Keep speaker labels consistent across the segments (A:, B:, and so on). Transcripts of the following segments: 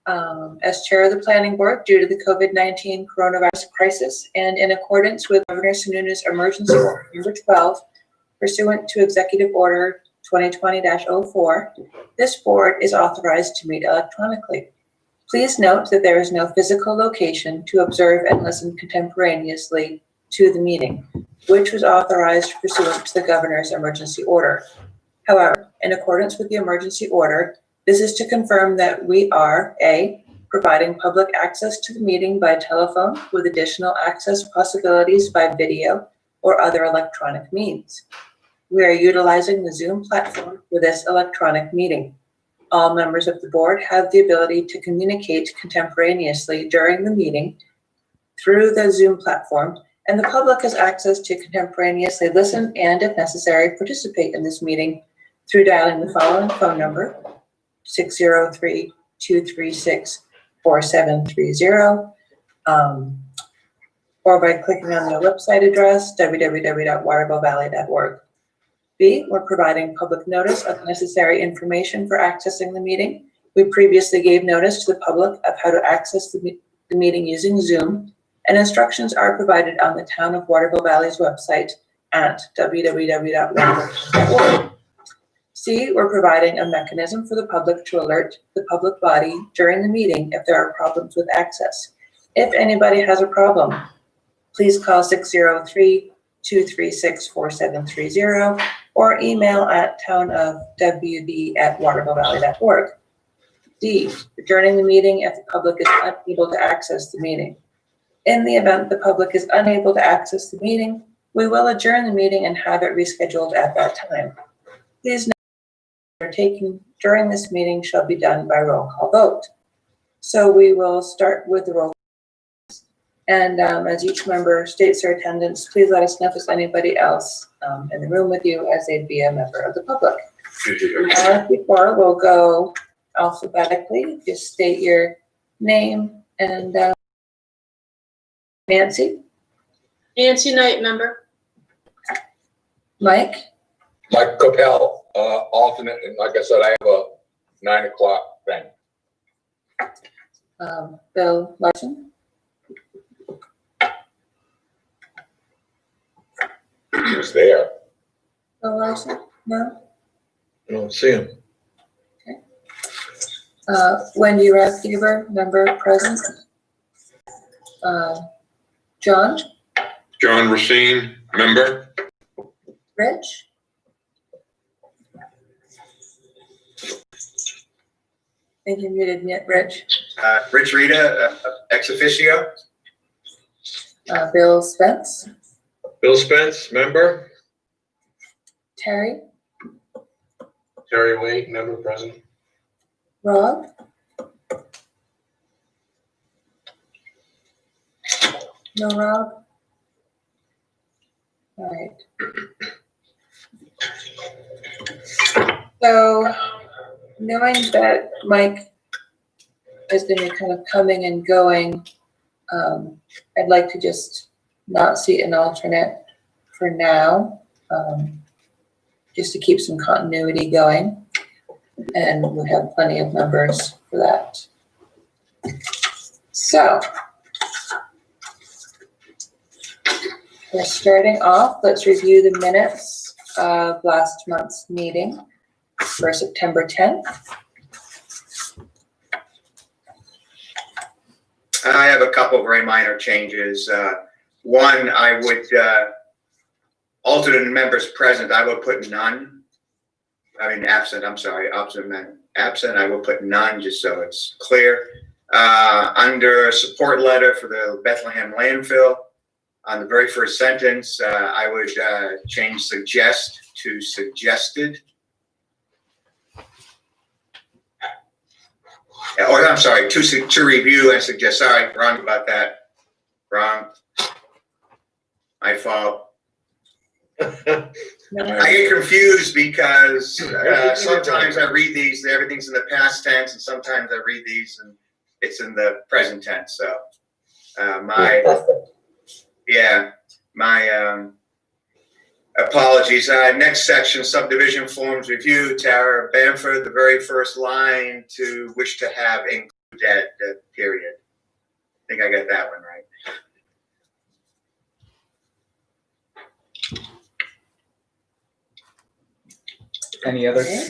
A: As chair of the planning board, due to the COVID-19 coronavirus crisis and in accordance with Governor Sununu's emergency order number 12, pursuant to Executive Order 2020-04, this board is authorized to meet electronically. Please note that there is no physical location to observe and listen contemporaneously to the meeting, which was authorized pursuant to the governor's emergency order. However, in accordance with the emergency order, this is to confirm that we are A, providing public access to the meeting by telephone with additional access possibilities by video or other electronic means. We are utilizing the Zoom platform for this electronic meeting. All members of the board have the ability to communicate contemporaneously during the meeting through the Zoom platform, and the public has access to contemporaneously listen and, if necessary, participate in this meeting through dialing the following phone number, 603-236-4730, or by clicking on the website address, www.waterbellvalley.org. B, we're providing public notice of necessary information for accessing the meeting. We previously gave notice to the public of how to access the meeting using Zoom, and instructions are provided on the Town of Waterville Valley's website at www.waterville.org. C, we're providing a mechanism for the public to alert the public body during the meeting if there are problems with access. If anybody has a problem, please call 603-236-4730 or email at townofwb@watervillevalley.org. D, adjourning the meeting if the public is unable to access the meeting. In the event the public is unable to access the meeting, we will adjourn the meeting and have it rescheduled at that time. Please note that taken during this meeting shall be done by roll call vote. So we will start with the roll call. And as each member states their attendance, please let us know if there's anybody else in the room with you, as they'd be a member of the public. Before we'll go alphabetically, just state your name and Nancy.
B: Nancy Knight, member.
A: Mike.
C: Mike Capel, alternate, and like I said, I have a 9 o'clock thing.
A: Bill Larson.
C: He's there.
A: Bill Larson? No?
C: I don't see him.
A: Okay. Wendy Rathgeber, member present. John?
D: John Racine, member.
A: Rich? I think you're muted, Rich.
E: Rich Rita, ex officio.
A: Bill Spence.
D: Bill Spence, member.
A: Terry.
D: Terry Wade, member present.
A: Rob. No Rob? All right. So, knowing that Mike is going to be kind of coming and going, I'd like to just not seat an alternate for now, just to keep some continuity going, and we have plenty of members for that. So, we're starting off. Let's review the minutes of last month's meeting for September 10th.
E: I have a couple of very minor changes. One, I would, alternate members present, I would put none. I mean, absent, I'm sorry, absent, I will put none, just so it's clear. Under support letter for the Bethlehem landfill, on the very first sentence, I would change suggest to suggested. Or I'm sorry, to review and suggest. Sorry, wrong about that. Wrong. My fault. I get confused because sometimes I read these, everything's in the past tense, and sometimes I read these and it's in the present tense. So my apologies. Next section, subdivision forms review. Tara Bamford, the very first line to wish to have include that, period. I think I got that one right.
F: Any other?
A: Okay.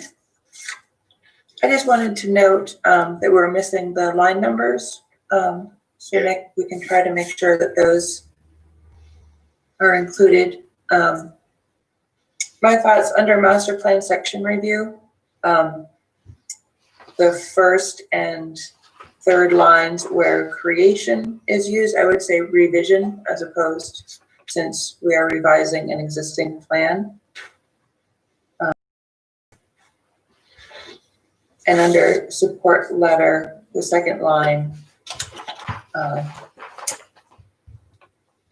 A: I just wanted to note that we're missing the line numbers. So we can try to make sure that those are included. My thoughts under master plan section review, the first and third lines where creation is used, I would say revision as opposed, since we are revising an existing plan. And under support letter, the second line, I'm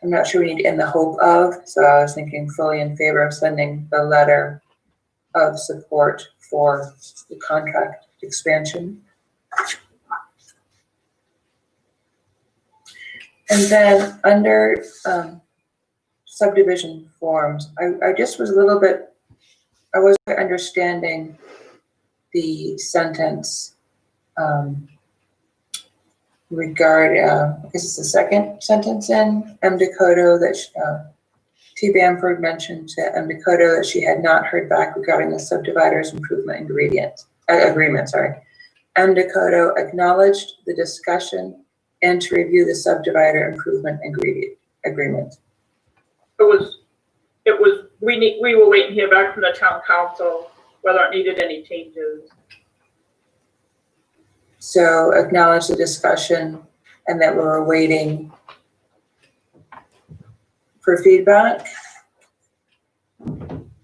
A: not sure we need in the hope of, so I was thinking fully in favor of sending the letter of support for the contract expansion. And then under subdivision forms, I just was a little bit, I wasn't understanding the sentence regard, I guess it's the second sentence in M. Dakota that T. Bamford mentioned to M. Dakota that she had not heard back regarding the subdividers improvement agreement. M. Dakota acknowledged the discussion and to review the subdivider improvement agreement.
G: We were waiting to hear back from the town council whether it needed any changes.
A: So acknowledge the discussion and that we're waiting for feedback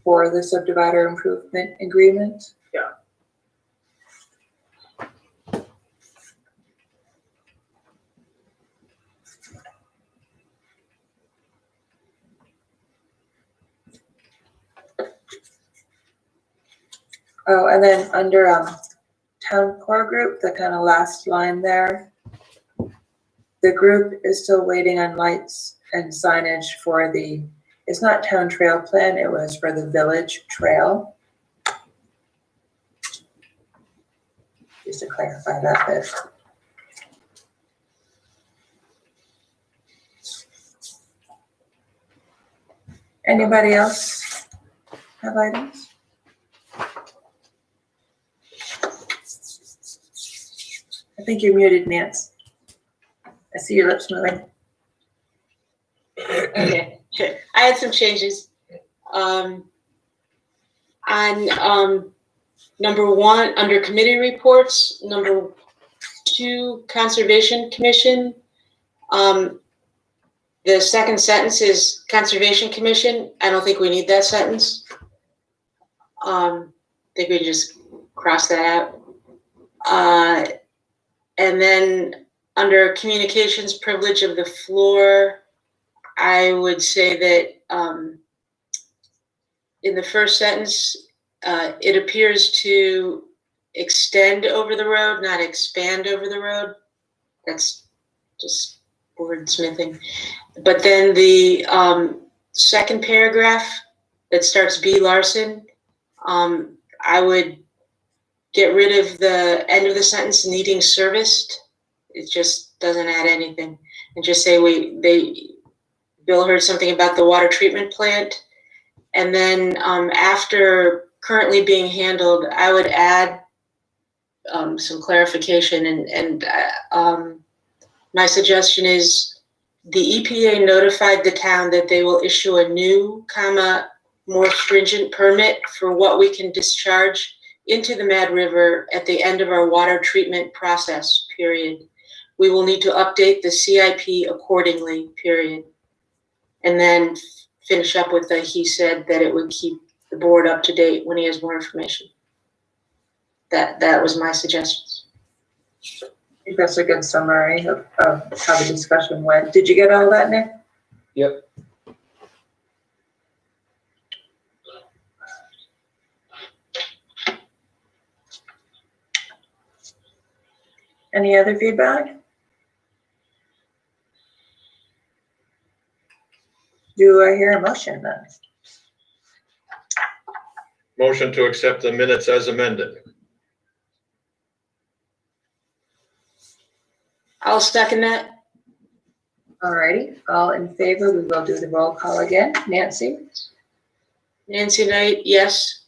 A: for the subdivider improvement agreement.
G: Yeah.
A: Oh, and then under town core group, the kind of last line there, the group is still waiting on lights and signage for the, it's not town trail plan, it was for the village trail. Just to clarify that bit. Anybody else have items? I think you're muted, Nance. I see your lips moving.
B: Okay, I had some changes. On number 1, under committee reports, number 2, Conservation Commission. The second sentence is Conservation Commission. I don't think we need that sentence. I think we just cross that out. And then under communications privilege of the floor, I would say that in the first sentence, it appears to extend over the road, not expand over the road. That's just wordsmithing. But then the second paragraph that starts B. Larson, I would get rid of the end of the sentence, needing serviced. It just doesn't add anything. And just say Bill heard something about the water treatment plant. And then after currently being handled, I would add some clarification. And my suggestion is the EPA notified the town that they will issue a new, more stringent permit for what we can discharge into the Mad River at the end of our water treatment process, period. We will need to update the CIP accordingly, period. And then finish up with he said that it would keep the board up to date when he has more information. That was my suggestions.
A: I think that's a good summary of how the discussion went. Did you get all that, Nick?
F: Yep.
A: Any other feedback? Do I hear a motion then?
D: Motion to accept the minutes as amended.
B: I'll second that.
A: Alrighty, all in favor, we will do the roll call again. Nancy?
B: Nancy Knight, yes.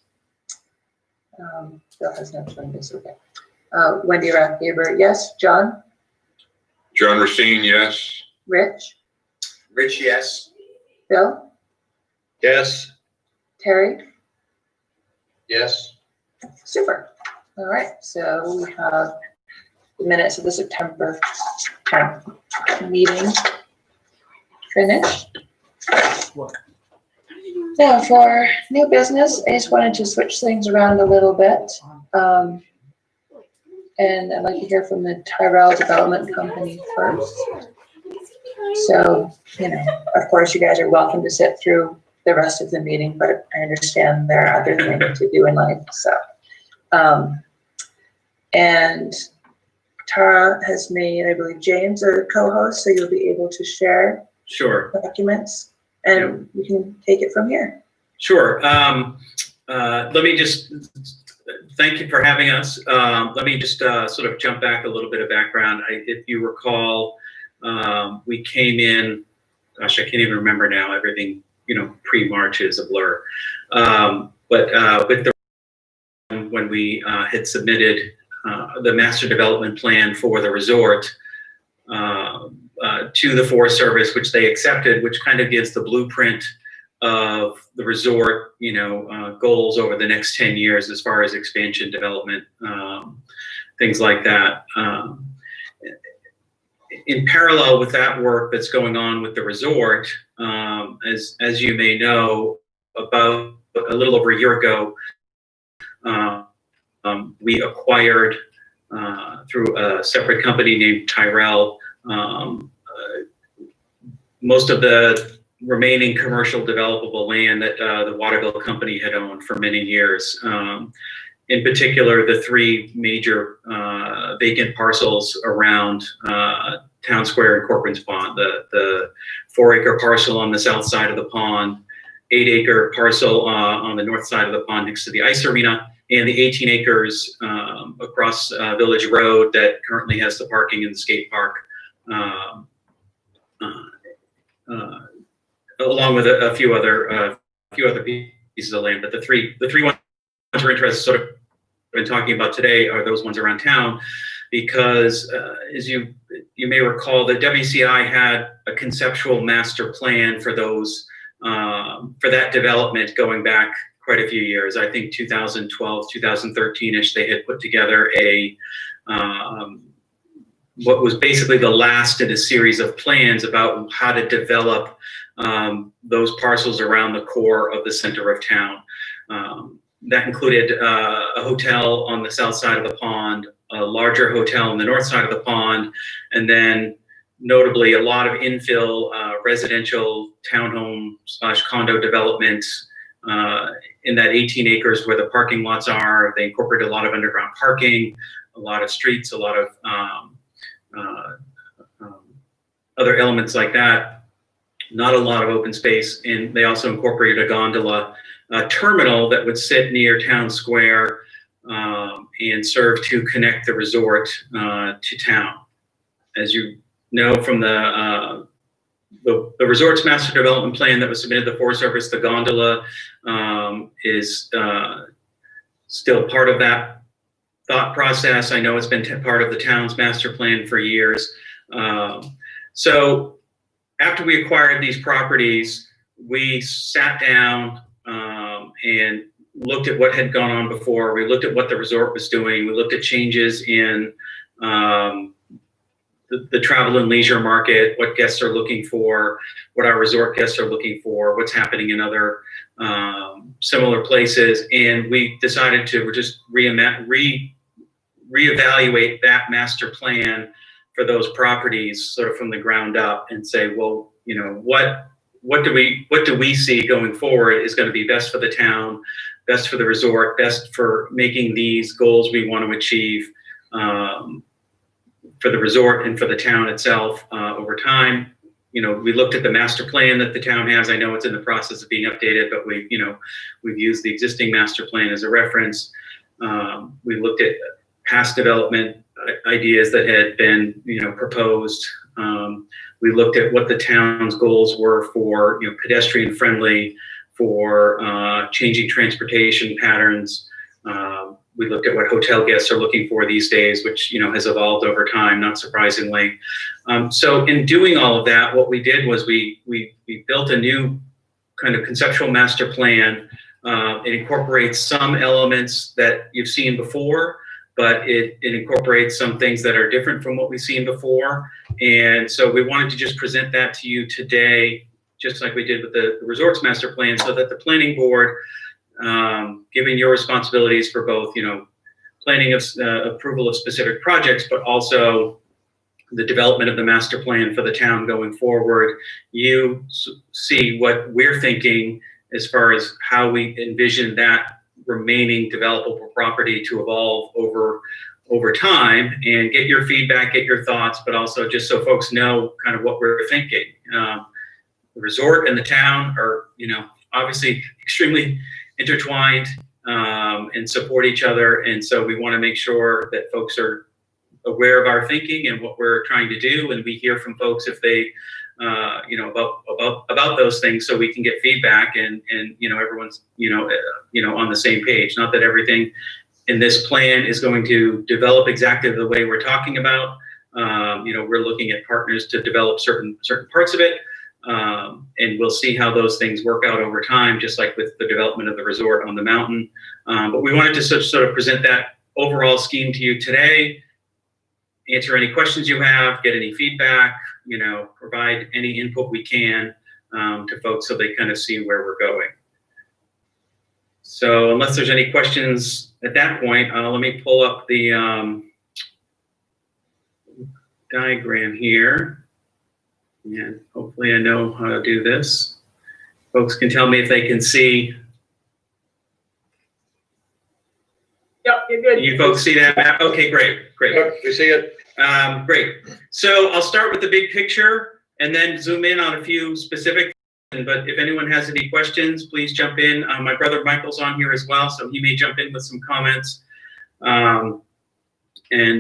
A: Bill has not joined us, okay. Wendy Rath-Gaber, yes. John?
D: John Racine, yes.
A: Rich?
E: Rich, yes.
A: Bill?
D: Yes.
A: Terry?
D: Yes.
A: Super. All right, so we have the minutes of the September 10th meeting finished. Now for new business, I just wanted to switch things around a little bit. And I'd like to hear from the Tyrell Development Company first. So, of course, you guys are welcome to sit through the rest of the meeting, but I understand there are other things to do in life, so. And Tara has made, I believe, James a co-host, so you'll be able to share
H: Sure,
A: documents, and we can take it from here.
H: sure. Let me just, thank you for having us. Let me just sort of jump back a little bit of background. If you recall, we came in, gosh, I can't even remember now, everything, pre-March is a blur. But with the, when we had submitted the master development plan for the resort to the Forest Service, which they accepted, which kind of gives the blueprint of the resort, goals over the next 10 years as far as expansion, development, things like that. In parallel with that work that's going on with the resort, as you may know, about a little over a year ago, we acquired through a separate company named Tyrell most of the remaining commercial developable land that the Waterville company had owned for many years. In particular, the three major vacant parcels around Town Square and Corcoran's Pond, the 4-acre parcel on the south side of the pond, 8-acre parcel on the north side of the pond next to the ice arena, and the 18 acres across Village Road that currently has the parking and the skate park, along with a few other pieces of land. But the three ones we're interested sort of been talking about today are those ones around town, because as you may recall, the WCI had a conceptual master plan for those for that development going back quite a few years. I think 2012, 2013-ish, they had put together a what was basically the last in a series of plans about how to develop those parcels around the core of the center of town. That included a hotel on the south side of the pond, a larger hotel on the north side of the pond, and then notably a lot of infill residential townhome / condo development in that 18 acres where the parking lots are. They incorporated a lot of underground parking, a lot of streets, a lot of other elements like that. Not a lot of open space, and they also incorporated a gondola terminal that would sit near Town Square and serve to connect the resort to town. As you know from the resort's master development plan that was submitted to the Forest Service, the gondola is still part of that thought process. I know it's been part of the town's master plan for years. So after we acquired these properties, we sat down and looked at what had gone on before. We looked at what the resort was doing. We looked at changes in the travel and leisure market, what guests are looking for, what our resort guests are looking for, what's happening in other similar places. And we decided to just reevaluate that master plan for those properties sort of from the ground up and say, well, what do we see going forward is going to be best for the town, best for the resort, best for making these goals we want to achieve for the resort and for the town itself over time. We looked at the master plan that the town has. I know it's in the process of being updated, but we've used the existing master plan as a reference. We looked at past development ideas that had been, proposed. We looked at what the town's goals were for, pedestrian friendly, for changing transportation patterns. We looked at what hotel guests are looking for these days, which, has evolved over time, not surprisingly. So in doing all of that, what we did was we built a new kind of conceptual master plan. It incorporates some elements that you've seen before, but it incorporates some things that are different from what we've seen before. And so we wanted to just present that to you today, just like we did with the resorts master plan, so that the planning board, given your responsibilities for both, planning of approval of specific projects, but also the development of the master plan for the town going forward, you see what we're thinking as far as how we envision that remaining developable property to evolve over time, and get your feedback, get your thoughts, but also just so folks know kind of what we're thinking. The resort and the town are, obviously extremely intertwined and support each other. And so we want to make sure that folks are aware of our thinking and what we're trying to do. And we hear from folks if they, about those things, so we can get feedback and everyone's, on the same page. Not that everything in this plan is going to develop exactly the way we're talking about. We're looking at partners to develop certain parts of it. And we'll see how those things work out over time, just like with the development of the resort on the mountain. But we wanted to sort of present that overall scheme to you today, answer any questions you have, get any feedback, provide any input we can to folks so they kind of see where we're going. So unless there's any questions at that point, let me pull up the diagram here. And hopefully I know how to do this. Folks can tell me if they can see.
G: Yep, you're good.
H: You folks see that map? Okay, great.
D: Yep, we see it.
H: Great. So I'll start with the big picture and then zoom in on a few specific. But if anyone has any questions, please jump in. My brother Michael's on here as well, so he may jump in with some comments and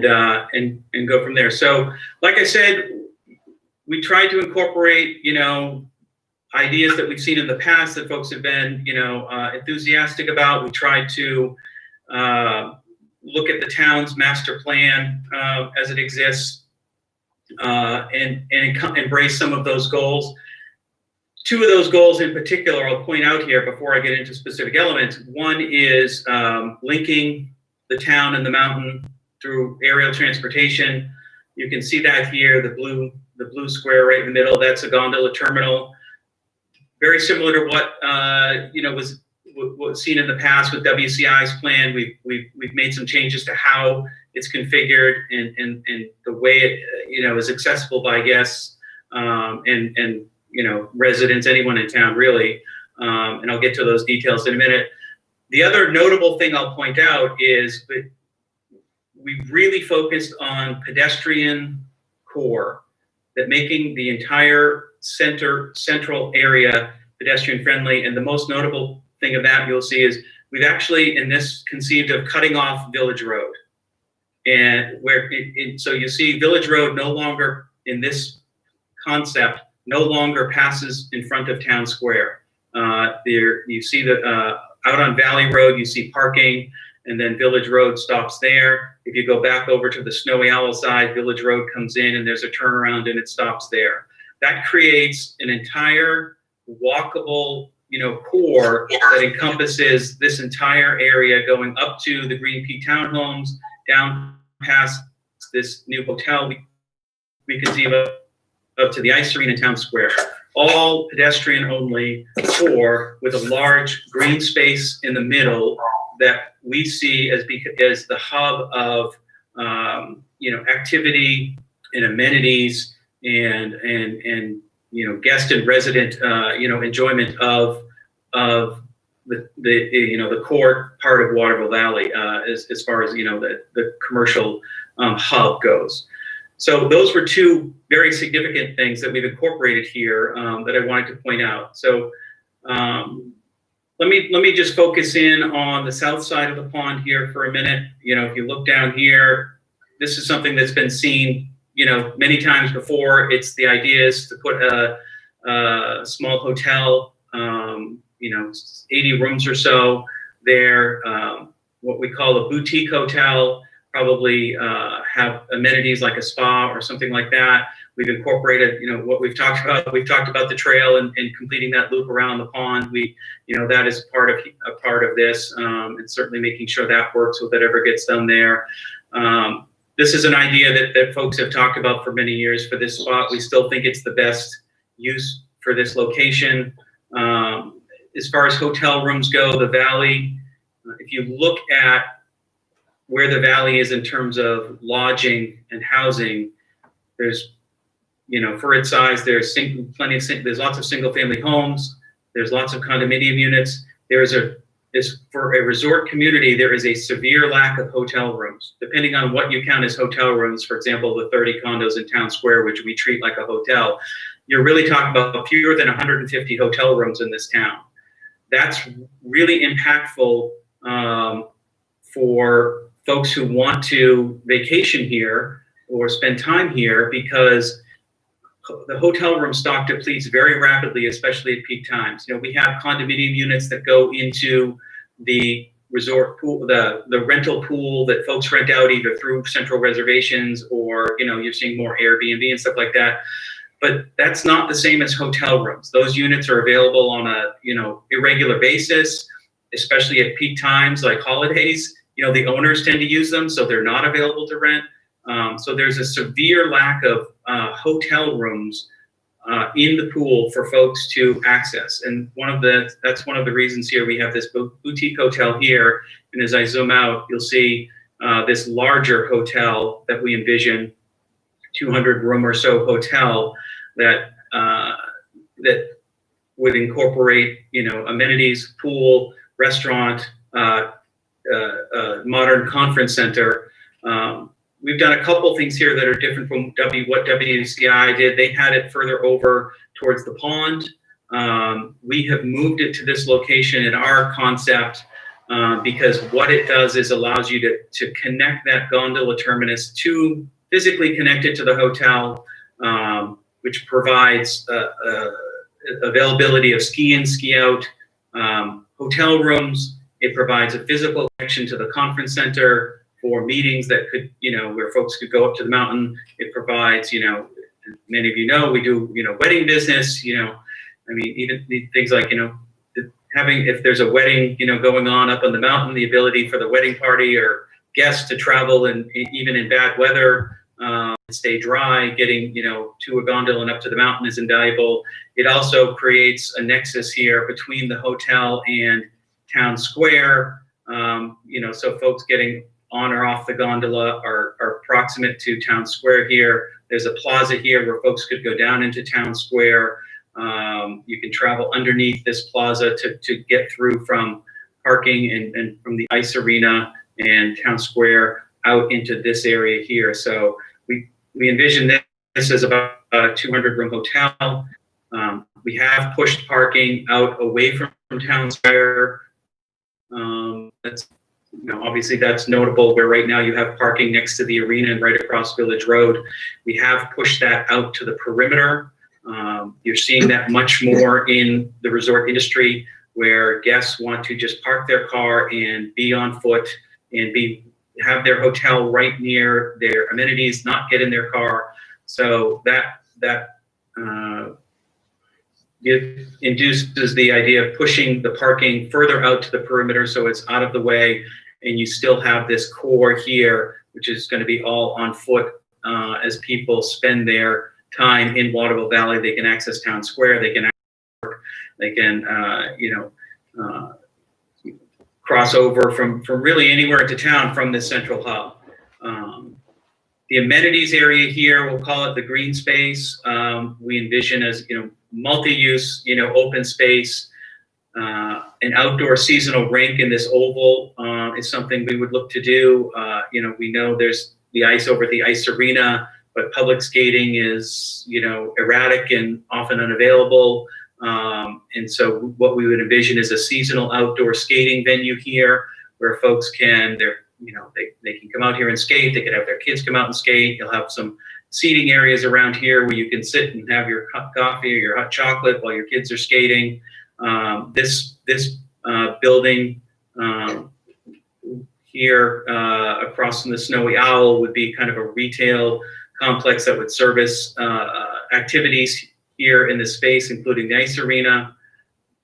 H: go from there. So, like I said, we tried to incorporate, ideas that we've seen in the past that folks have been, enthusiastic about. We tried to look at the town's master plan as it exists and embrace some of those goals. Two of those goals in particular, I'll point out here before I get into specific elements. One is linking the town and the mountain through aerial transportation. You can see that here, the blue square right in the middle. That's a gondola terminal. Very similar to what was seen in the past with WCI's plan. We've made some changes to how it's configured and the way it is accessible by guests and residents, anyone in town really. And I'll get to those details in a minute. The other notable thing I'll point out is that we really focused on pedestrian core, that making the entire central area pedestrian friendly. And the most notable thing of that you'll see is we've actually in this conceived of cutting off Village Road. And so you see Village Road no longer in this concept, no longer passes in front of Town Square. There you see that out on Valley Road, you see parking, and then Village Road stops there. If you go back over to the Snowy Owl side, Village Road comes in and there's a turnaround and it stops there. That creates an entire walkable, core that encompasses this entire area going up to the Green Peak Townhomes, down past this new hotel we conceive of, up to the ice arena in Town Square. All pedestrian only core with a large green space in the middle that we see as the hub of activity and amenities and guest and resident enjoyment of the core part of Waterville Valley as far as the commercial hub goes. So those were two very significant things that we've incorporated here that I wanted to point out. So let me just focus in on the south side of the pond here for a minute. You know, if you look down here, this is something that's been seen, you know, many times before. It's the idea is to put a small hotel, you know, 80 rooms or so there, what we call a boutique hotel, probably have amenities like a spa or something like that. We've incorporated, you know, what we've talked about. We've talked about the trail and completing that loop around the pond. We, you know, that is part of this, and certainly making sure that works with whatever gets done there. This is an idea that folks have talked about for many years for this spot. We still think it's the best use for this location. As far as hotel rooms go, the Valley, if you look at where the Valley is in terms of lodging and housing, there's, you know, for its size, there's lots of single family homes. There's lots of condominium units. For a resort community, there is a severe lack of hotel rooms, depending on what you count as hotel rooms. For example, the 30 condos in Town Square, which we treat like a hotel, you're really talking about fewer than 150 hotel rooms in this town. That's really impactful for folks who want to vacation here or spend time here, because the hotel room stock depletes very rapidly, especially at peak times. You know, we have condominium units that go into the resort pool, the rental pool that folks rent out either through central reservations or, you know, you're seeing more Airbnb and stuff like that. But that's not the same as hotel rooms. Those units are available on a, you know, irregular basis, especially at peak times like holidays. You know, the owners tend to use them, so they're not available to rent. So there's a severe lack of hotel rooms in the pool for folks to access. And that's one of the reasons here we have this boutique hotel here. And as I zoom out, you'll see this larger hotel that we envision, 200 room or so hotel that would incorporate, you know, amenities, pool, restaurant, modern conference center. We've done a couple things here that are different from what WCI did. They had it further over towards the pond. We have moved it to this location in our concept because what it does is allows you to connect that gondola terminus to physically connect it to the hotel, which provides availability of ski in, ski out, hotel rooms. It provides a physical connection to the conference center for meetings that could, you know, where folks could go up to the mountain. It provides, you know, many of you know, we do, you know, wedding business, you know, I mean, even things like, you know, if there's a wedding, you know, going on up on the mountain, the ability for the wedding party or guests to travel and even in bad weather, stay dry, getting, you know, to a gondola and up to the mountain is invaluable. It also creates a nexus here between the hotel and Town Square, you know, so folks getting on or off the gondola are proximate to Town Square here. There's a plaza here where folks could go down into Town Square. You can travel underneath this plaza to get through from parking and from the ice arena and Town Square out into this area here. So we envision this as about a 200 room hotel. We have pushed parking out away from Town Square. That's, you know, obviously that's notable where right now you have parking next to the arena and right across Village Road. We have pushed that out to the perimeter. You're seeing that much more in the resort industry where guests want to just park their car and be on foot and have their hotel right near their amenities, not get in their car. So that it induces the idea of pushing the parking further out to the perimeter so it's out of the way, and you still have this core here, which is going to be all on foot as people spend their time in Waterville Valley. They can access Town Square, they can cross over from really anywhere into town from this central hub. The amenities area here, we'll call it the green space. We envision as, you know, multi-use, you know, open space. An outdoor seasonal rink in this oval is something we would look to do. You know, we know there's the ice over at the ice arena, but public skating is, you know, erratic and often unavailable. And so what we would envision is a seasonal outdoor skating venue here where folks can, they can come out here and skate. They could have their kids come out and skate. You'll have some seating areas around here where you can sit and have your hot coffee or your hot chocolate while your kids are skating. This building here across from the Snowy Owl would be kind of a retail complex that would service activities here in this space, including the ice arena.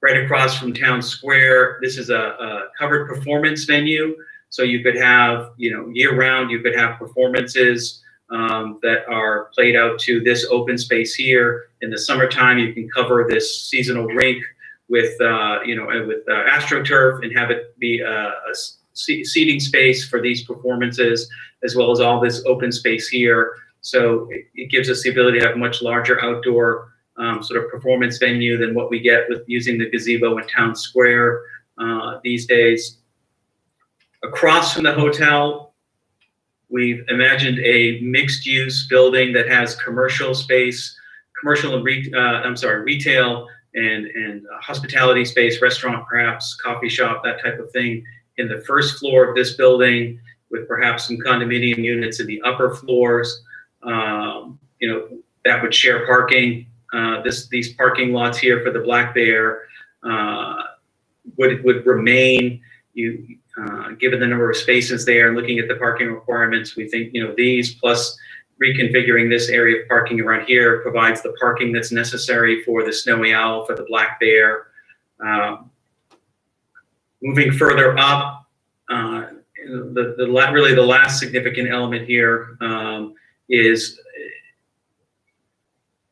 H: Right across from Town Square, this is a covered performance venue. So you could have, year round, you could have performances that are played out to this open space here. In the summertime, you can cover this seasonal rink with AstroTurf and have it be a seating space for these performances, as well as all this open space here. So it gives us the ability to have a much larger outdoor sort of performance venue than what we get with using the gazebo in Town Square these days. Across from the hotel, we've imagined a mixed-use building that has commercial space, retail and hospitality space, restaurant perhaps, coffee shop, that type of thing in the first floor of this building, with perhaps some condominium units in the upper floors. That would share parking. These parking lots here for the Black Bear would remain. Given the number of spaces there and looking at the parking requirements, we think these plus reconfiguring this area of parking around here provides the parking that's necessary for the Snowy Owl, for the Black Bear. Moving further up, really the last significant element here is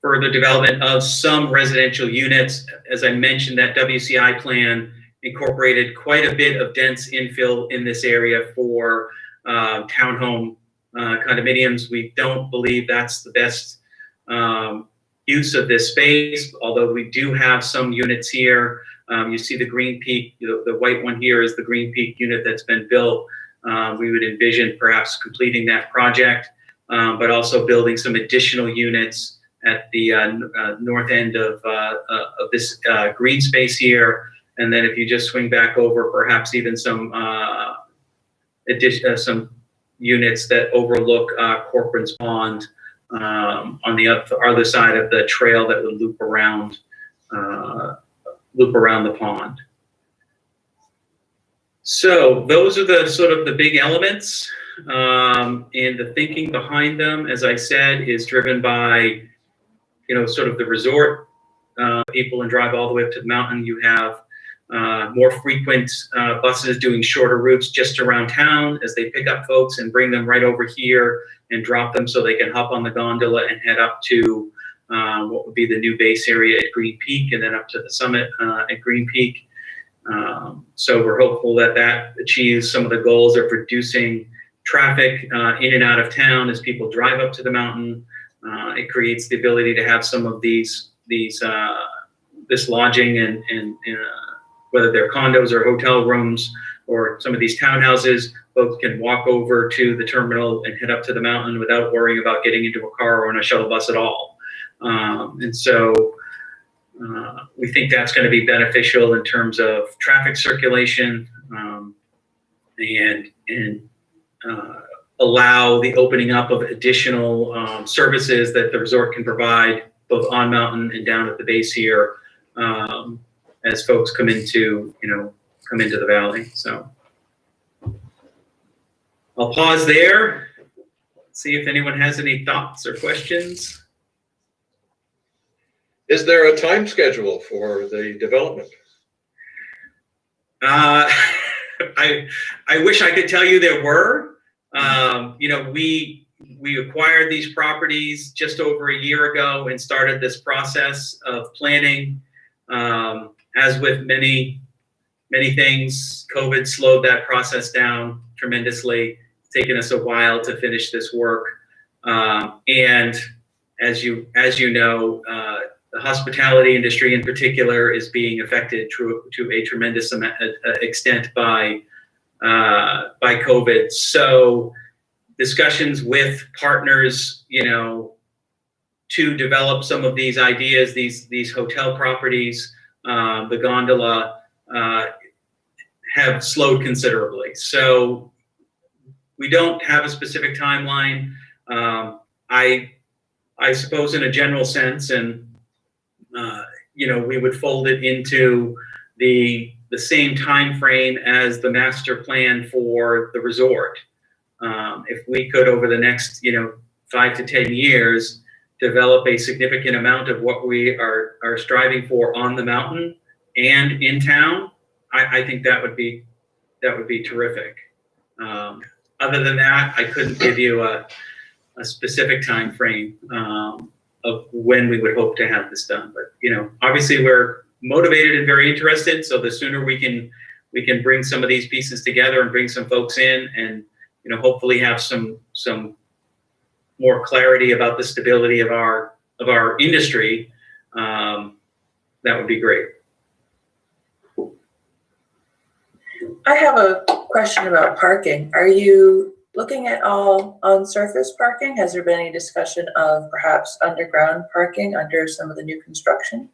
H: further development of some residential units. As I mentioned, that WCI plan incorporated quite a bit of dense infill in this area for townhome condominiums. We don't believe that's the best use of this space, although we do have some units here. You see the Green Peak, the white one here is the Green Peak unit that's been built. We would envision perhaps completing that project, but also building some additional units at the north end of this green space here. And then if you just swing back over, perhaps even some some units that overlook Corcoran's Pond on the other side of the trail that would loop around the pond. So those are the sort of the big elements, and the thinking behind them, as I said, is driven by sort of the resort people and drive all the way up to the mountain. You have more frequent buses doing shorter routes just around town as they pick up folks and bring them right over here and drop them so they can hop on the gondola and head up to what would be the new base area at Green Peak, and then up to the summit at Green Peak. So we're hopeful that achieves some of the goals of reducing traffic in and out of town as people drive up to the mountain. It creates the ability to have some of this lodging and whether they're condos or hotel rooms or some of these townhouses, folks can walk over to the terminal and head up to the mountain without worrying about getting into a car or on a shuttle bus at all. And so we think that's going to be beneficial in terms of traffic circulation and allow the opening up of additional services that the resort can provide both on mountain and down at the base here as folks come into the valley. So I'll pause there, see if anyone has any thoughts or questions.
D: Is there a time schedule for the development?
H: I wish I could tell you there were. We acquired these properties just over a year ago and started this process of planning. As with many things, COVID slowed that process down tremendously. It's taken us a while to finish this work. And as you know, the hospitality industry in particular is being affected to a tremendous extent by COVID. So discussions with partners, to develop some of these ideas, these hotel properties, the gondola, have slowed considerably. So we don't have a specific timeline. I suppose in a general sense, and we would fold it into the same time frame as the master plan for the resort. If we could, over the next 5 to 10 years, develop a significant amount of what we are striving for on the mountain and in town, I think that would be terrific. Other than that, I couldn't give you a specific time frame of when we would hope to have this done. But obviously we're motivated and very interested. So the sooner we can bring some of these pieces together and bring some folks in, and hopefully have some more clarity about the stability of our industry, that would be great.
A: I have a question about parking. Are you looking at all on-surface parking? Has there been any discussion of perhaps underground parking under some of the new construction?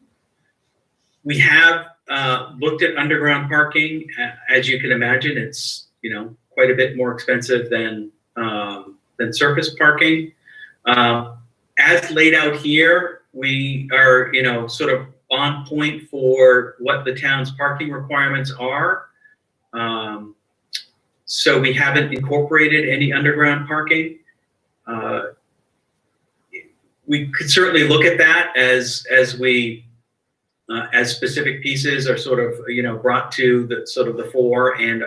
H: We have looked at underground parking. As you can imagine, it's quite a bit more expensive than surface parking. As laid out here, we are sort of on point for what the town's parking requirements are. So we haven't incorporated any underground parking. We could certainly look at that as we as specific pieces are sort of brought to the sort of the fore, and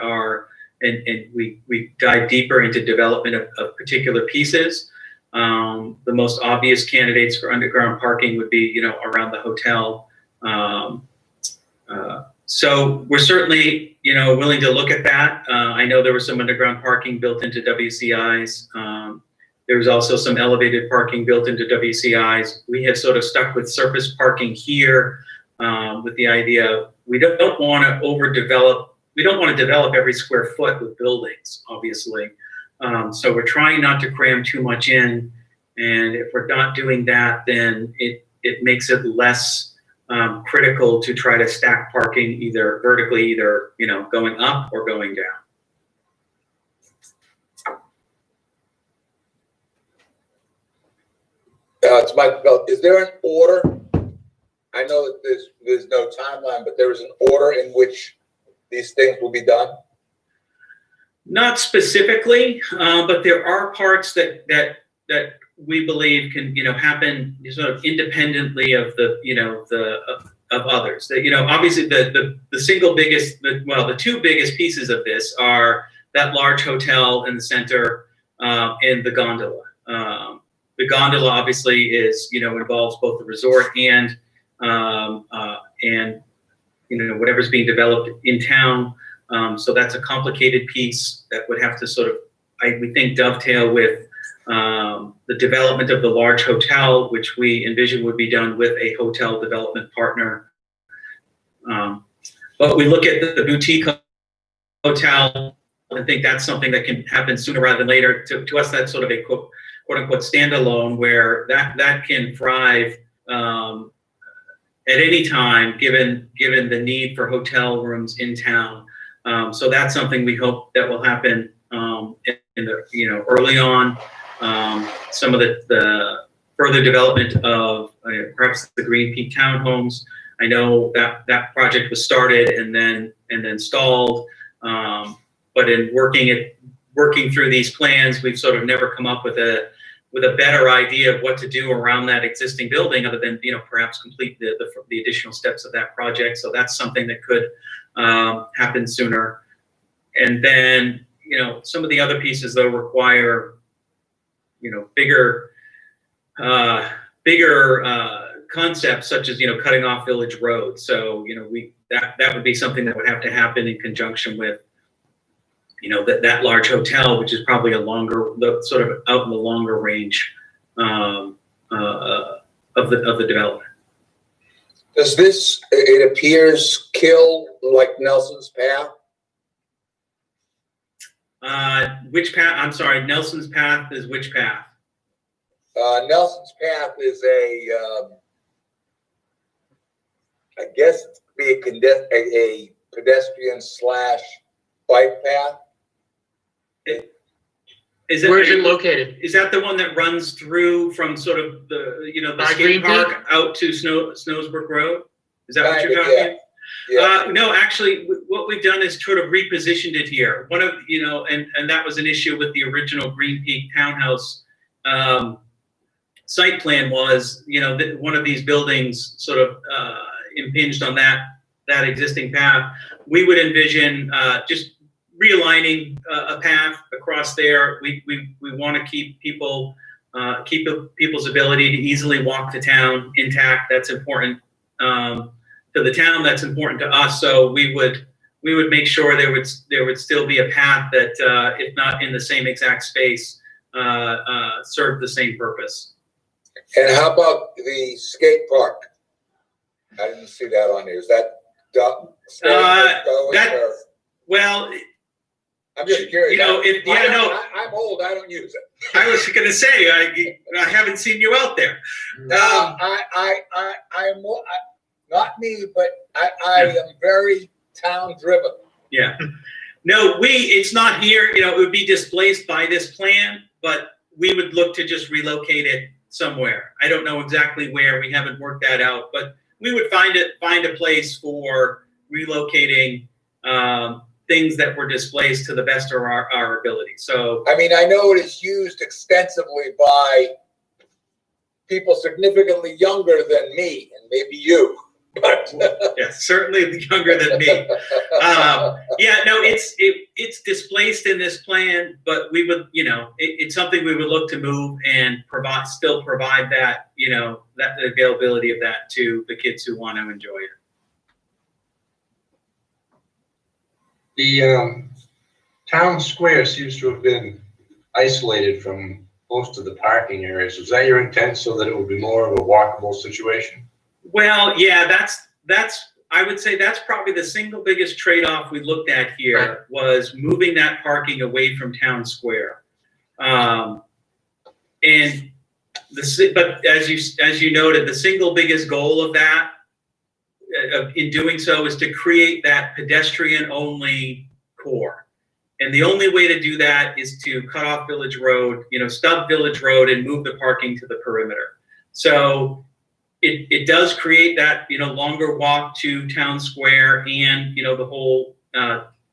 H: we dive deeper into development of particular pieces. The most obvious candidates for underground parking would be around the hotel. So we're certainly willing to look at that. I know there was some underground parking built into WCIs. There was also some elevated parking built into WCIs. We have sort of stuck with surface parking here, with the idea we don't want to overdevelop. We don't want to develop every square foot with buildings, obviously. So we're trying not to cram too much in. And if we're not doing that, then it makes it less critical to try to stack parking either vertically, either going up or going down.
C: It's Mike Bell. Is there an order? I know that there's no timeline, but there is an order in which these things will be done?
H: Not specifically, but there are parts that we believe can happen sort of independently of of others. That obviously the single biggest, the two biggest pieces of this are that large hotel in the center and the gondola. The gondola obviously is involves both the resort and whatever's being developed in town. So that's a complicated piece that would have to sort of, we think, dovetail with the development of the large hotel, which we envision would be done with a hotel development partner. But we look at the boutique hotel and think that's something that can happen sooner rather than later. To us, that's sort of a quote unquote standalone, where that can thrive at any time, given the need for hotel rooms in town. So that's something we hope that will happen in the early on. Some of the further development of perhaps the Green Peak townhomes. I know that project was started and then stalled. But in working through these plans, we've sort of never come up with a better idea of what to do around that existing building, other than perhaps complete the additional steps of that project. So that's something that could happen sooner. And then some of the other pieces though require bigger concepts, such as cutting off village roads. So that would be something that would have to happen in conjunction with that large hotel, which is probably sort of out in the longer range of the development.
C: Does this, it appears, kill like Nelson's Path?
H: Which path? I'm sorry, Nelson's Path is which path?
C: Nelson's Path is I guess it could be a pedestrian slash bike path.
H: Is that,
I: Where is it located?
H: is that the one that runs through from sort of the, you know, the
I: By
H: skate
I: Green Peak?
H: park out to Snowsbrook Road? Is that what you're
C: Kinda,
H: talking?
C: Yeah.
H: No, actually, what we've done is sort of repositioned it here. One of, you know, and that was an issue with the original Green Peak Townhouse site plan was, you know, that one of these buildings sort of impinged on that existing path. We would envision just realigning a path across there. We want to keep people's ability to easily walk to town intact. That's important to the town. That's important to us. So we would make sure there would still be a path that, if not in the same exact space, served the same purpose.
C: And how about the skate park? I didn't see that on here. Is that
H: Well,
C: I'm just curious.
H: you know,
C: I'm old. I don't use it.
H: I was going to say I haven't seen you out there.
C: I'm not me, but I am very town driven.
H: Yeah. No, it's not here. You know, it would be displaced by this plan, but we would look to just relocate it somewhere. I don't know exactly where. We haven't worked that out, but we would find a place for relocating things that were displaced to the best of our ability. So,
C: I mean, I know it is used extensively by people significantly younger than me and maybe you. But
H: yeah, certainly younger than me. Yeah, no, it's displaced in this plan, but we would, you know, it's something we would look to move and still provide that, you know, that availability of that to the kids who want to enjoy it.
J: The town square seems to have been isolated from most of the parking areas. Was that your intent, so that it would be more of a walkable situation?
H: Well, yeah, that's I would say that's probably the single biggest trade-off we looked at here was moving that parking away from town square. But as you noted, the single biggest goal of that, in doing so, is to create that pedestrian-only core. And the only way to do that is to cut off Village Road, you know, stub Village Road and move the parking to the perimeter. So it does create that, you know, longer walk to town square and, you know, the whole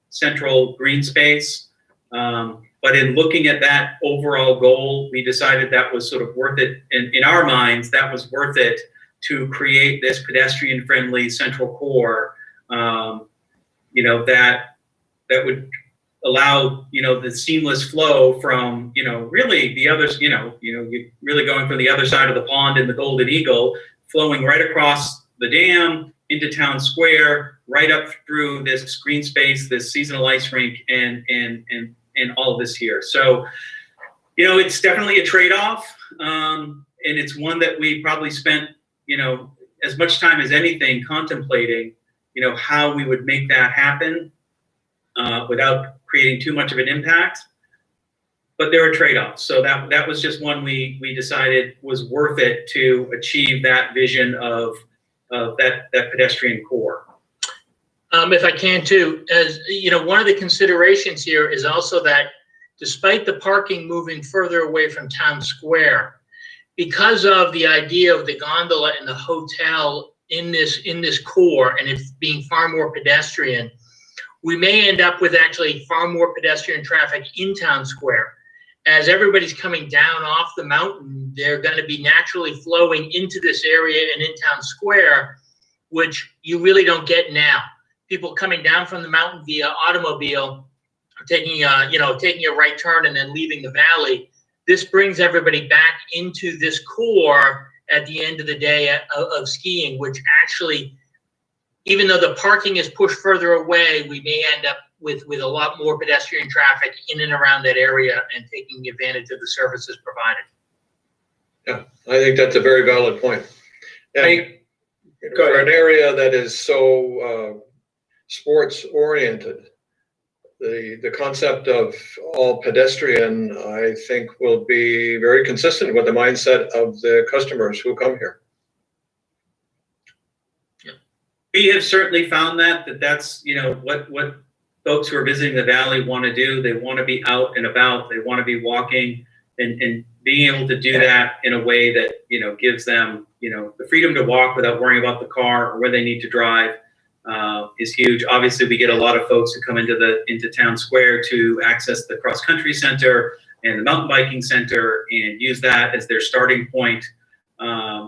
H: central green space. But in looking at that overall goal, we decided that was sort of worth it. In our minds, that was worth it to create this pedestrian-friendly central core, you know, that would allow, you know, the seamless flow from, you know, really the others, you know, you're really going from the other side of the pond in the Golden Eagle, flowing right across the dam into town square, right up through this green space, this seasonal ice rink, and all of this here. So, you know, it's definitely a trade-off, and it's one that we probably spent, you know, as much time as anything contemplating, you know, how we would make that happen without creating too much of an impact. But there are trade-offs. So that was just one we decided was worth it to achieve that vision of that pedestrian core.
I: If I can too, as you know, one of the considerations here is also that despite the parking moving further away from town square, because of the idea of the gondola and the hotel in this core, and it being far more pedestrian, we may end up with actually far more pedestrian traffic in town square. As everybody's coming down off the mountain, they're going to be naturally flowing into this area and in town square, which you really don't get now. People coming down from the mountain via automobile, taking a right turn and then leaving the valley. This brings everybody back into this core at the end of the day of skiing, which actually, even though the parking is pushed further away, we may end up with a lot more pedestrian traffic in and around that area and taking advantage of the services provided.
D: Yeah, I think that's a very valid point. And for an area that is so sports oriented, the concept of all pedestrian, I think, will be very consistent with the mindset of the customers who come here.
H: We have certainly found that's, you know, what folks who are visiting the valley want to do. They want to be out and about. They want to be walking, and being able to do that in a way that, you know, gives them, you know, the freedom to walk without worrying about the car or where they need to drive is huge. Obviously, we get a lot of folks who come into town square to access the cross country center and the mountain biking center and use that as their starting point.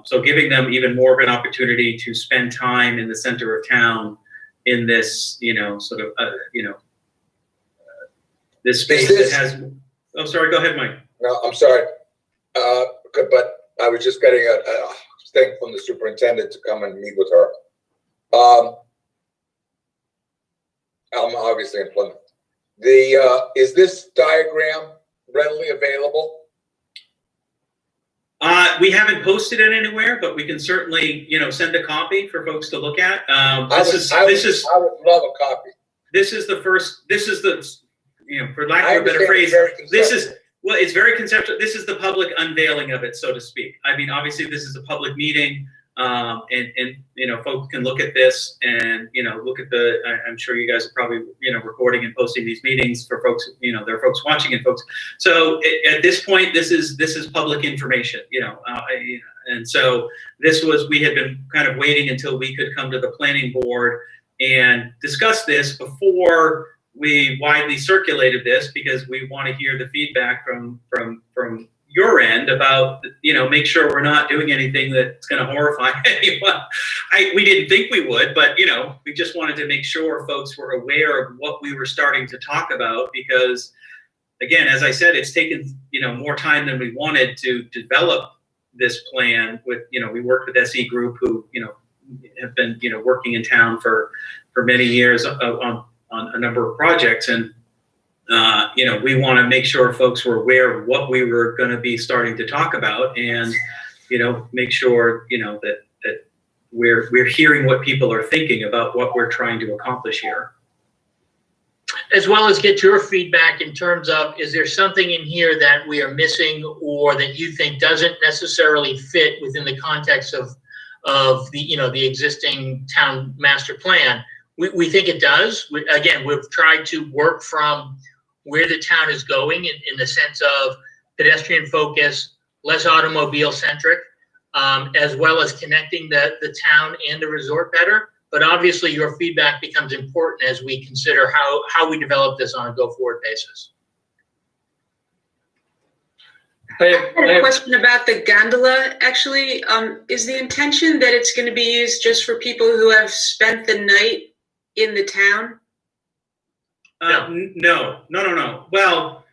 H: So giving them even more of an opportunity to spend time in the center of town in this, you know, sort of, this space that has, oh, sorry, go ahead, Mike.
C: No, I'm sorry. But I was just getting a thing from the superintendent to come and meet with her. I'm obviously in Plymouth. Is this diagram readily available?
H: We haven't posted it anywhere, but we can certainly, you know, send a copy for folks to look at. I would
C: love a copy.
H: This is the, you know, for lack of a better phrase, well, it's very conceptual. This is the public unveiling of it, so to speak. I mean, obviously this is a public meeting, and you know, folks can look at this and, you know, look at I'm sure you guys are probably, you know, recording and posting these meetings for folks, you know, there are folks watching and folks. So at this point, this is public information, you know, and so we had been kind of waiting until we could come to the planning board and discuss this before we widely circulated this, because we want to hear the feedback from your end about, you know, make sure we're not doing anything that's going to horrify anyone. We didn't think we would, but, you know, we just wanted to make sure folks were aware of what we were starting to talk about, because, again, as I said, it's taken, you know, more time than we wanted to develop this plan. With, you know, we worked with SE Group, who, you know, have been, you know, working in town for many years on a number of projects, and you know, we want to make sure folks were aware of what we were going to be starting to talk about, and, you know, make sure, you know, that we're hearing what people are thinking about what we're trying to accomplish here,
I: as well as get your feedback in terms of, is there something in here that we are missing or that you think doesn't necessarily fit within the context of the, you know, the existing town master plan? We think it does. Again, we've tried to work from where the town is going in the sense of pedestrian focus, less automobile centric, as well as connecting the town and the resort better. But obviously your feedback becomes important as we consider how we develop this on a go-forward basis.
B: I had a question about the gondola, actually. Is the intention that it's going to be used just for people who have spent the night in the town?
H: No. Well,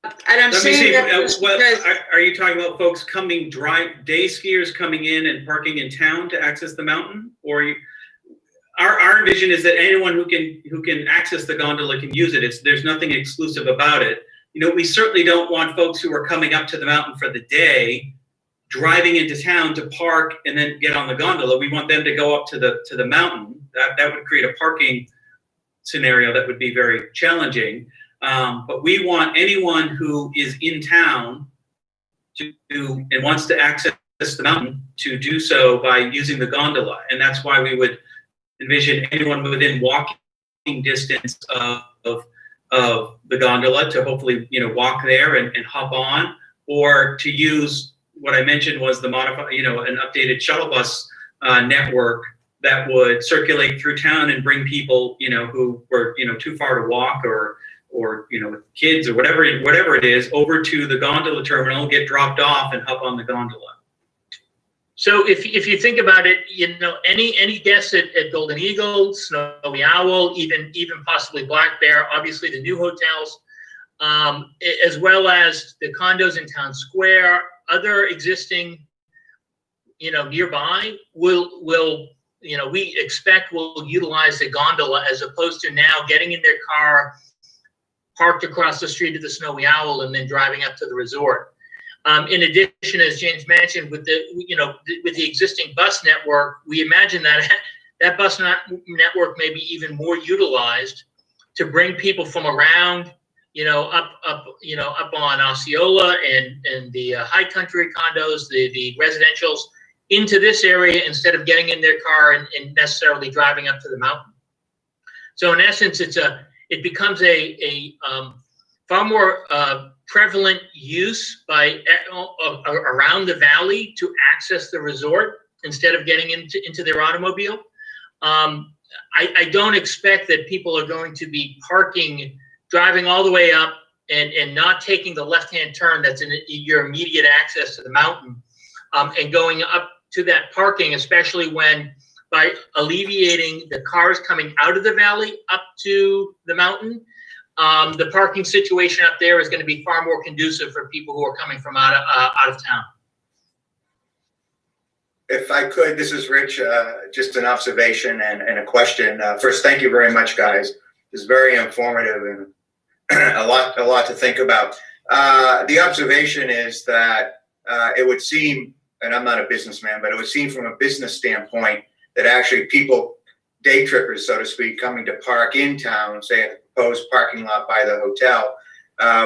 B: and I'm saying that
H: are you talking about folks coming day skiers coming in and parking in town to access the mountain, or our vision is that anyone who can access the gondola can use it. There's nothing exclusive about it. You know, we certainly don't want folks who are coming up to the mountain for the day driving into town to park and then get on the gondola. We want them to go up to the mountain. That would create a parking scenario that would be very challenging. But we want anyone who is in town and wants to access the mountain to do so by using the gondola. And that's why we would envision anyone within walking distance of the gondola to hopefully, you know, walk there and hop on, or to use what I mentioned was the modified, you know, an updated shuttle bus network that would circulate through town and bring people, you know, who were, you know, too far to walk or you know, with kids or whatever it is, over to the gondola terminal, get dropped off and hop on the gondola.
I: So if you think about it, you know, any guests at Golden Eagle, Snowy Owl, even possibly Black Bear, obviously the new hotels, as well as the condos in Town Square, other existing, you know, nearby will you know, we expect will utilize the gondola as opposed to now getting in their car, parked across the street of the Snowy Owl, and then driving up to the resort. In addition, as James mentioned, with the existing bus network, we imagine that bus network may be even more utilized to bring people from around, up on Osceola and the high country condos, the residentials into this area instead of getting in their car and necessarily driving up to the mountain. So in essence, it becomes a far more prevalent use by around the valley to access the resort instead of getting into their automobile. I don't expect that people are going to be driving all the way up and not taking the left-hand turn that's in your immediate access to the mountain, and going up to that parking, especially when by alleviating the cars coming out of the valley up to the mountain, the parking situation up there is going to be far more conducive for people who are coming from out of town.
E: If I could, this is Rich, just an observation and a question. First, thank you very much, guys. It's very informative and a lot to think about. The observation is that it would seem, and I'm not a businessman, but it would seem from a business standpoint that actually people, day trippers, so to speak, coming to park in town, say at the proposed parking lot by the hotel,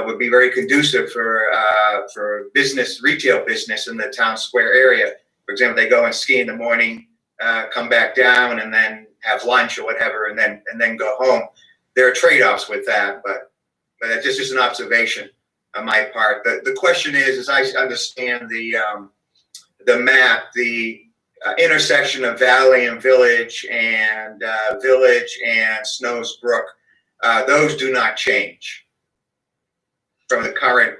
E: would be very conducive for business, retail business in the town square area. For example, they go and ski in the morning, come back down, and then have lunch or whatever, and then go home. There are trade-offs with that, but that's just an observation on my part. The question is, as I understand the map, the intersection of Valley and Village and Snows Brook, those do not change from the current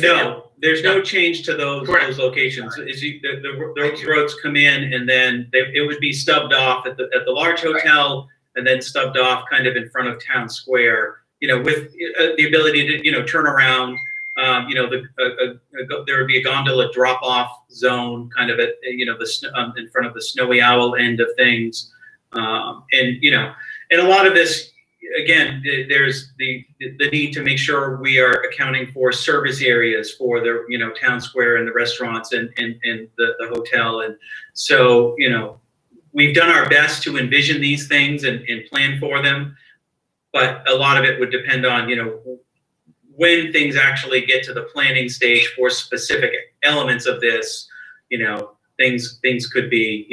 H: No, there's no change to those locations. Those roads come in, and then it would be stubbed off at the large hotel, and then stubbed off kind of in front of Town Square. With the ability to turn around. There would be a gondola drop-off zone, kind of at in front of the Snowy Owl end of things, and a lot of this. Again, there's the need to make sure we are accounting for service areas for the Town Square and the restaurants and the hotel, and so we've done our best to envision these things and plan for them, but a lot of it would depend on when things actually get to the planning stage for specific elements of this. Things could be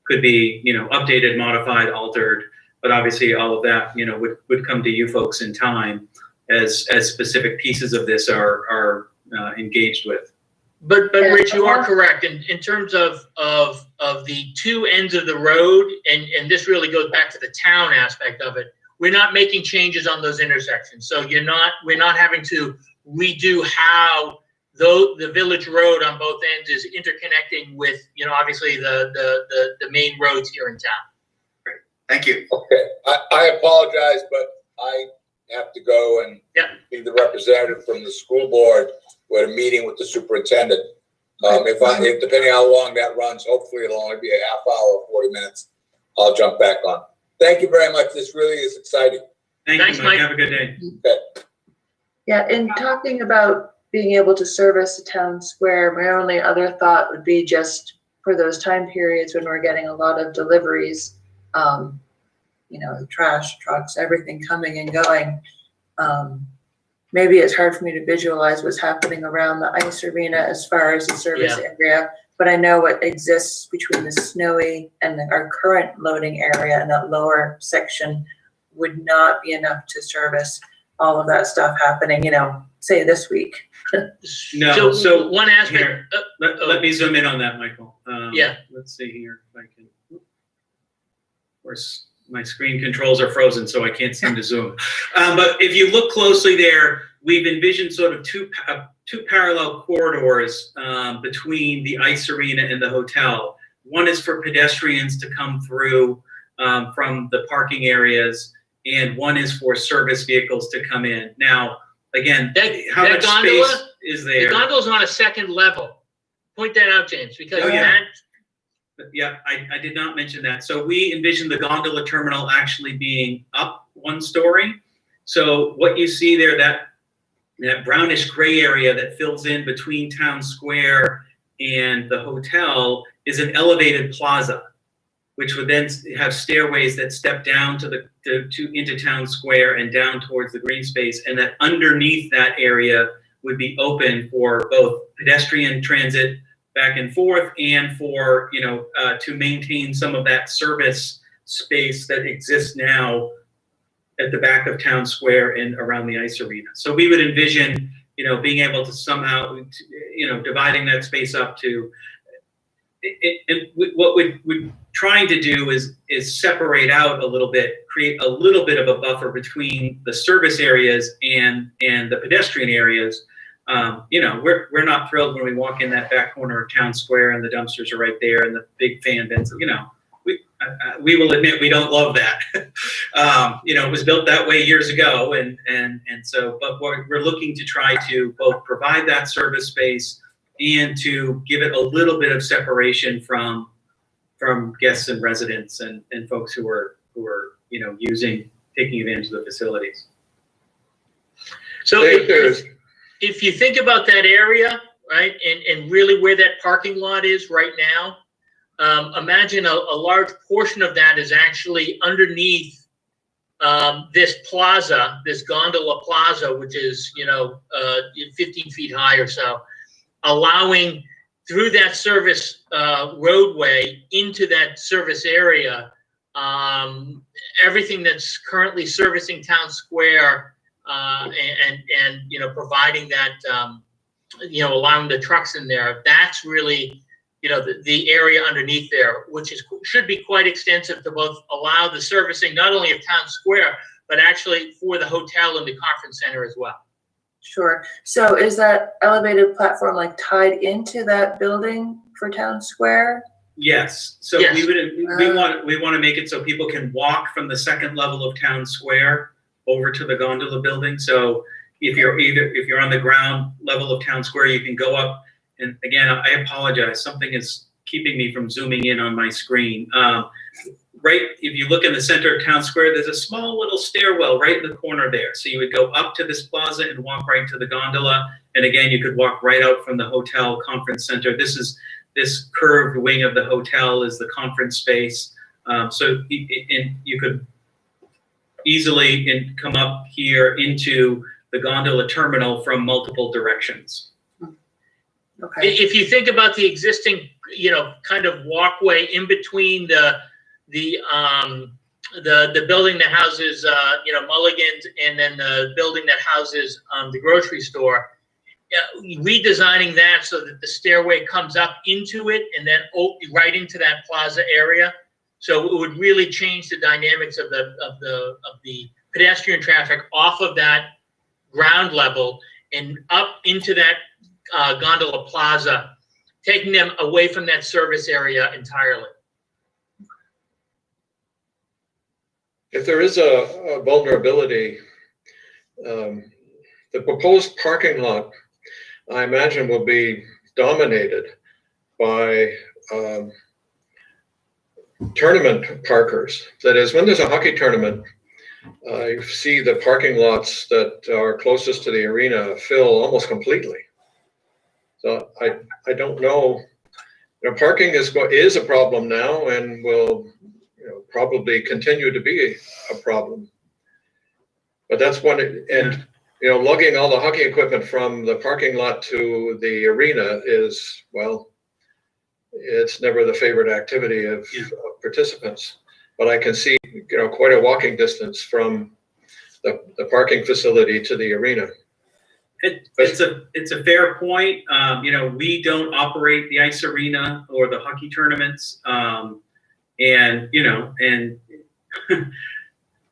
H: updated, modified, altered. But obviously, all of that, would come to you folks in time as specific pieces of this are engaged with.
I: But Rich, you are correct in terms of the two ends of the road, and this really goes back to the town aspect of it. We're not making changes on those intersections, so we're not having to redo how the village road on both ends is interconnecting with obviously the main roads here in town.
E: Thank you.
C: Okay, I apologize, but I have to go and be the representative from the school board. We're at a meeting with the superintendent. If depending how long that runs, hopefully it'll only be a half hour or 40 minutes. I'll jump back on. Thank you very much. This really is exciting.
H: Thanks, Mike. Have a good day.
C: Okay.
A: Yeah, in talking about being able to service the town square, my only other thought would be just for those time periods when we're getting a lot of deliveries, trash trucks, everything coming and going. Maybe it's hard for me to visualize what's happening around the ice arena as far as the service area, but I know what exists between the Snowy and our current loading area, and that lower section would not be enough to service all of that stuff happening, say this week.
H: No, so
I: one aspect.
H: Here, let me zoom in on that, Michael. Let's see here if I can. Of course, my screen controls are frozen, so I can't seem to zoom. But if you look closely there, we've envisioned sort of two parallel corridors between the ice arena and the hotel. One is for pedestrians to come through from the parking areas, and one is for service vehicles to come in. Now, again, how much space is there?
I: The gondola's on a second level. Point that out, James, because
H: I did not mention that. So we envision the gondola terminal actually being up one story. So what you see there, that brownish gray area that fills in between Town Square and the hotel, is an elevated plaza, which would then have stairways that step down into Town Square and down towards the green space, and that underneath that area would be open for both pedestrian transit back and forth, and for, to maintain some of that service space that exists now at the back of Town Square and around the ice arena. So we would envision, being able to somehow, dividing that space up to, and what we're trying to do is separate out a little bit, create a little bit of a buffer between the service areas and the pedestrian areas. We're not thrilled when we walk in that back corner of Town Square and the dumpsters are right there and the big fan vents. We will admit we don't love that. It was built that way years ago, and so, but we're looking to try to both provide that service space and to give it a little bit of separation from guests and residents and folks who are taking advantage of the facilities.
I: So if you think about that area, right, and really where that parking lot is right now, imagine a large portion of that is actually underneath this plaza, this gondola plaza, which is 15 feet high or so, allowing through that service roadway into that service area, everything that's currently servicing Town Square, and providing that, allowing the trucks in there. That's really, the area underneath there, which should be quite extensive to both allow the servicing not only of Town Square, but actually for the hotel and the conference center as well.
A: Sure. So is that elevated platform like tied into that building for Town Square?
H: Yes. So
I: yes.
H: we want to make it so people can walk from the second level of Town Square over to the gondola building. So if you're on the ground level of Town Square, you can go up. And again, I apologize. Something is keeping me from zooming in on my screen. Right, if you look in the center of Town Square, there's a small little stairwell right in the corner there. So you would go up to this plaza and walk right to the gondola. And again, you could walk right out from the hotel conference center. This curved wing of the hotel is the conference space. So you could easily come up here into the gondola terminal from multiple directions.
A: Okay.
I: If you think about the existing, kind of walkway in between the building that houses, Mulligan's, and then the building that houses the grocery store, redesigning that so that the stairway comes up into it and then right into that plaza area. So it would really change the dynamics of the pedestrian traffic off of that ground level and up into that gondola plaza, taking them away from that service area entirely.
D: If there is a vulnerability, the proposed parking lot, I imagine, will be dominated by tournament parkers. That is, when there's a hockey tournament, you see the parking lots that are closest to the arena fill almost completely. So I don't know. Parking is a problem now and will probably continue to be a problem. But that's one, and lugging all the hockey equipment from the parking lot to the arena is, well, it's never the favorite activity of participants. But I can see quite a walking distance from the parking facility to the arena.
H: It's a fair point. We don't operate the ice arena or the hockey tournaments, and the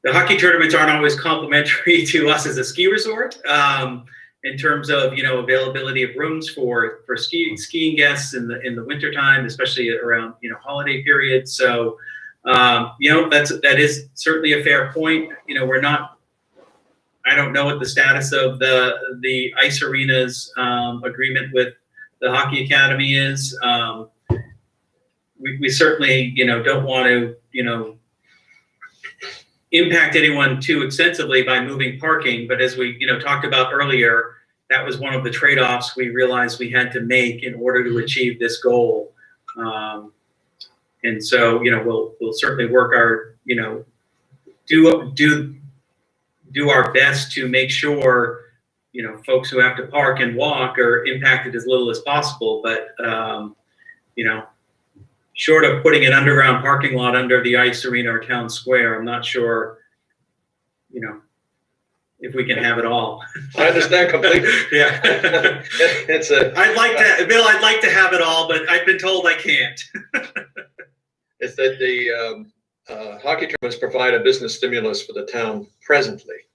H: hockey tournaments aren't always complimentary to us as a ski resort in terms of availability of rooms for skiing guests in the wintertime, especially around holiday periods. So that is certainly a fair point. We're not. I don't know what the status of the ice arena's agreement with the Hockey Academy is. We certainly don't want to impact anyone too extensively by moving parking. But as we talked about earlier, that was one of the trade-offs we realized we had to make in order to achieve this goal. And so, we'll certainly work our, do our best to make sure, folks who have to park and walk are impacted as little as possible. But, short of putting an underground parking lot under the ice arena or town square, I'm not sure, if we can have it all.
D: I understand completely.
H: Yeah. I'd like to have it all, but I've been told I can't.
D: It's that the hockey tournaments provide a business stimulus for the town presently.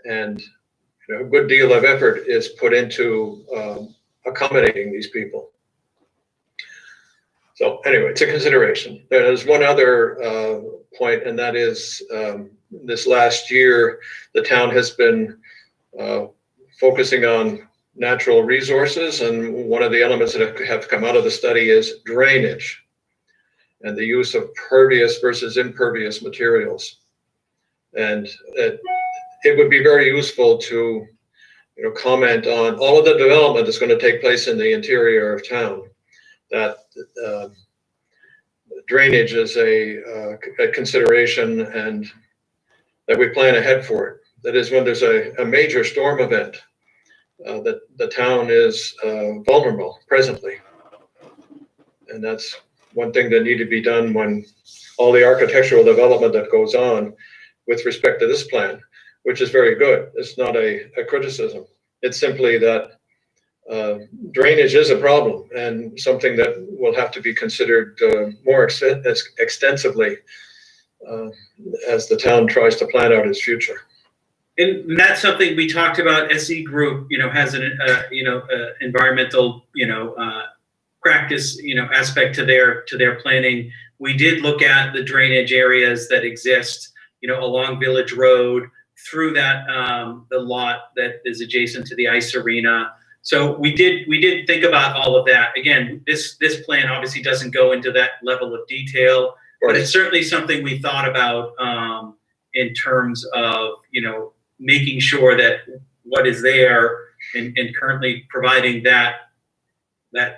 D: And a good deal of effort is put into accommodating these people. So anyway, it's a consideration. There's one other point, and that is this last year, the town has been focusing on natural resources, and one of the elements that have come out of the study is drainage and the use of pervious versus impervious materials. And it would be very useful to comment on all of the development that's going to take place in the interior of town. That drainage is a consideration, and that we plan ahead for it. That is, when there's a major storm event, that the town is vulnerable presently. And that's one thing that need to be done when all the architectural development that goes on with respect to this plan, which is very good. It's not a criticism. It's simply that drainage is a problem, and something that will have to be considered more extensively as the town tries to plan out its future.
H: And that's something we talked about. SE Group, has an environmental, practice, aspect to their planning. We did look at the drainage areas that exist, along Village Road, through that the lot that is adjacent to the ice arena. So we did think about all of that. Again, this plan obviously doesn't go into that level of detail, but it's certainly something we thought about in terms of making sure that what is there and currently providing that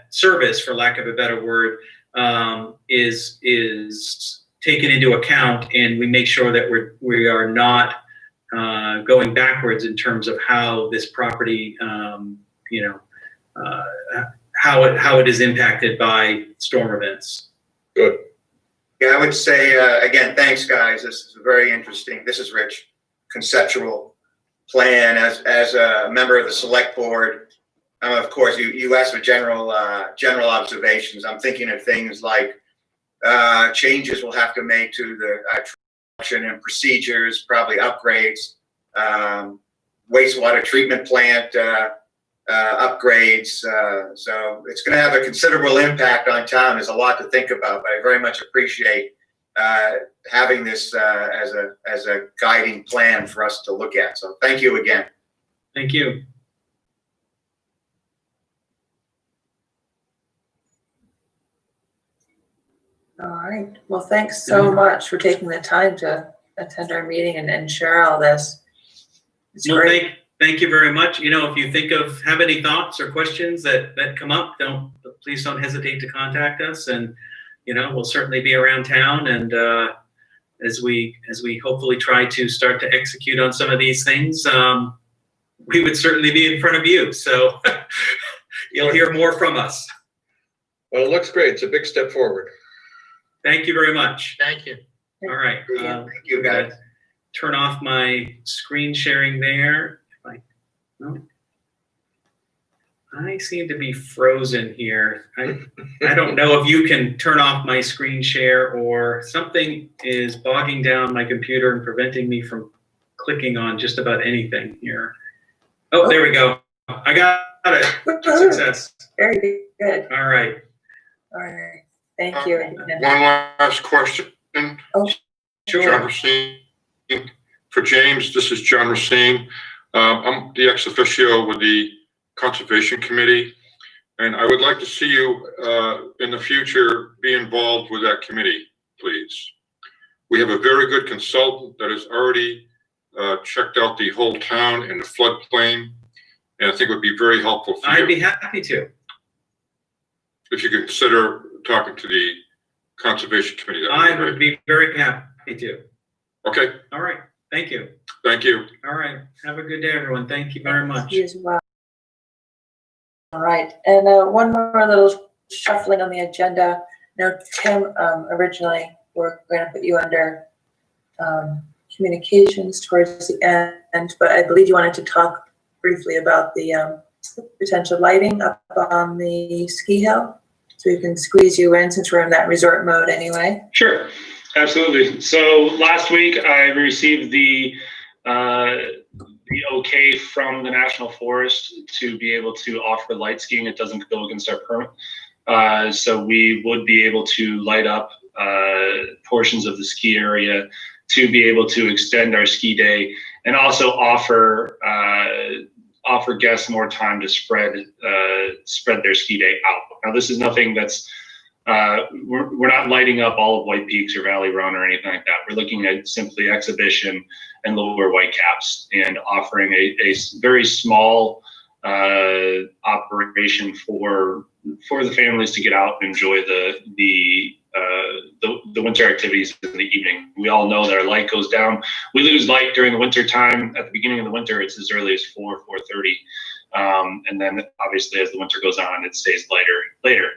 H: service, for lack of a better word, is taken into account, and we make sure that we are not going backwards in terms of how this property, how it is impacted by storm events.
D: Good.
E: Yeah, I would say, again, thanks, guys. This is very interesting. This is Rich. Conceptual plan as a member of the select board. Of course, you asked for general observations. I'm thinking of things like changes we'll have to make to the construction and procedures, probably upgrades, wastewater treatment plant upgrades. So it's going to have a considerable impact on town. There's a lot to think about, but I very much appreciate having this as a guiding plan for us to look at. So thank you again.
H: Thank you.
A: All right. Well, thanks so much for taking the time to attend our meeting and share all this. It's great.
H: Thank you very much. If you have any thoughts or questions that come up, please don't hesitate to contact us, and we'll certainly be around town, and as we hopefully try to start to execute on some of these things, we would certainly be in front of you, so you'll hear more from us.
D: Well, it looks great. It's a big step forward.
H: Thanall very much.
I: Thank you.
H: All right.
E: Thank you, guys.
H: Turn off my screen sharing there. I seem to be frozen here. I don't know if you can turn off my screen share, or something is bogging down my computer and preventing me from clicking on just about anything here. Oh, there we go. I got it. Success.
A: Very good.
H: All right.
A: All right. Thank you.
K: One last question.
A: Oh,
H: sure.
K: John Racine. For James, this is John Racine. I'm the ex officio with the Conservation Committee, and I would like to see you in the future be involved with that committee, please. We have a very good consultant that has already checked out the whole town and the floodplain, and I think it would be very helpful for you.
H: I'd be happy to.
K: If you consider talking to the Conservation Committee.
H: I would be very happy to.
K: Okay,
H: All right, thank you.
K: thank you.
H: All right, have a good day, everyone. Thank you very much.
A: You as well. All right, and one more little shuffling on the agenda. Now, Tim, originally, we're going to put you under communications towards the end, but I believe you wanted to talk briefly about the potential lighting up on the ski hill. So we can squeeze you in since we're in that resort mode anyway.
L: Sure, absolutely. So last week I received the okay from the National Forest to be able to offer light skiing. It doesn't go against our permit. So we would be able to light up portions of the ski area to be able to extend our ski day and also offer guests more time to spread their ski day out. Now, this is nothing that's we're not lighting up all of White Peaks or Valley Run or anything like that. We're looking at simply exhibition and lower Whitecaps and offering a very small operation for the families to get out and enjoy the winter activities in the evening. We all know that our light goes down. We lose light during the winter time. At the beginning of the winter, it's as early as 4:30. And then obviously as the winter goes on, it stays lighter later.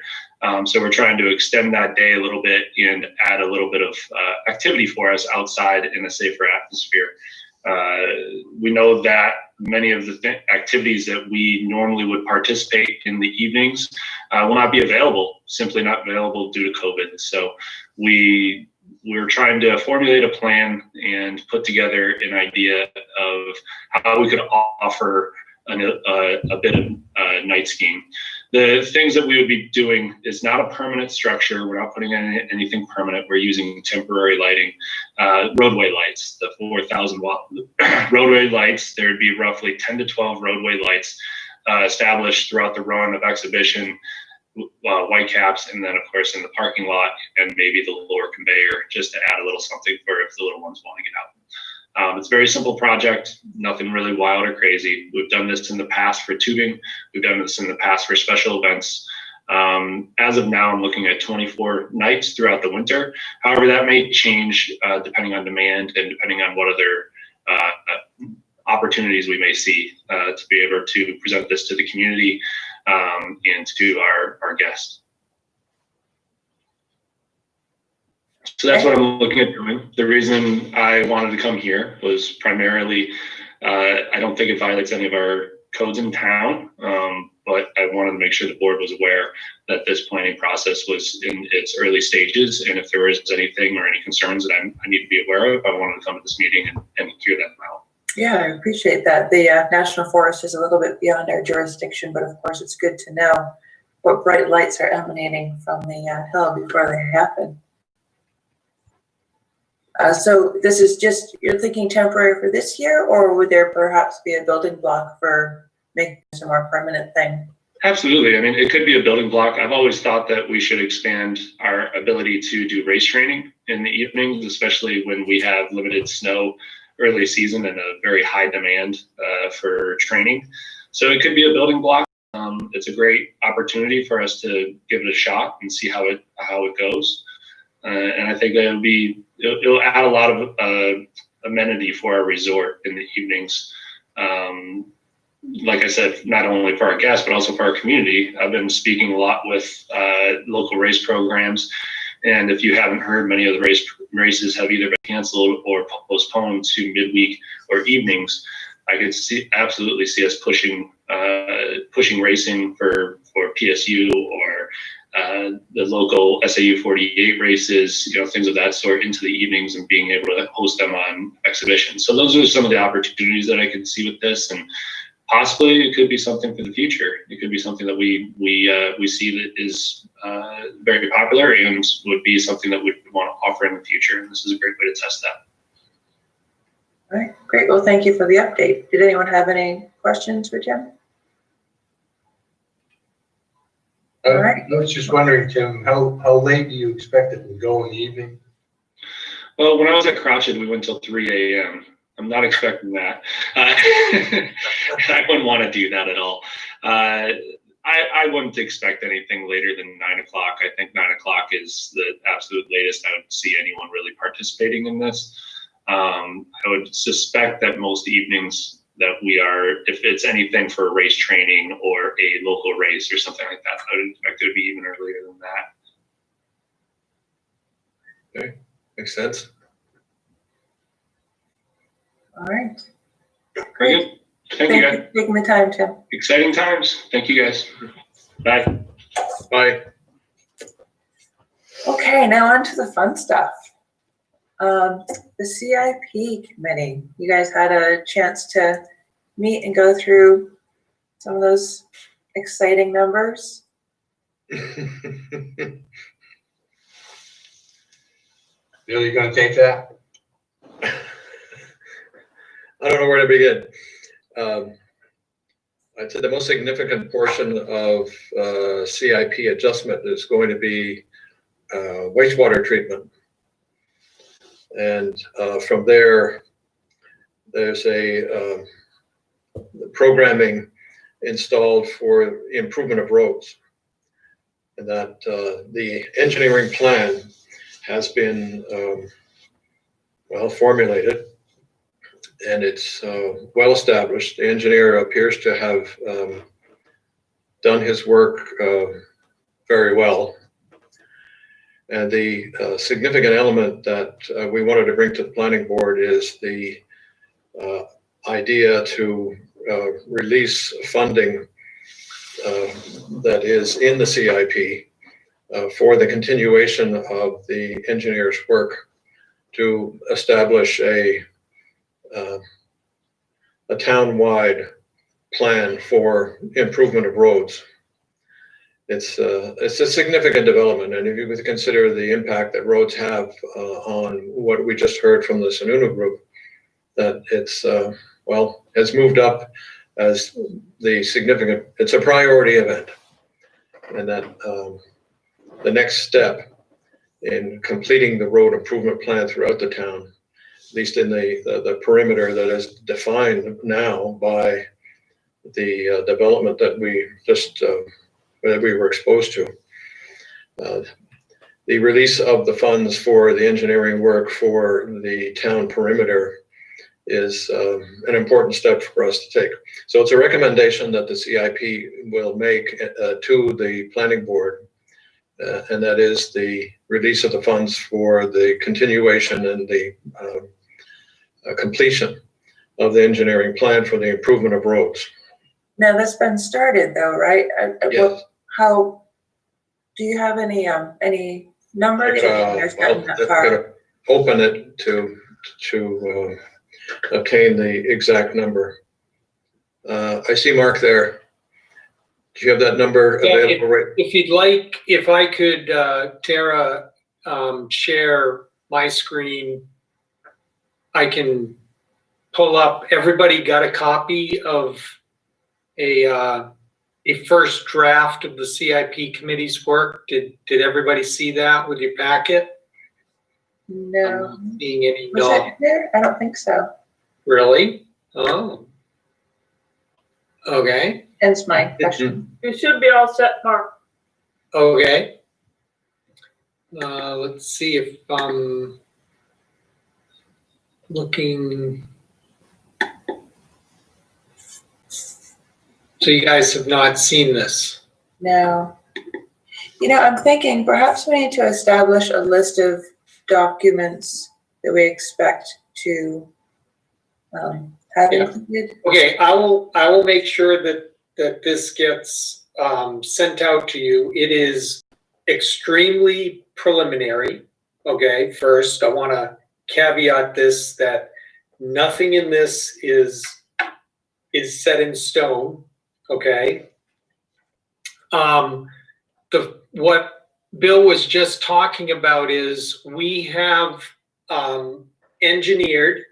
L: So we're trying to extend that day a little bit and add a little bit of activity for us outside in a safer atmosphere. We know that many of the activities that we normally would participate in the evenings will not be available, simply not available due to COVID. So we're trying to formulate a plan and put together an idea of how we could offer a bit of night skiing. The things that we would be doing is not a permanent structure. We're not putting in anything permanent. We're using temporary lighting, roadway lights, the 4,000 watt roadway lights. There would be roughly 10 to 12 roadway lights established throughout the run of exhibition, Whitecaps, and then of course in the parking lot and maybe the lower conveyor, just to add a little something for if the little ones want to get out. It's a very simple project, nothing really wild or crazy. We've done this in the past for tubing. We've done this in the past for special events. As of now, I'm looking at 24 nights throughout the winter. However, that may change depending on demand and depending on what other opportunities we may see to be able to present this to the community and to our guests. So that's what I'm looking at doing. The reason I wanted to come here was primarily, I don't think it violates any of our codes in town, but I wanted to make sure the board was aware that this planning process was in its early stages. And if there was anything or any concerns that I need to be aware of, I wanted to come to this meeting and hear them out.
A: Yeah, I appreciate that. The National Forest is a little bit beyond our jurisdiction, but of course it's good to know what bright lights are emanating from the hill before they happen. So this is just, you're thinking temporary for this year, or would there perhaps be a building block for making this a more permanent thing?
L: Absolutely. I mean, it could be a building block. I've always thought that we should expand our ability to do race training in the evenings, especially when we have limited snow early season and a very high demand for training. So it could be a building block. It's a great opportunity for us to give it a shot and see how it goes. And I think that it'll add a lot of amenity for our resort in the evenings. Like I said, not only for our guests, but also for our community. I've been speaking a lot with local race programs. And if you haven't heard, many of the races have either been canceled or postponed to midweek or evenings. I could absolutely see us pushing racing for PSU or the local SAU 48 races, things of that sort into the evenings and being able to host them on exhibition. So those are some of the opportunities that I could see with this, and possibly it could be something for the future. It could be something that we see that is very popular and would be something that we'd want to offer in the future. And this is a great way to test that.
A: All right, great. Well, thank you for the update. Did anyone have any questions for Jim? All right.
J: I was just wondering, Tim, how late do you expect it will go in the evening?
L: Well, when I was at Crouched, we went till 3 a.m. I'm not expecting that. I wouldn't want to do that at all. I wouldn't expect anything later than 9 o'clock. I think 9 o'clock is the absolute latest I would see anyone really participating in this. I would suspect that most evenings that we are, if it's anything for race training or a local race or something like that, I would expect it to be even earlier than that.
D: Okay, makes sense.
A: All right.
L: Very good. Thank you, guys.
A: for taking the time, Tim.
L: Exciting times. Thank you, guys. Bye.
D: Bye.
A: Okay, now on to the fun stuff. The CIP committee, you guys had a chance to meet and go through some of those exciting numbers.
J: Bill, you gonna take that?
D: I don't know where to begin. I'd say the most significant portion of CIP adjustment is going to be wastewater treatment. And from there, there's a programming installed for improvement of roads. And that the engineering plan has been well formulated, and it's well established. The engineer appears to have done his work very well. And the significant element that we wanted to bring to the planning board is the idea to release funding that is in the CIP for the continuation of the engineer's work to establish a town-wide plan for improvement of roads. It's a significant development, and if you would consider the impact that roads have on what we just heard from the Sununu group, that it's well, has moved up as the significant, it's a priority event, and that the next step in completing the road improvement plan throughout the town, at least in the perimeter that is defined now by the development that we just that we were exposed to. The release of the funds for the engineering work for the town perimeter is an important step for us to take. So it's a recommendation that the CIP will make to the planning board, and that is the release of the funds for the continuation and the completion of the engineering plan for the improvement of roads.
A: Now that's been started though, right?
D: Yes.
A: How, do you have any numbers?
D: Gotta open it to obtain the exact number. I see Mark there. Do you have that number available? Right?
M: If you'd like, if I could, Tara, share my screen, I can pull up. Everybody got a copy of a first draft of the CIP committee's work. Did everybody see that with your packet?
A: No.
M: I'm not seeing any.
A: Was that there? I don't think so.
M: Really? Oh. Okay.
A: Hence my question.
G: You should be all set, Mark.
M: Okay. Let's see if I'm looking. So you guys have not seen this?
A: No. You know, I'm thinking perhaps we need to establish a list of documents that we expect to have included.
M: Okay, I will make sure that this gets sent out to you. It is extremely preliminary. Okay, first I want to caveat this that nothing in this is set in stone. Okay. What Bill was just talking about is we have engineered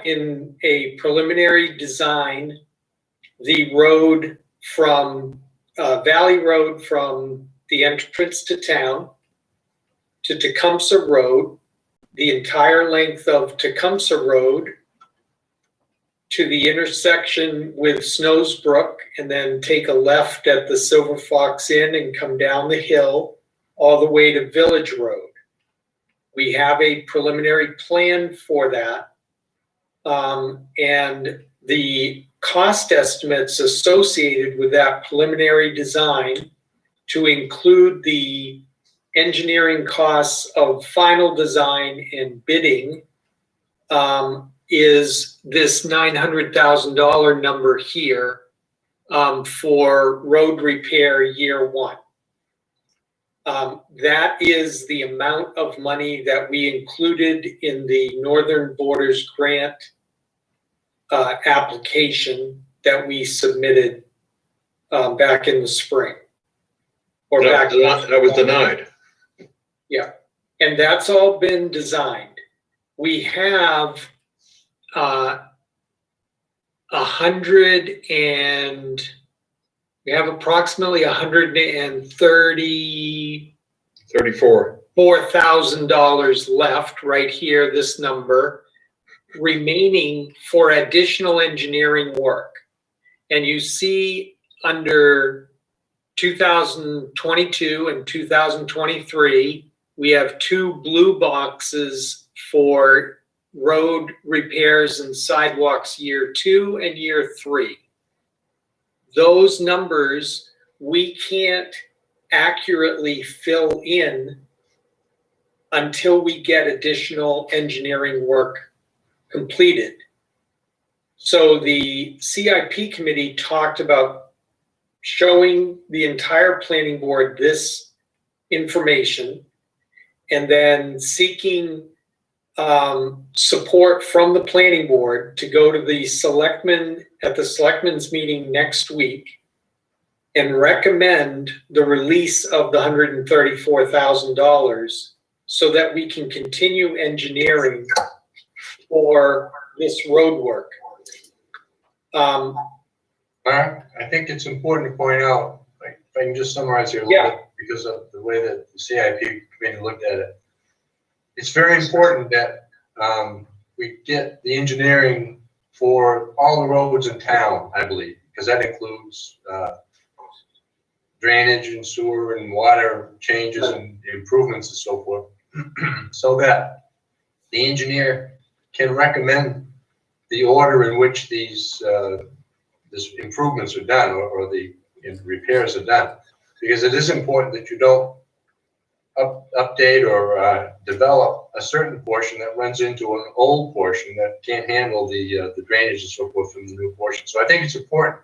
M: in a preliminary design the road from Valley Road from the entrance to town to Tecumseh Road, the entire length of Tecumseh Road to the intersection with Snowsbrook and then take a left at the Silver Fox Inn and come down the hill all the way to Village Road. We have a preliminary plan for that. And the cost estimates associated with that preliminary design to include the engineering costs of final design and bidding is this $900,000 number here for road repair year one. That is the amount of money that we included in the Northern Borders Grant application that we submitted back in the spring. Or back.
D: That was denied.
M: Yeah, and that's all been designed. We have we have approximately $134,000 left right here, this number, remaining for additional engineering work. And you see under 2022 and 2023, we have 2 blue boxes for road repairs and sidewalks year 2 and year 3. Those numbers we can't accurately fill in until we get additional engineering work completed. So the CIP committee talked about showing the entire planning board this information and then seeking support from the planning board to go to the selectmen at the selectmen's meeting next week and recommend the release of the $134,000 so that we can continue engineering for this road work.
J: Mark, I think it's important to point out, like, if I can just summarize here a little bit, because of the way that the CIP committee looked at it. It's very important that we get the engineering for all the roads in town, I believe, because that includes drainage and sewer and water changes and improvements and so forth, so that the engineer can recommend the order in which these improvements are done or the repairs are done. Because it is important that you don't update or develop a certain portion that runs into an old portion that can't handle the drainage and so forth from the new portion. So I think it's important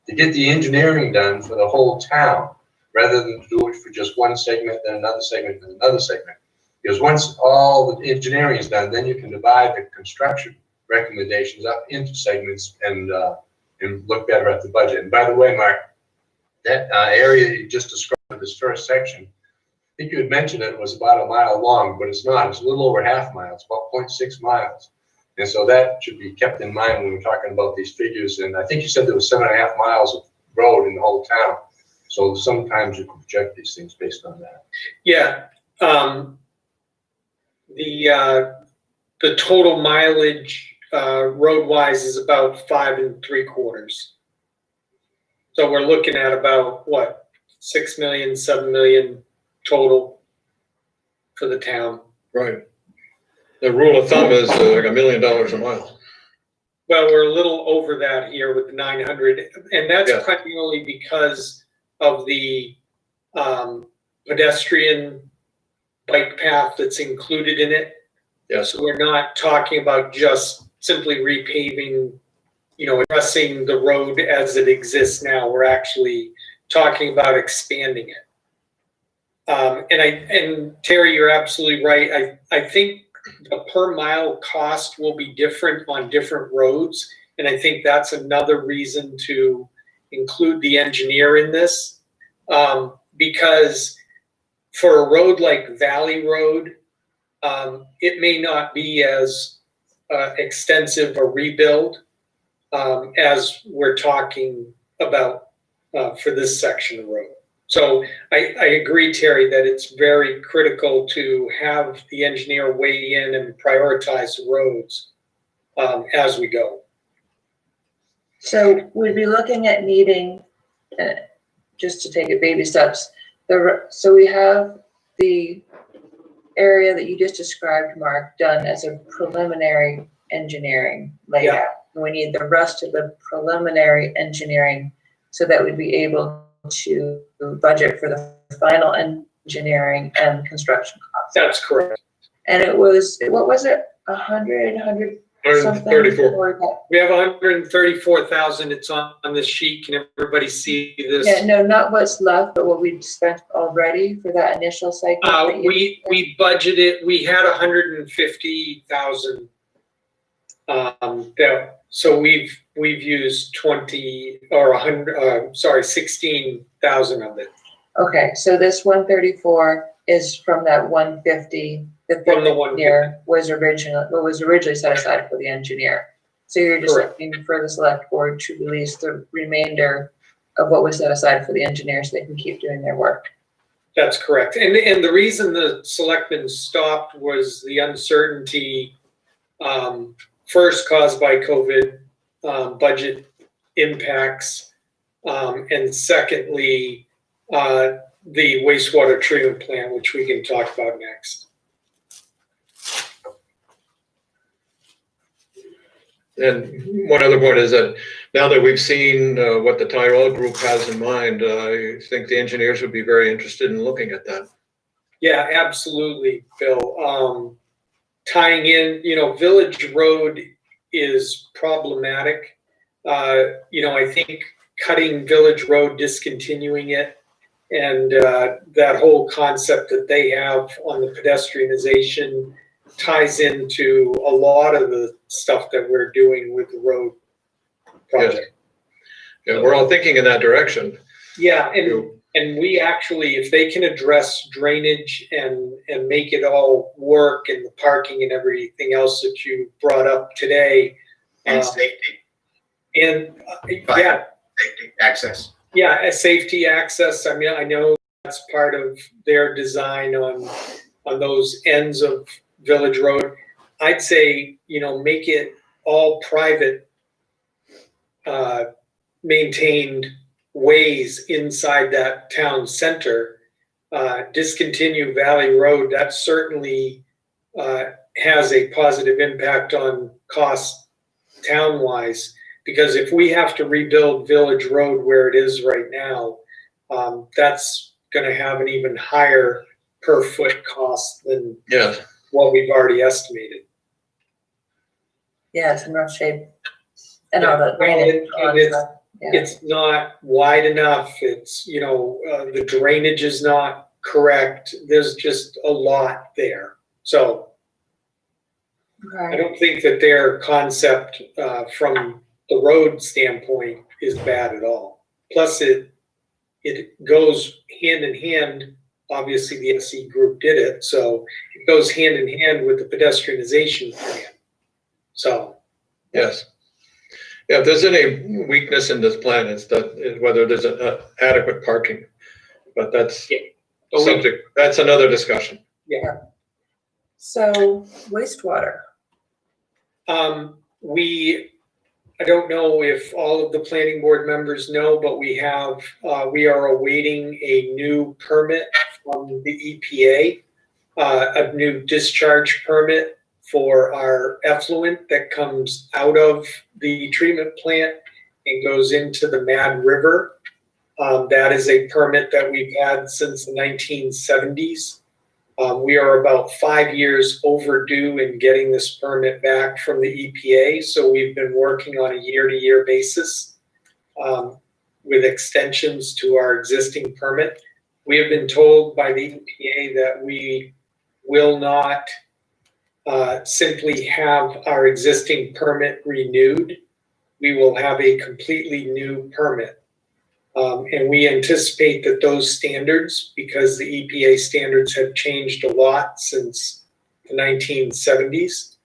J: to get the engineering done for the whole town rather than to do it for just one segment, then another segment, then another segment. Because once all the engineering is done, then you can divide the construction recommendations up into segments and look better at the budget. And by the way, Mark, that area you just described, this first section, I think you had mentioned it was about a mile long, but it's not. It's a little over half a mile. It's about 0.6 miles. And so that should be kept in mind when we're talking about these figures. And I think you said there was 7.5 miles of road in the whole town. So sometimes you can project these things based on that.
M: Yeah. The total mileage road-wise is about 5 3/4. So we're looking at about what, 6 million, 7 million total for the town.
D: Right. The rule of thumb is like $1 million a mile.
M: Well, we're a little over that here with the 900, and that's
D: Yeah.
M: primarily because of the pedestrian bike path that's included in it.
D: Yes.
M: So we're not talking about just simply repaving, addressing the road as it exists now. We're actually talking about expanding it. And Terry, you're absolutely right. I think the per mile cost will be different on different roads. And I think that's another reason to include the engineer in this. Because for a road like Valley Road, it may not be as extensive a rebuild as we're talking about for this section of road. So I agree, Terry, that it's very critical to have the engineer weigh in and prioritize the roads as we go.
A: So we'd be looking at needing, just to take it baby steps, so we have the area that you just described, Mark, done as a preliminary engineering layout. And we need the rest of the preliminary engineering so that we'd be able to budget for the final engineering and construction costs.
M: That's correct.
A: And it was, what was it, 100 something?
D: 134.
M: We have 134,000. It's on this sheet. Can everybody see this?
A: Yeah, no, not what's left, but what we've spent already for that initial cycle. that you-
M: We budgeted, we had 150,000. So we've used 16,000 of it.
A: Okay, so this 134 is from that 150 that
M: From the
A: the engineer was originally set aside for the engineer. So you're just
M: Correct.
A: looking for the select board to release the remainder of what was set aside for the engineer so they can keep doing their work.
M: That's correct. And the reason the selectmen stopped was the uncertainty, first caused by COVID, budget impacts, and secondly, the wastewater treatment plant, which we can talk about next.
D: And one other point is that now that we've seen what the Tyrell Group has in mind, I think the engineers would be very interested in looking at that.
M: Yeah, absolutely, Bill. Tying in, Village Road is problematic. I think cutting Village Road, discontinuing it, and that whole concept that they have on the pedestrianization ties into a lot of the stuff that we're doing with the road project.
D: Yeah, we're all thinking in that direction.
M: Yeah, and we actually, if they can address drainage and make it all work, and the parking and everything else that you brought up today.
E: And safety.
M: And
E: Safety, access.
M: Yeah, safety, access. I mean, I know that's part of their design on those ends of Village Road. I'd say, make it all private, maintained ways inside that town center. Discontinue Valley Road. That certainly has a positive impact on cost town-wise, because if we have to rebuild Village Road where it is right now, that's going to have an even higher per foot cost than what we've already estimated.
A: Yeah, it's in rough shape. And all the drainage.
M: It's not wide enough. It's, the drainage is not correct. There's just a lot there. So I don't think that their concept from the road standpoint is bad at all. Plus it goes hand in hand. Obviously the SE group did it. So it goes hand in hand with the pedestrianization plan. So.
D: Yes. Yeah, if there's any weakness in this plan, it's that whether there's adequate parking, but that's subject. That's another discussion.
M: Yeah.
A: So wastewater.
M: I don't know if all of the planning board members know, but we are awaiting a new permit from the EPA, a new discharge permit for our effluent that comes out of the treatment plant and goes into the Mad River. That is a permit that we've had since the 1970s. We are about 5 years overdue in getting this permit back from the EPA. So we've been working on a year-to-year basis with extensions to our existing permit. We have been told by the EPA that we will not simply have our existing permit renewed. We will have a completely new permit. And we anticipate that those standards, because the EPA standards have changed a lot since the 1970s,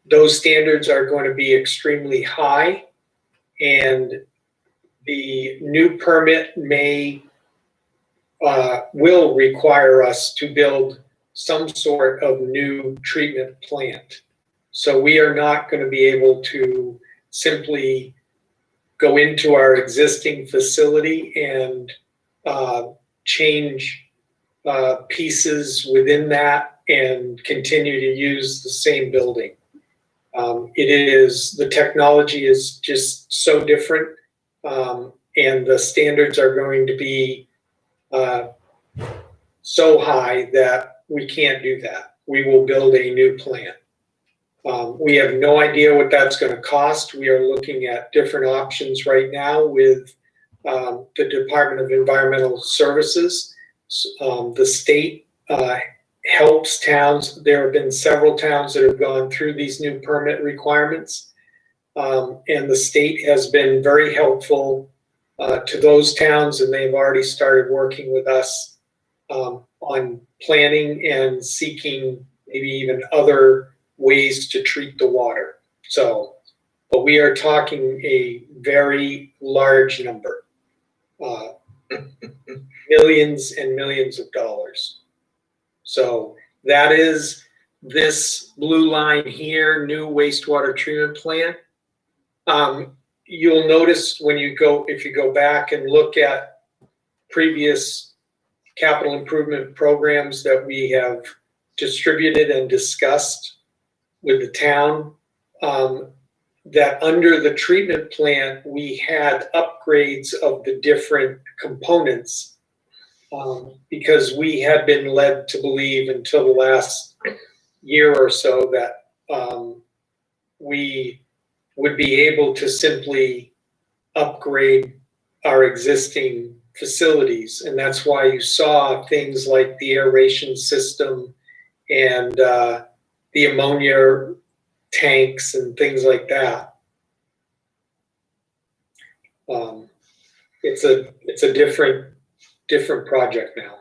M: those standards are going to be extremely high, and the new permit will require us to build some sort of new treatment plant. So we are not going to be able to simply go into our existing facility and change pieces within that and continue to use the same building. The technology is just so different, and the standards are going to be so high that we can't do that. We will build a new plant. We have no idea what that's going to cost. We are looking at different options right now with the Department of Environmental Services. The state helps towns. There have been several towns that have gone through these new permit requirements. And the state has been very helpful to those towns, and they've already started working with us on planning and seeking maybe even other ways to treat the water. So, but we are talking a very large number, millions and millions of dollars. So that is this blue line here, new wastewater treatment plant. You'll notice when you go, if you go back and look at previous capital improvement programs that we have distributed and discussed with the town, that under the treatment plant, we had upgrades of the different components, because we had been led to believe until the last year or so that we would be able to simply upgrade our existing facilities. And that's why you saw things like the aeration system and the ammonia tanks and things like that. It's a different project now.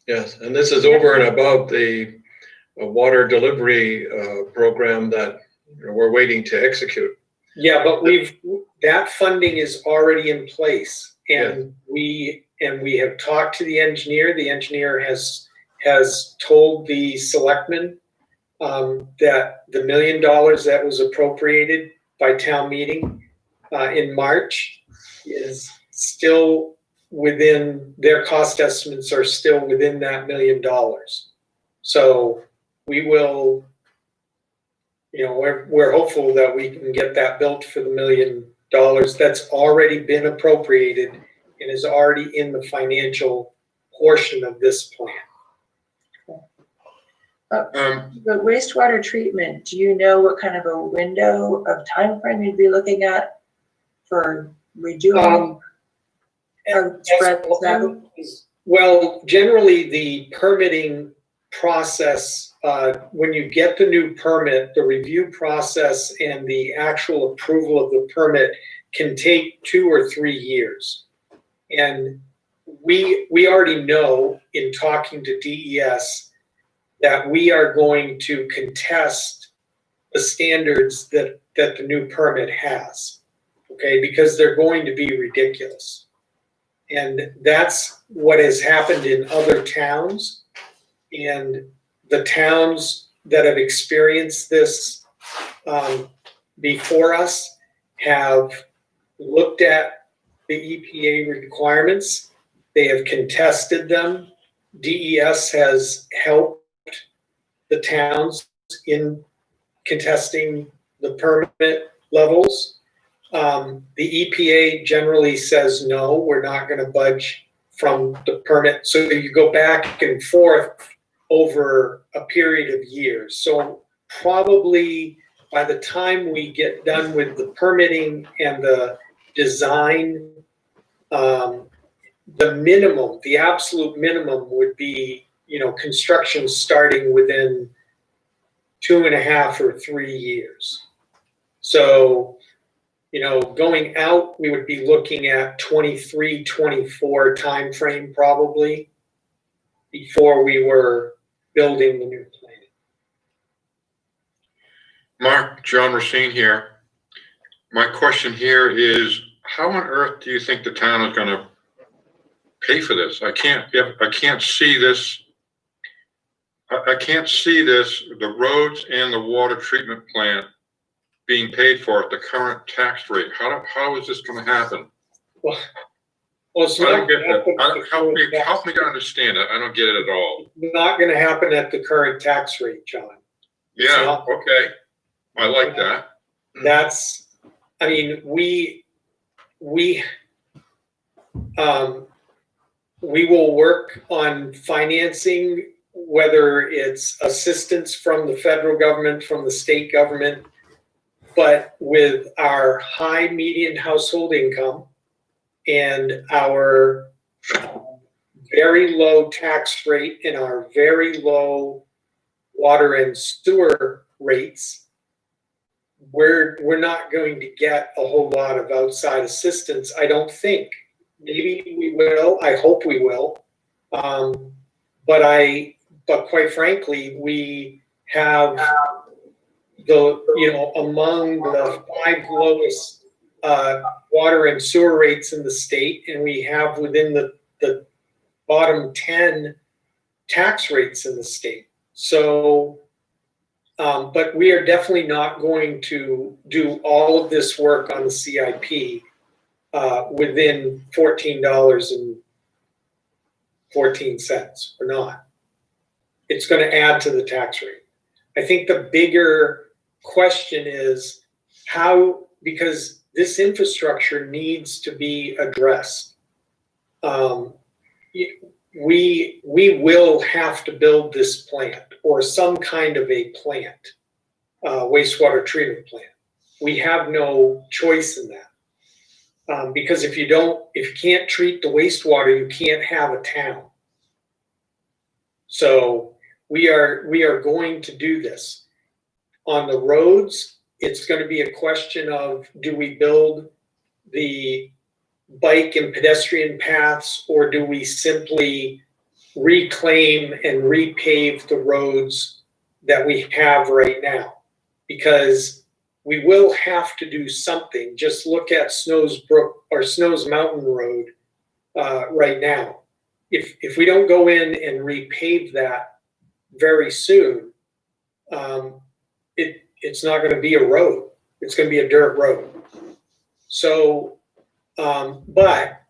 D: Yes, and this is over and above the water delivery program that we're waiting to execute.
M: Yeah, but that funding is already in place, and we have talked to the engineer. The engineer has told the selectmen that the $1 million that was appropriated by town meeting in March is still within, their cost estimates are still within that $1 million. So we will, we're hopeful that we can get that built for the $1 million that's already been appropriated and is already in the financial portion of this plan.
A: The wastewater treatment, do you know what kind of a window of time frame you'd be looking at for redoing?
M: Well, generally the permitting process, when you get the new permit, the review process and the actual approval of the permit can take 2 or 3 years. And we already know in talking to DES that we are going to contest the standards that the new permit has, okay? Because they're going to be ridiculous. And that's what has happened in other towns. And the towns that have experienced this before us have looked at the EPA requirements. They have contested them. DES has helped the towns in contesting the permit levels. The EPA generally says, no, we're not going to budge from the permit. So you go back and forth over a period of years. So probably by the time we get done with the permitting and the design, the minimum, the absolute minimum would be, construction starting within 2.5 or 3 years. So, going out, we would be looking at 23, 24 timeframe probably before we were building the new plant.
K: Mark, John Racine here. My question here is, how on earth do you think the town is going to pay for this? I can't see this. I can't see this, the roads and the water treatment plant being paid for at the current tax rate. How is this gonna happen?
M: Well, it's
K: I don't
M: not
K: get that.
M: gonna
K: Help me to understand it. I don't get it at all.
M: not gonna happen at the current tax rate, John. It's
K: Yeah,
M: not.
K: okay. I like that.
M: That's, I mean, we will work on financing, whether it's assistance from the federal government, from the state government, but with our high median household income and our very low tax rate and our very low water and sewer rates, we're not going to get a whole lot of outside assistance, I don't think. Maybe we will, I hope we will. But quite frankly, we have among the 5 lowest water and sewer rates in the state, and we have within the bottom 10 tax rates in the state. So, but we are definitely not going to do all of this work on the CIP within $14.14. We're not. It's going to add to the tax rate. I think the bigger question is how, because this infrastructure needs to be addressed. We will have to build this plant or some kind of a plant, wastewater treatment plant. We have no choice in that. Because if you can't treat the wastewater, you can't have a town. So we are going to do this. On the roads, it's going to be a question of, do we build the bike and pedestrian paths, or do we simply reclaim and repave the roads that we have right now? Because we will have to do something. Just look at Snows Brook or Snows Mountain Road right now. If we don't go in and repave that very soon, it's not going to be a road. It's going to be a dirt road. So, but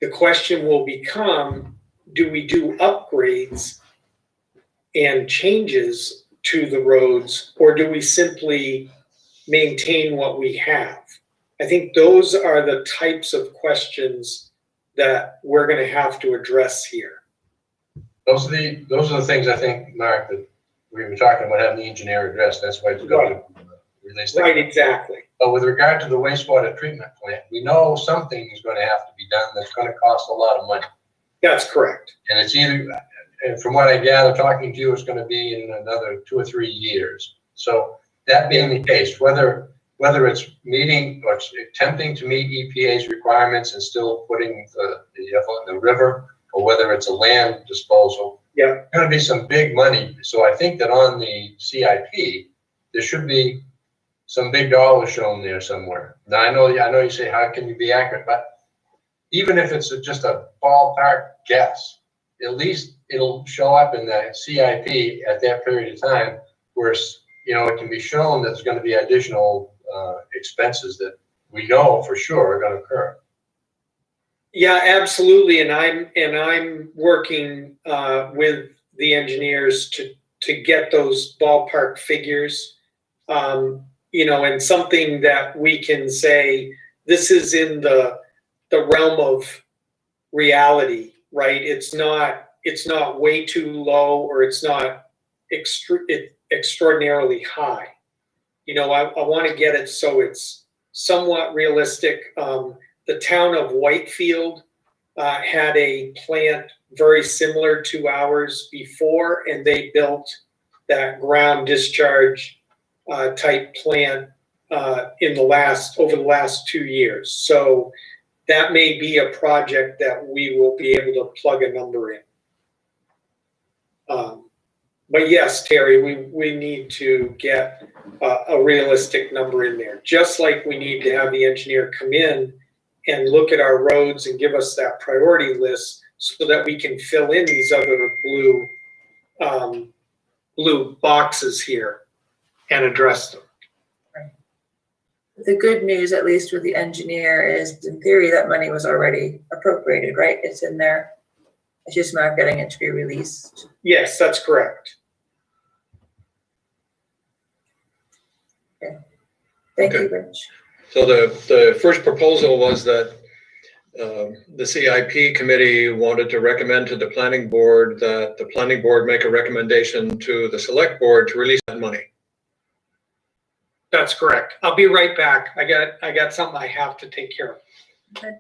M: the question will become, do we do upgrades and changes to the roads, or do we simply maintain what we have? I think those are the types of questions that we're going to have to address here.
J: Those are the things I think, Mark, that we were talking about having the engineer address. That's why it's going to release.
M: Right, exactly.
J: But with regard to the wastewater treatment plant, we know something is going to have to be done that's going to cost a lot of money.
M: That's correct.
J: And it's either, and from what I gather, talking to you, it's going to be in another 2 or 3 years. So that being the case, whether it's meeting or attempting to meet EPA's requirements and still putting the river, or whether it's a land disposal,
M: yeah,
J: going to be some big money. So I think that on the CIP, there should be some big dollars shown there somewhere. Now I know you say, how can you be accurate? But even if it's just a ballpark guess, at least it'll show up in the CIP at that period of time where it can be shown that there's going to be additional expenses that we know for sure are going to occur.
M: Yeah, absolutely. And I'm working with the engineers to get those ballpark figures. And something that we can say, this is in the realm of reality, right? It's not way too low, or it's not extraordinarily high. I want to get it so it's somewhat realistic. The town of Whitefield had a plant very similar to ours before, and they built that ground discharge type plant over the last 2 years. So that may be a project that we will be able to plug a number in. But yes, Terry, we need to get a realistic number in there, just like we need to have the engineer come in and look at our roads and give us that priority list so that we can fill in these other blue boxes here and address them.
A: Right. The good news, at least with the engineer, is in theory that money was already appropriated, right? It's in there. It's just a matter of getting it to be released.
M: Yes, that's correct.
A: Thank
D: Okay.
A: you, Rich.
D: So the first proposal was that the CIP committee wanted to recommend to the planning board that the planning board make a recommendation to the select board to release that money.
M: That's correct. I'll be right back. I got something I have to take care of.
A: Okay.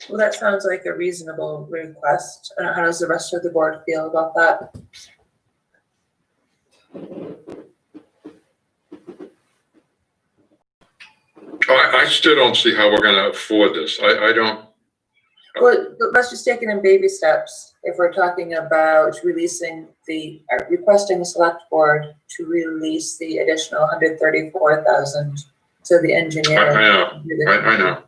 A: Well, that sounds like a reasonable request. How does the rest of the board feel about that?
K: I still don't see how we're gonna afford this. I don't,
A: Well, let's just take it in baby steps. If we're talking about releasing requesting the select board to release the additional 134,000 to the engineer.
K: I know.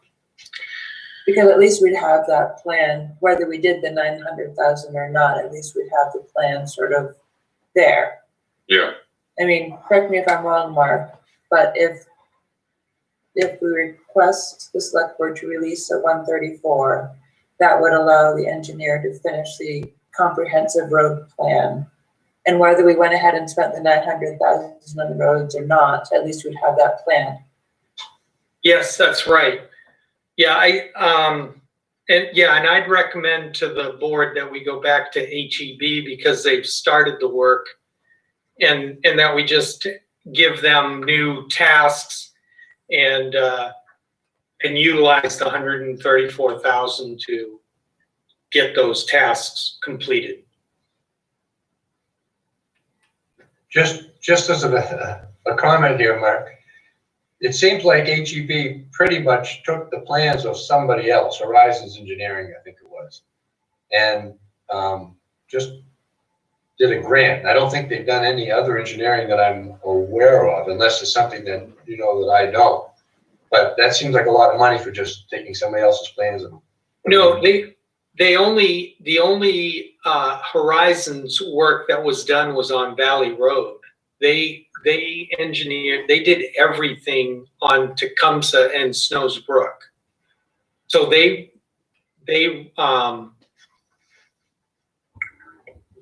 A: Because at least we'd have that plan, whether we did the 900,000 or not, at least we'd have the plan sort of there.
K: Yeah,
A: I mean, correct me if I'm wrong, Mark, but if we request the select board to release the 134, that would allow the engineer to finish the comprehensive road plan. And whether we went ahead and spent the 900,000 on the roads or not, at least we'd have that plan.
M: Yes, that's right. Yeah, and I'd recommend to the board that we go back to HEB because they've started the work, and that we just give them new tasks and utilize the 134,000 to get those tasks completed.
J: Just as a comment here, Mark, it seems like HEB pretty much took the plans of somebody else, Horizons Engineering, I think it was, and just did a grant. I don't think they've done any other engineering that I'm aware of, unless it's something that you know that I don't. But that seems like a lot of money for just taking somebody else's plans and.
M: No, the only Horizons work that was done was on Valley Road. They engineered, they did everything on Tecumseh and Snows Brook. So they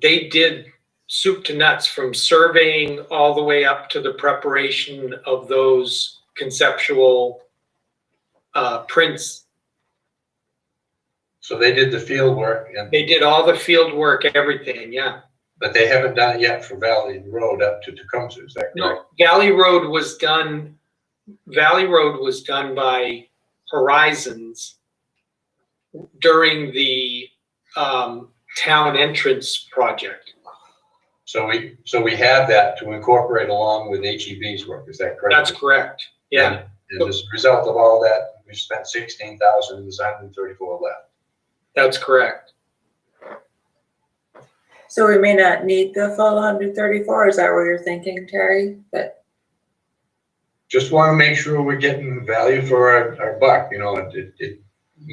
M: did soup to nuts, from surveying all the way up to the preparation of those conceptual prints.
J: So they did the field work and.
M: They did all the field work, everything, yeah.
J: But they haven't done it yet for Valley Road up to Tecumseh, is that correct?
M: No, Valley Road was done by Horizons during the town entrance project.
J: So we have that to incorporate along with HEB's work, is that correct?
M: That's correct, yeah.
J: And as a result of all that, we spent 16,000 and there's 134 left.
M: That's correct.
A: So we may not need the full 134, is that what you're thinking, Terry? But
J: Just want to make sure we're getting value for our buck, you know,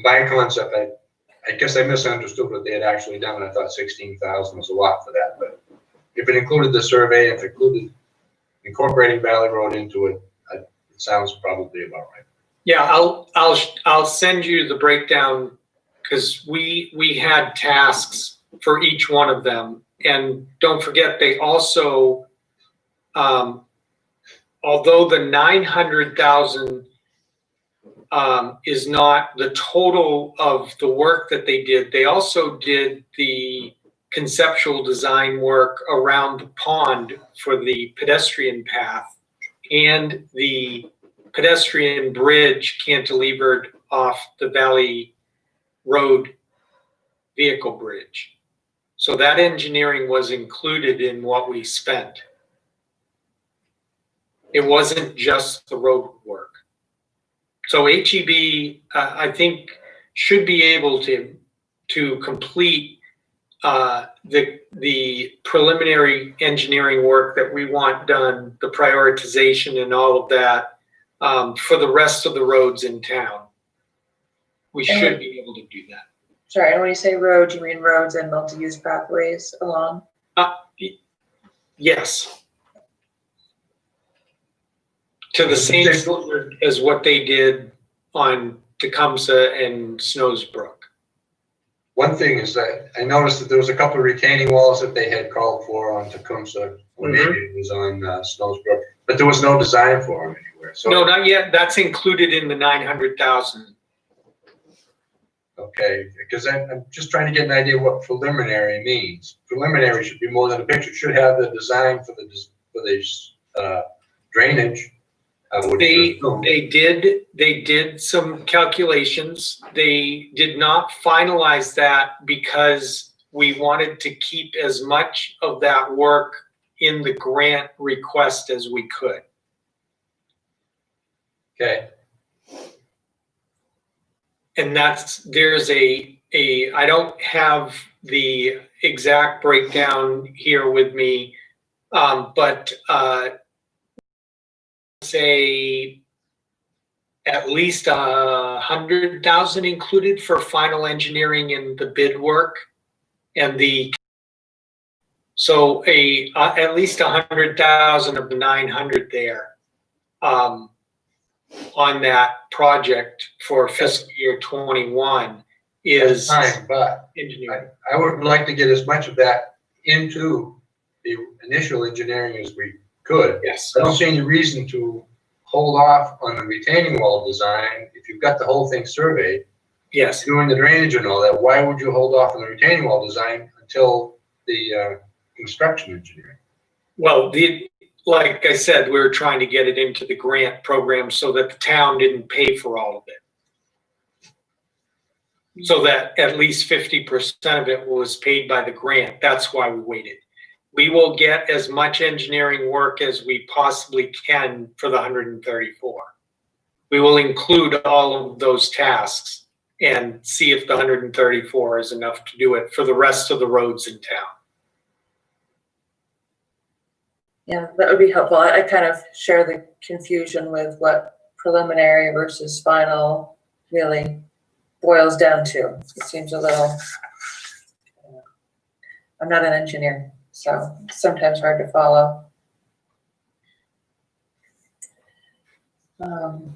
J: my concept, I guess I misunderstood what they had actually done. I thought 16,000 was a lot for that, but if it included the survey, if it included incorporating Valley Road into it, it sounds probably about right.
M: Yeah, I'll send you the breakdown, because we had tasks for each one of them. And don't forget, they also, although the 900,000 is not the total of the work that they did, they also did the conceptual design work around the pond for the pedestrian path and the pedestrian bridge cantilevered off the Valley Road vehicle bridge. So that engineering was included in what we spent. It wasn't just the road work. So HEB, I think, should be able to complete the preliminary engineering work that we want done, the prioritization and all of that, for the rest of the roads in town. We should be able to do that.
A: sorry, and when you say road, you mean roads and multi-use pathways along?
M: Yes. To the same standard as what they did on Tecumseh and Snowsbrook.
J: One thing is that I noticed that there was a couple of retaining walls that they had called for on Tecumseh, or maybe it was on Snowsbrook, but there was no design for them anywhere. So
M: No, not yet. That's included in the 900,000.
J: okay, because I'm just trying to get an idea what preliminary means. Preliminary should be more than a picture. It should have the design for the drainage.
M: They did some calculations. They did not finalize that because we wanted to keep as much of that work in the grant request as we could.
J: Okay.
M: And there's I don't have the exact breakdown here with me, but say at least 100,000 included for final engineering and the bid work, and so at least 100,000 of the 900 there on that project for fiscal year 21 is
J: fine, but
M: engineering.
J: I would like to get as much of that into the initial engineering as we could.
M: Yes.
J: I don't see any reason to hold off on the retaining wall design if you've got the whole thing surveyed.
M: Yes.
J: Doing the drainage and all that, why would you hold off on the retaining wall design until the construction engineering?
M: Well, like I said, we were trying to get it into the grant program so that the town didn't pay for all of it. So that at least 50% of it was paid by the grant. That's why we waited. We will get as much engineering work as we possibly can for the 134. We will include all of those tasks and see if the 134 is enough to do it for the rest of the roads in town.
A: Yeah, that would be helpful. I kind of share the confusion with what preliminary versus final really boils down to. It seems a little, I'm not an engineer, so it's sometimes hard to follow. All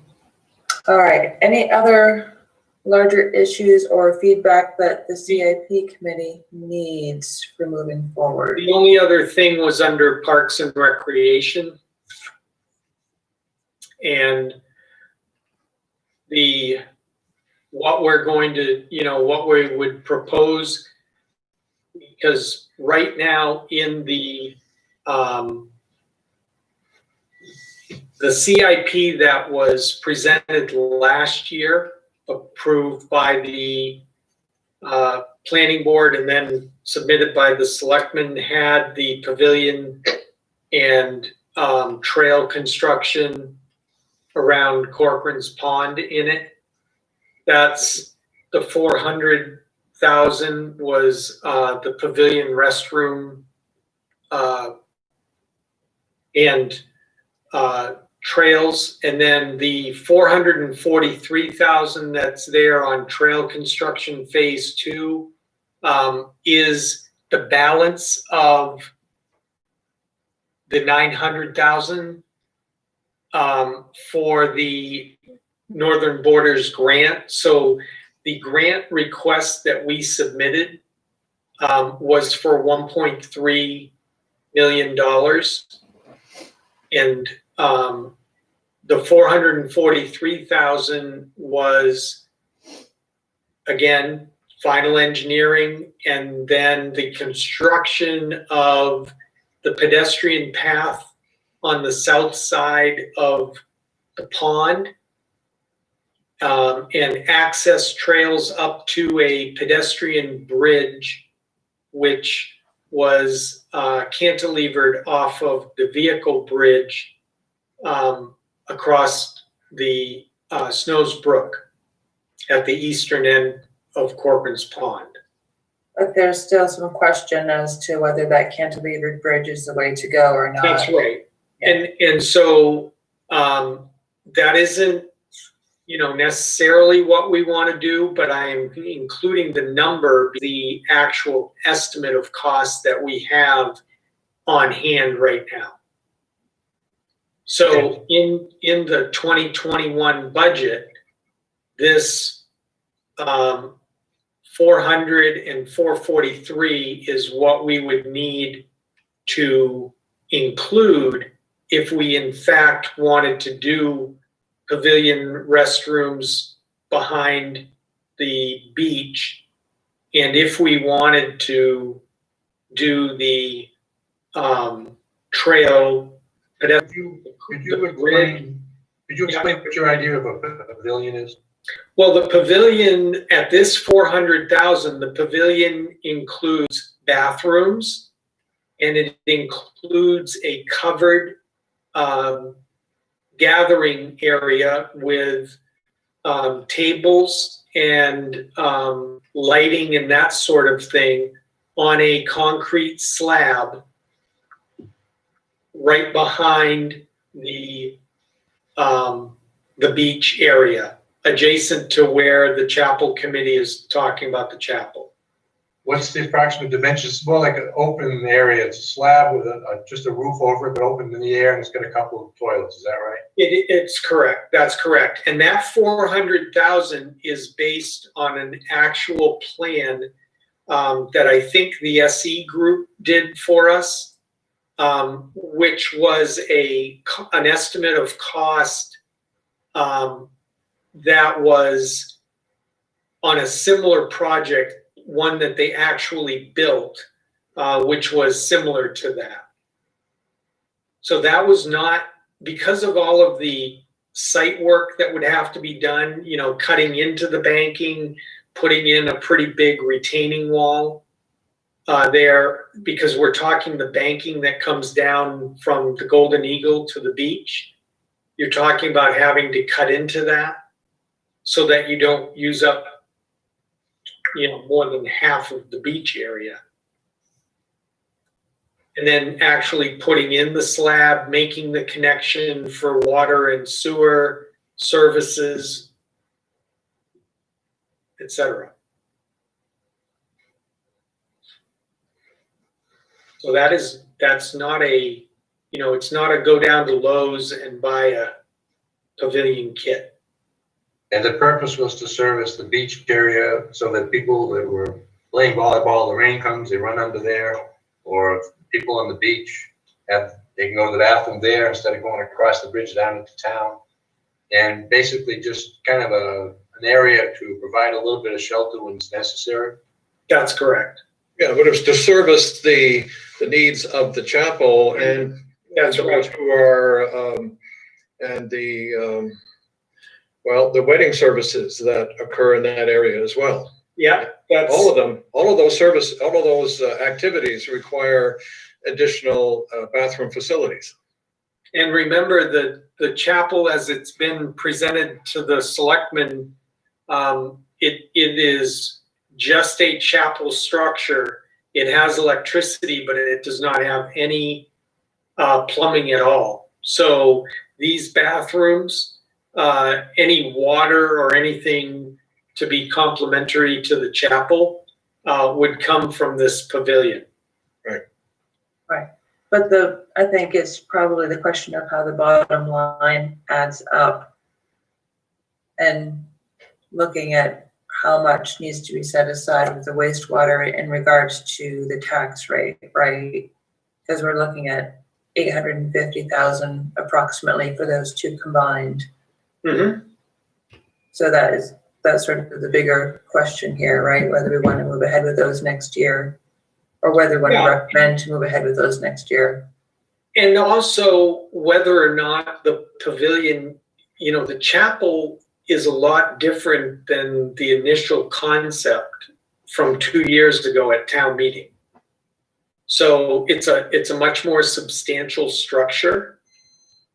A: right, any other larger issues or feedback that the CIP committee needs for moving forward?
M: The only other thing was under Parks and Recreation. And what we're going to, what we would propose, because right now in the CIP that was presented last year, approved by the planning board and then submitted by the selectmen, had the pavilion and trail construction around Corcoran's Pond in it. That's the 400,000 was the pavilion restroom and trails, and then the 443,000 that's there on trail construction phase 2 is the balance of the 900,000 for the Northern Borders grant. So the grant request that we submitted was for $1.3 million, and the 443,000 was, again, final engineering, and then the construction of the pedestrian path on the south side of the pond, and access trails up to a pedestrian bridge, which was cantilevered off of the vehicle bridge across the Snowsbrook at the eastern end of Corcoran's Pond.
A: But there's still some question as to whether that cantilevered bridge is the way to go or not.
M: That's right. And so that isn't, necessarily what we want to do, but I am including the number, the actual estimate of costs that we have on hand right now. So in the 2021 budget, this 400 and 443 is what we would need to include if we in fact wanted to do pavilion restrooms behind the beach, and if we wanted to do the trail.
J: Could you explain what your idea of a pavilion is?
M: Well, the pavilion at this 400,000, the pavilion includes bathrooms, and it includes a covered gathering area with tables and lighting and that sort of thing on a concrete slab right behind the beach area, adjacent to where the chapel committee is talking about the chapel.
J: What's the approximate dimensions? It's more like an open area. It's a slab with just a roof over it, but open in the air, and it's got a couple of toilets. Is that right?
M: It's correct. That's correct. And that 400,000 is based on an actual plan that I think the SE group did for us, which was an estimate of cost that was on a similar project, one that they actually built, which was similar to that. So that was not, because of all of the site work that would have to be done, cutting into the banking, putting in a pretty big retaining wall there, because we're talking the banking that comes down from the Golden Eagle to the beach. You're talking about having to cut into that so that you don't use up more than half of the beach area. And then actually putting in the slab, making the connection for water and sewer services, etc. So that's not a, it's not a go down to Lowe's and buy a pavilion kit.
J: And the purpose was to service the beach area so that people that were playing volleyball, the rain comes, they run under there, or if people on the beach they can go to the bathroom there instead of going across the bridge down into town. And basically just kind of an area to provide a little bit of shelter when it's necessary.
M: That's correct.
D: Yeah, but it was to service the needs of the chapel and
M: That's right.
D: who are and the wedding services that occur in that area as well.
M: Yeah, that's
D: all of them. All of those activities require additional bathroom facilities.
M: And remember the chapel, as it's been presented to the selectmen, it is just a chapel structure. It has electricity, but it does not have any plumbing at all. So these bathrooms, any water or anything to be complementary to the chapel would come from this pavilion.
A: Right. But I think it's probably the question of how the bottom line adds up and looking at how much needs to be set aside with the wastewater in regards to the tax rate, right? Because we're looking at 850,000 approximately for those two combined.
M: Mm-hmm.
A: So that's sort of the bigger question here, right? Whether we want to move ahead with those next year or whether we want to recommend to move ahead with those next year.
M: And also whether or not the pavilion, the chapel is a lot different than the initial concept from 2 years ago at town meeting. So it's a much more substantial structure.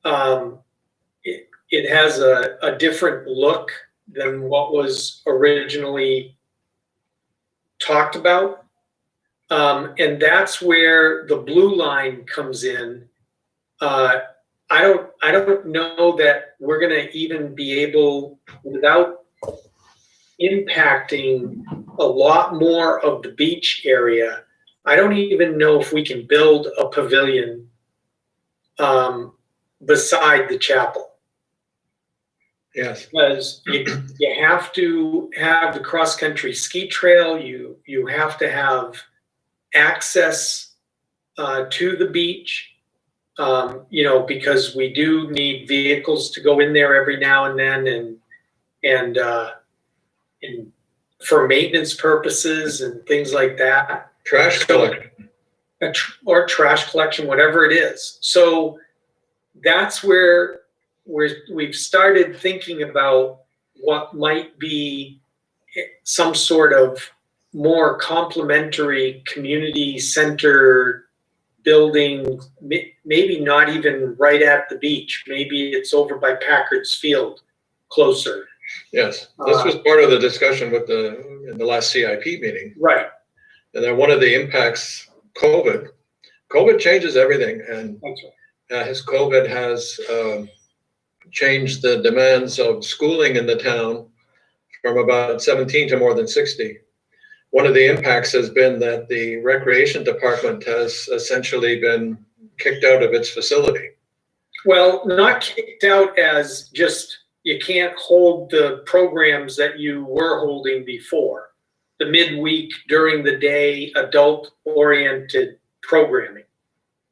M: It has a different look than what was originally talked about. And that's where the blue line comes in. I don't know that we're going to even be able, without impacting a lot more of the beach area, I don't even know if we can build a pavilion beside the chapel.
D: Yes.
M: Because you have to have the cross-country ski trail, you have to have access to the beach, because we do need vehicles to go in there every now and then and for maintenance purposes and things like that.
D: Trash collection.
M: Or trash collection, whatever it is. So that's where we've started thinking about what might be some sort of more complementary community center building, maybe not even right at the beach. Maybe it's over by Packard's Field, closer.
D: Yes, this was part of the discussion in the last CIP meeting.
M: Right.
D: And then one of the impacts, COVID changes everything. And COVID has changed the demands of schooling in the town from about 17 to more than 60. One of the impacts has been that the recreation department has essentially been kicked out of its facility.
M: Well, not kicked out as just you can't hold the programs that you were holding before. The midweek, during the day, adult-oriented programming.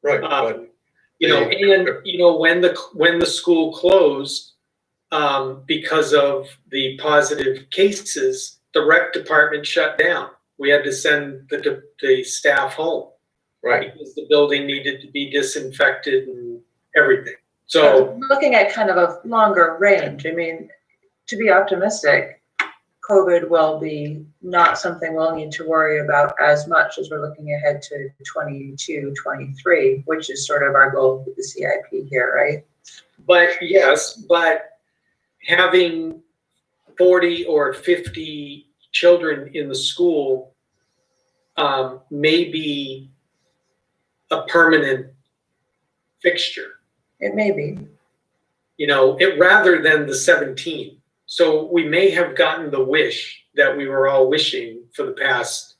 D: Right.
M: When the school closed, because of the positive cases, the rec department shut down. We had to send the staff home.
D: Right.
M: Because the building needed to be disinfected and everything. So
A: looking at kind of a longer range, I mean, to be optimistic, COVID will be not something we'll need to worry about as much as we're looking ahead to 22, 23, which is sort of our goal with the CIP here, right?
M: But having 40 or 50 children in the school may be a permanent fixture.
A: It may be.
M: Rather than the 17. So we may have gotten the wish that we were all wishing for the past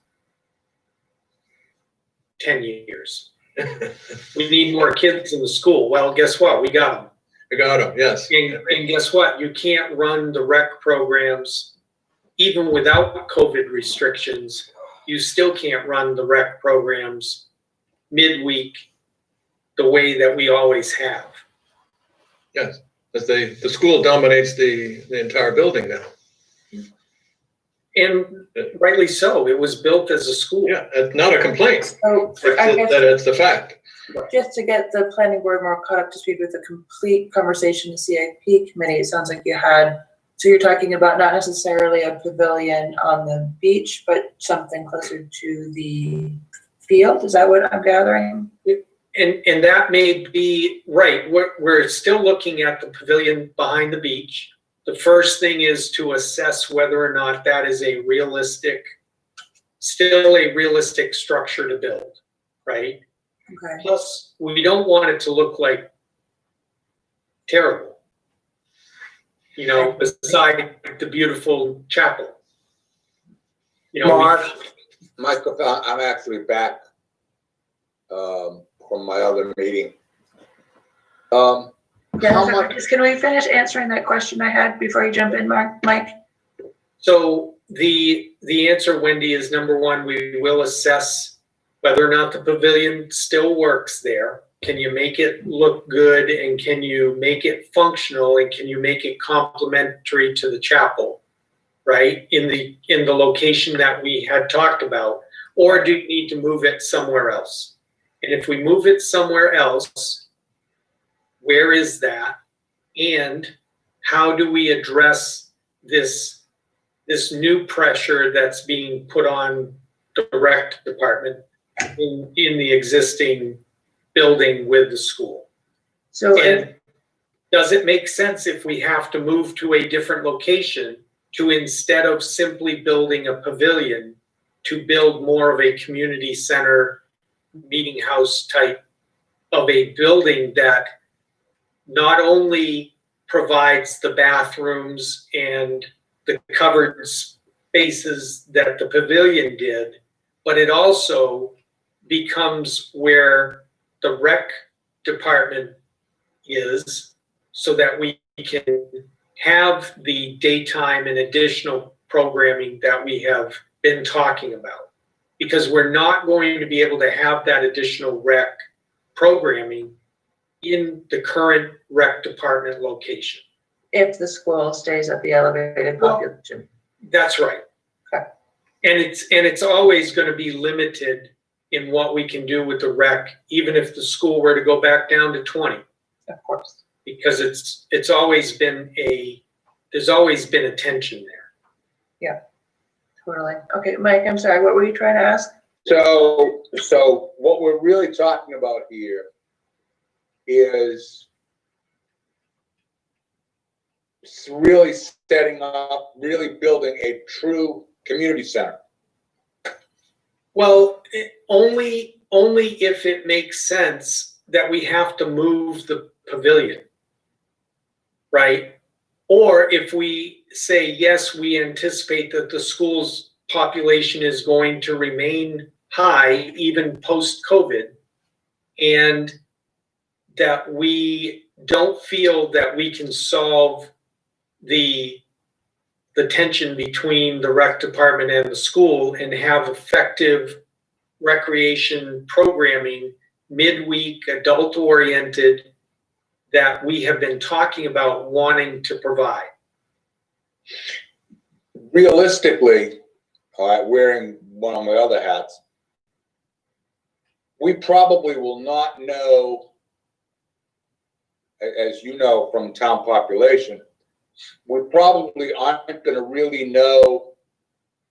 M: 10 years. We need more kids in the school. Well, guess what? We got them.
D: We got them, yes.
M: And guess what? You can't run the rec programs, even without COVID restrictions. You still can't run the rec programs midweek the way that we always have.
D: Yes, because the school dominates the entire building now.
M: And rightly so. It was built as a school.
D: Yeah, it's not a complaint.
A: So
D: It's the fact.
A: Just to get the planning board more caught up to speed with the complete conversation, the CIP committee, it sounds like you had, so you're talking about not necessarily a pavilion on the beach, but something closer to the field. Is that what I'm gathering?
M: And that may be right. We're still looking at the pavilion behind the beach. The first thing is to assess whether or not that is still a realistic structure to build, right?
A: Okay.
M: Plus, we don't want it to look like terrible, beside the beautiful chapel.
C: Mark, Michael, I'm actually back from my other meeting. How much?
A: Can we finish answering that question I had before you jump in, Mike?
M: So the answer, Wendy, is number one, we will assess whether or not the pavilion still works there. Can you make it look good, and can you make it functional, and can you make it complementary to the chapel, right? In the location that we had talked about, or do you need to move it somewhere else? And if we move it somewhere else, where is that? And how do we address this new pressure that's being put on the rec department in the existing building with the school?
A: So
M: does it make sense if we have to move to a different location to, instead of simply building a pavilion, to build more of a community center, meeting house type of a building that not only provides the bathrooms and the covered spaces that the pavilion did, but it also becomes where the rec department is so that we can have the daytime and additional programming that we have been talking about. Because we're not going to be able to have that additional rec programming in the current rec department location.
A: If the school stays at the elevated population.
M: That's right.
A: Okay.
M: And it's always going to be limited in what we can do with the rec, even if the school were to go back down to 20.
A: Of course.
M: Because it's always been there's always been a tension there.
A: Yeah, totally. Okay, Mike, I'm sorry, what were you trying to ask?
C: So what we're really talking about here is really setting up, really building a true community center.
M: Well, only if it makes sense that we have to move the pavilion, right? Or if we say, yes, we anticipate that the school's population is going to remain high even post-COVID, and that we don't feel that we can solve the tension between the rec department and the school and have effective recreation programming, midweek, adult-oriented, that we have been talking about wanting to provide.
C: Realistically, wearing one of my other hats, we probably will not know, as you know from town population, we probably aren't going to really know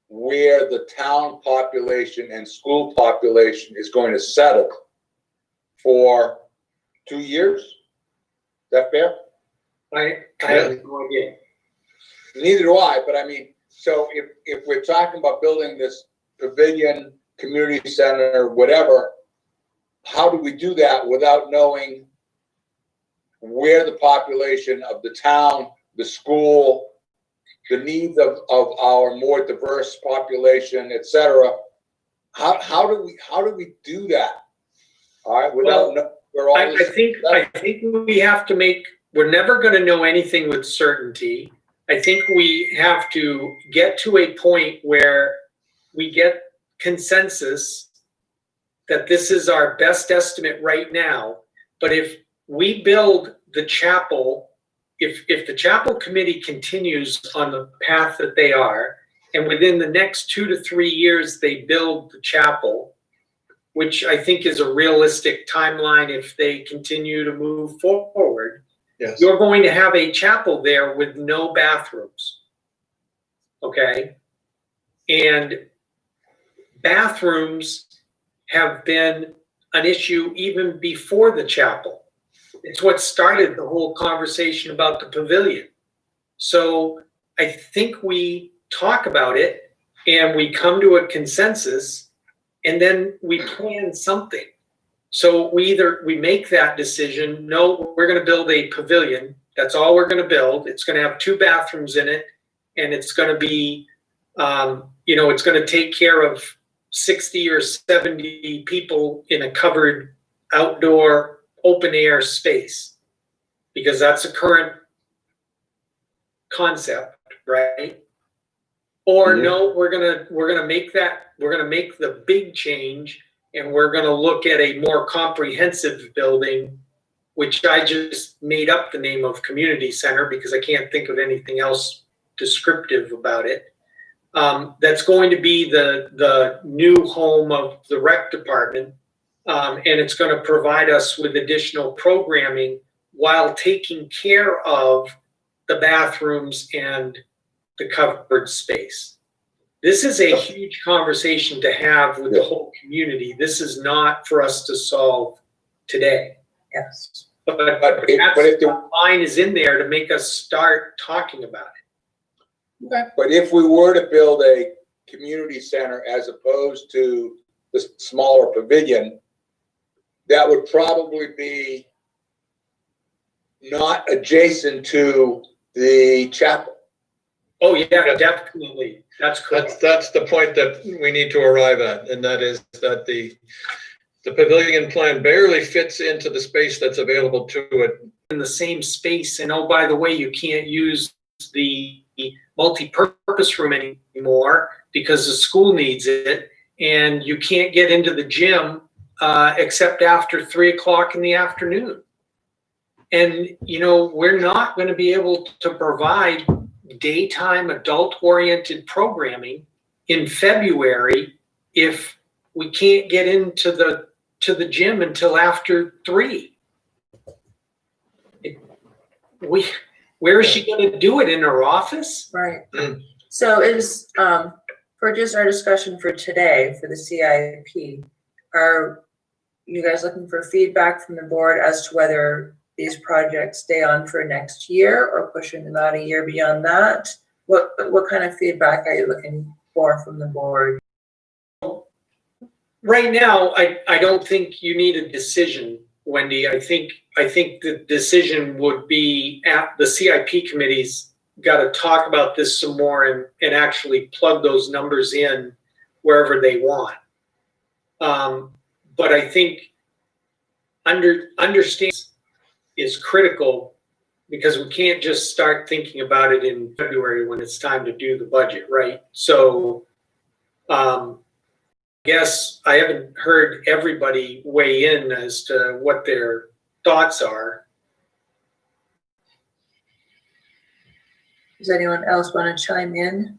C: where the town population and school population is going to settle for 2 years. Is that fair?
M: I have no idea.
C: Neither do I, but I mean, so if we're talking about building this pavilion, community center, whatever, how do we do that without knowing where the population of the town, the school, the needs of our more diverse population, et cetera? How do we do that? All right, without
M: I think we have to we're never going to know anything with certainty. I think we have to get to a point where we get consensus that this is our best estimate right now. But if we build the chapel, if the chapel committee continues on the path that they are, and within the next 2 to 3 years they build the chapel, which I think is a realistic timeline if they continue to move forward,
D: Yes.
M: You're going to have a chapel there with no bathrooms. Okay? And bathrooms have been an issue even before the chapel. It's what started the whole conversation about the pavilion. So I think we talk about it and we come to a consensus and then we plan something. So we make that decision, no, we're going to build a pavilion. That's all we're going to build. It's going to have 2 bathrooms in it, and it's going to be, it's going to take care of 60 or 70 people in a covered outdoor open air space, because that's a current concept, right? Or no, we're gonna make the big change, and we're going to look at a more comprehensive building, which I just made up the name of community center because I can't think of anything else descriptive about it. That's going to be the new home of the rec department, and it's going to provide us with additional programming while taking care of the bathrooms and the covered space. This is a huge conversation to have with the whole community. This is not for us to solve today.
A: Yes.
M: But if the line is in there to make us start talking about it.
C: Okay. But if we were to build a community center as opposed to the smaller pavilion, that would probably be not adjacent to the chapel.
M: Oh yeah, definitely. That's correct.
D: That's the point that we need to arrive at, and that is that the pavilion plan barely fits into the space that's available to it
M: in the same space, and oh, by the way, you can't use the multi-purpose room anymore because the school needs it, and you can't get into the gym except after 3 o'clock in the afternoon. And, you know, we're not going to be able to provide daytime adult-oriented programming in February if we can't get into the gym until after 3. Where is she going to do it, in her office?
A: Right. So is, for just our discussion for today, for the CIP, are you guys looking for feedback from the board as to whether these projects stay on for next year or pushing them out a year beyond that? What kind of feedback are you looking for from the board?
M: Right now, I don't think you need a decision, Wendy. I think the decision would be at the CIP committee's got to talk about this some more and actually plug those numbers in wherever they want. But I think understand is critical, because we can't just start thinking about it in February when it's time to do the budget, right? So, I guess I haven't heard everybody weigh in as to what their thoughts are.
A: Does anyone else want to chime in?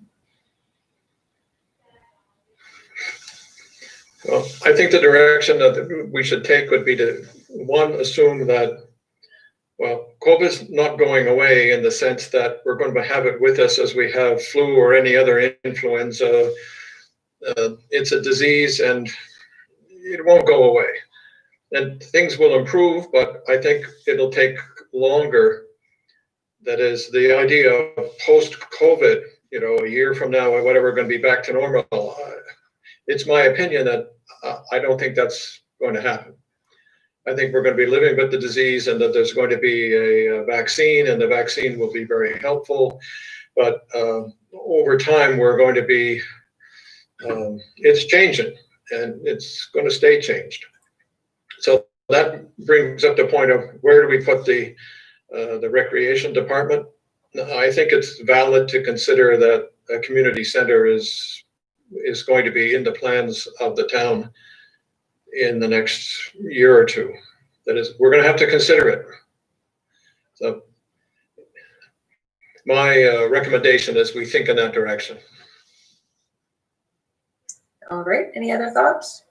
D: Well, I think the direction that we should take would be to, one, assume that, well, COVID's not going away in the sense that we're going to have it with us as we have flu or any other influenza. It's a disease and it won't go away. And things will improve, but I think it'll take longer. That is, the idea of post-COVID, you know, a year from now or whatever, going to be back to normal. It's my opinion that I don't think that's going to happen. I think we're going to be living with the disease, and that there's going to be a vaccine, and the vaccine will be very helpful. But over time, we're going to be, it's changing, and it's going to stay changed. So that brings up the point of, where do we put the recreation department? I think it's valid to consider that a community center is going to be in the plans of the town in the next year or two. That is, we're going to have to consider it. So my recommendation is we think in that direction.
A: All right, any other thoughts?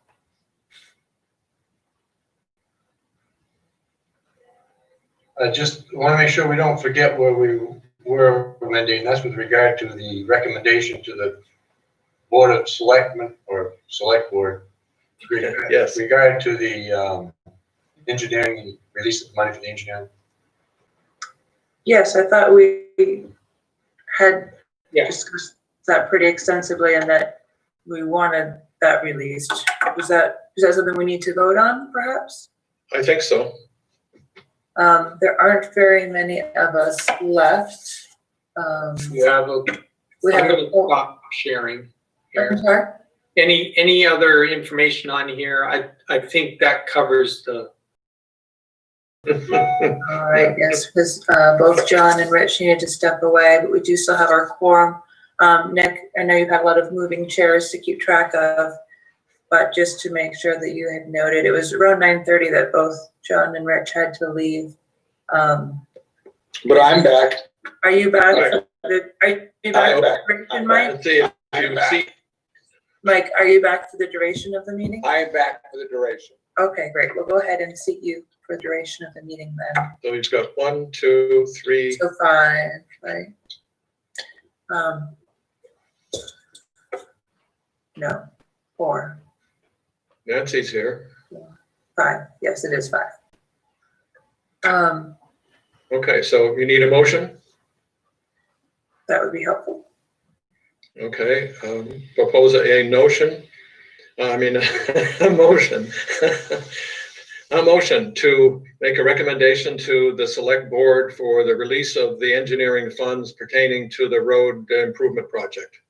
J: I just want to make sure we don't forget where we were, Wendy, and that's with regard to the recommendation to the Board of Selectmen or Select Board.
D: Yes.
J: Regard to the engineering, release of money for the engineering.
A: Yes, I thought we had discussed that pretty extensively, and that we wanted that released. Is that something we need to vote on, perhaps?
D: I think so.
A: There aren't very many of us left.
M: We have a, I'm going to stop sharing here.
A: I'm sorry?
M: Any other information on here? I think that covers the.
A: All right, yes, because both John and Rich needed to step away, but we do still have our quorum. Nick, I know you've had a lot of moving chairs to keep track of, but just to make sure that you had noted, it was around 9:30 that both John and Rich had to leave.
C: But I'm back.
A: Are you back?
C: Right.
A: Are you back?
C: I'm back.
A: Duration, Mike?
D: Let's see if
C: I'm
D: you
C: back.
D: see.
A: Mike, are you back for the duration of the meeting?
C: I am back for the duration.
A: Okay, great. We'll go ahead and seat you for the duration of the meeting then.
D: So we've got 1, 2, 3.
A: So 5, right? No, 4,
D: Nancy's here.
A: 5. Yes, it is 5.
D: Okay, so you need a motion?
A: That would be helpful.
D: Okay, propose a notion. I mean, a motion. A motion to make a recommendation to the select board for the release of the engineering funds pertaining to the road improvement project.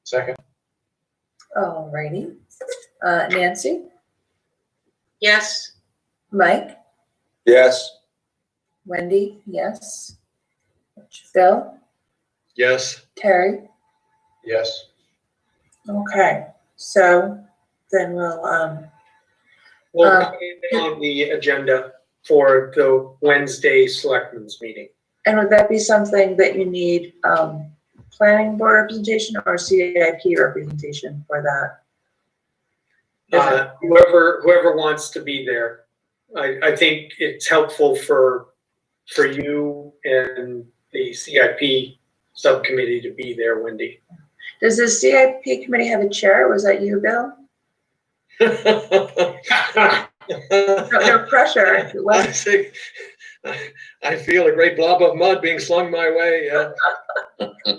J: Second.
A: All righty. Nancy,
B: Yes.
A: Mike,
C: Yes.
A: Wendy, yes. Bill,
D: Yes.
A: Terry,
J: Yes.
A: okay, so then we'll,
M: We'll
A: Um,
M: put it on the agenda for the Wednesday selectmen's meeting.
A: and would that be something that you need, planning board representation or CIP representation for that?
M: Whoever wants to be there. I think it's helpful for you and the CIP subcommittee to be there, Wendy.
A: Does the CIP committee have a chair? Was that you, Bill? No pressure.
D: I feel a great blob of mud being slung my way.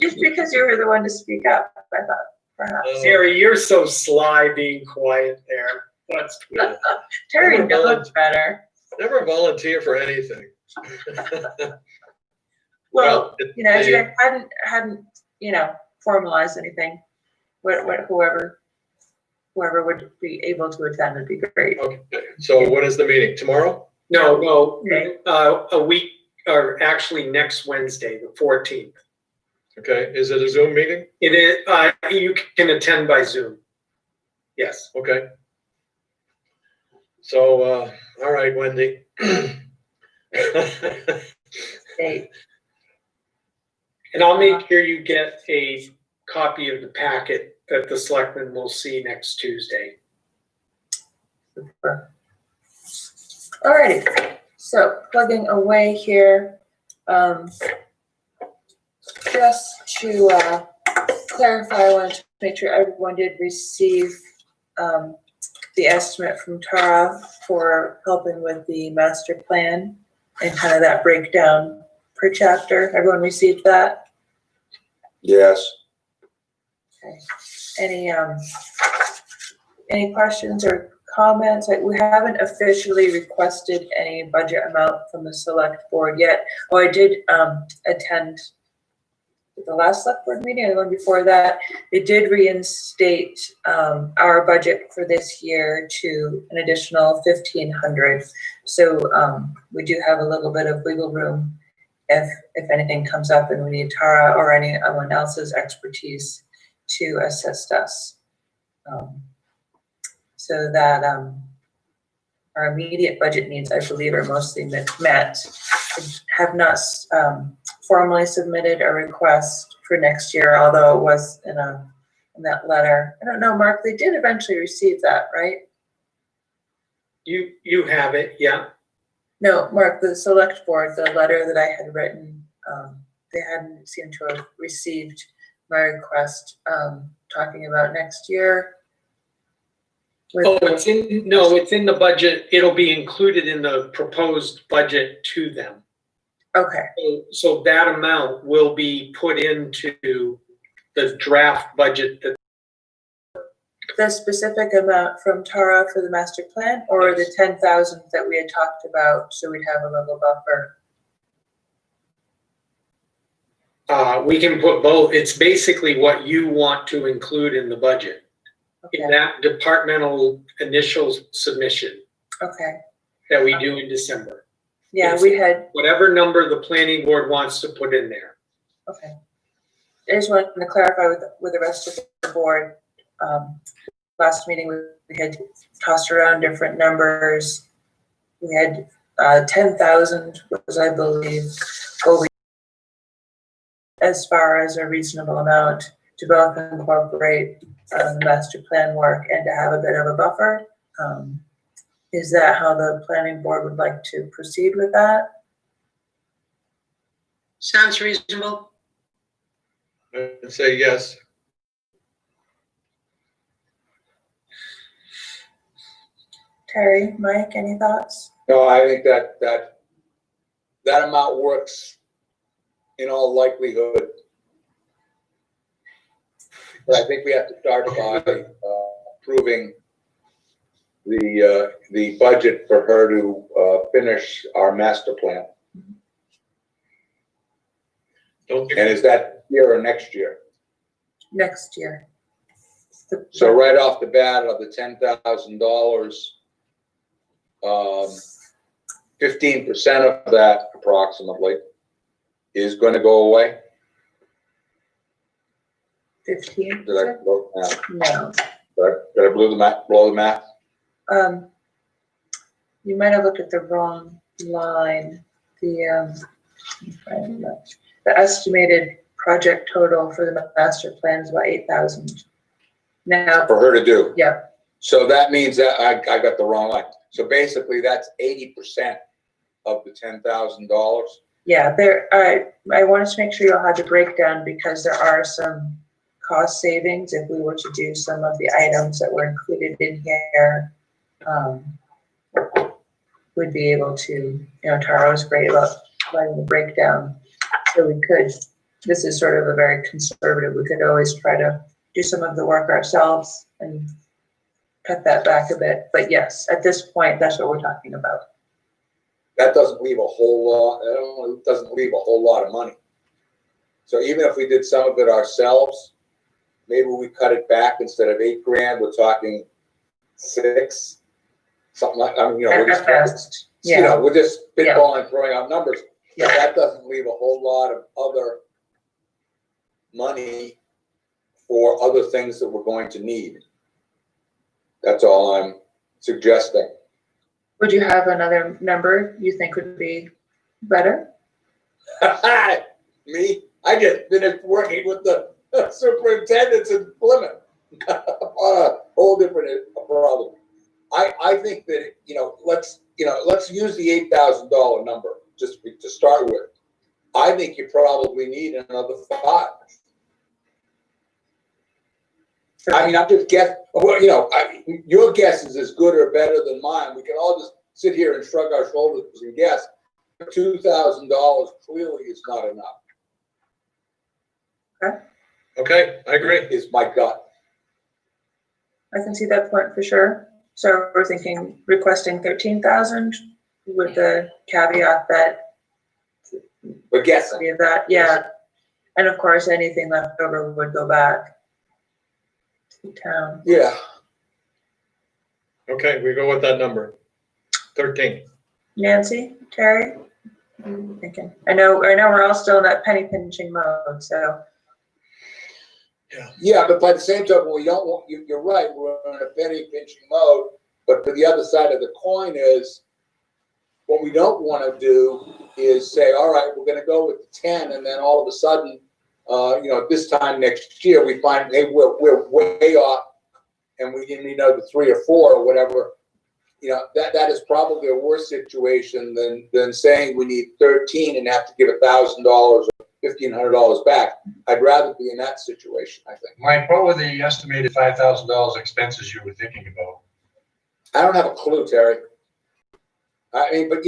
A: Just because you were the one to speak up, I thought perhaps.
M: Terry, you're so sly being quiet there. That's good.
A: Terry knows better.
D: Never volunteer for anything.
A: Well, you know, if you hadn't, you know, formalized anything, whoever would be able to attend would be great.
D: Okay, so when is the meeting? Tomorrow?
M: No, a week, or actually next Wednesday, the 14th.
D: Okay, is it a Zoom meeting?
M: It is, you can attend by Zoom. Yes.
D: Okay. So, all right, Wendy.
A: Hey.
M: And I'll make sure you get a copy of the packet that the selectmen will see next Tuesday.
A: Super. Alrighty, so plugging away here, just to clarify, I wanted to make sure everyone did receive the estimate from Tara for helping with the master plan and kind of that breakdown per chapter. Everyone received that?
C: Yes.
A: Okay. Any questions or comments? We haven't officially requested any budget amount from the select board yet. Oh, I did attend the last select board meeting, or the one before that. They did reinstate our budget for this year to an additional $1,500. So we do have a little bit of wiggle room if anything comes up and we need Tara or anyone else's expertise to assist us. So that our immediate budget needs, I believe, are mostly met. Have not formally submitted a request for next year, although it was in that letter. I don't know, Mark, they did eventually receive that, right?
M: You have it, yeah.
A: No, Mark, the select board, the letter that I had written, they hadn't seemed to have received my request, talking about next year.
M: It's in the budget. It'll be included in the proposed budget to them.
A: Okay.
M: So that amount will be put into the draft budget.
A: The specific amount from Tara for the master plan, or the 10,000 that we had talked about, so we'd have a little buffer?
M: We can put both. It's basically what you want to include in the budget.
A: Okay.
M: In that departmental initial submission.
A: Okay.
M: That we do in December.
A: Yeah, we had.
M: Whatever number the planning board wants to put in there.
A: Okay. I just wanted to clarify with the rest of the board. Last meeting we had tossed around different numbers. We had 10,000 was, I believe, as far as a reasonable amount to both incorporate the master plan work and to have a bit of a buffer. Is that how the planning board would like to proceed with that?
B: Sounds reasonable.
D: I'd say yes.
A: Terry, Mike, any thoughts?
C: No, I think that amount works in all likelihood. But I think we have to start by approving the budget for her to finish our master plan. And is that year or next year?
A: Next year.
C: So right off the bat of the $10,000, 15% of that approximately is gonna go away.
A: 15?
C: Did I blow the math?
A: No.
C: Did I blow the math?
A: You might have looked at the wrong line. The estimated project total for the master plan is about 8,000. Now,
C: For her to do.
A: yeah,
C: So that means that I got the wrong line. So basically, that's 80% of the $10,000.
A: yeah, I wanted to make sure you all had the breakdown because there are some cost savings if we were to do some of the items that were included in here. We'd be able to, Tara was great about providing the breakdown. So we could, this is sort of a very conservative, we could always try to do some of the work ourselves and cut that back a bit. But yes, at this point, that's what we're talking about.
C: That doesn't leave a whole lot, that doesn't leave a whole lot of money. So even if we did some of it ourselves, maybe we cut it back instead of $8,000, we're talking 6, something like, we're just,
A: best,
C: we're just spitballing, throwing out numbers.
A: Yeah.
C: But that doesn't leave a whole lot of other money for other things that we're going to need. That's all I'm suggesting.
A: Would you have another number you think would be better?
C: Me? I just finished working with the superintendents in Plymouth on a whole different problem. I think that, let's use the $8,000 number just to start with. I think you probably need another 5. I mean, I'm just guessing. Well, your guess is as good or better than mine. We can all just sit here and shrug our shoulders and guess. $2,000 clearly is not enough.
D: Okay, I agree.
C: Is my gut.
A: I can see that point for sure. So we're thinking requesting 13,000 with the caveat that
C: we're guessing.
A: We have that, yeah. And of course, anything left over would go back to town.
C: Yeah.
D: Okay, we go with that number. 13.
A: Nancy, Terry, what are you thinking? I know we're all still in that penny pinching mode, so.
C: Yeah, but by the same token, we don't want, you're right, we're in a penny pinching mode, but the other side of the coin is, what we don't want to do is say, all right, we're going to go with the 10, and then all of a sudden, this time next year, we find, hey, we're way off, and we need another 3 or 4 or whatever. That is probably a worse situation than saying we need 13 and have to give $1,000 or $1,500 back. I'd rather be in that situation, I think.
J: Mike, what were the estimated $5,000 expenses you were thinking about?
C: I don't have a clue, Terry. I mean, but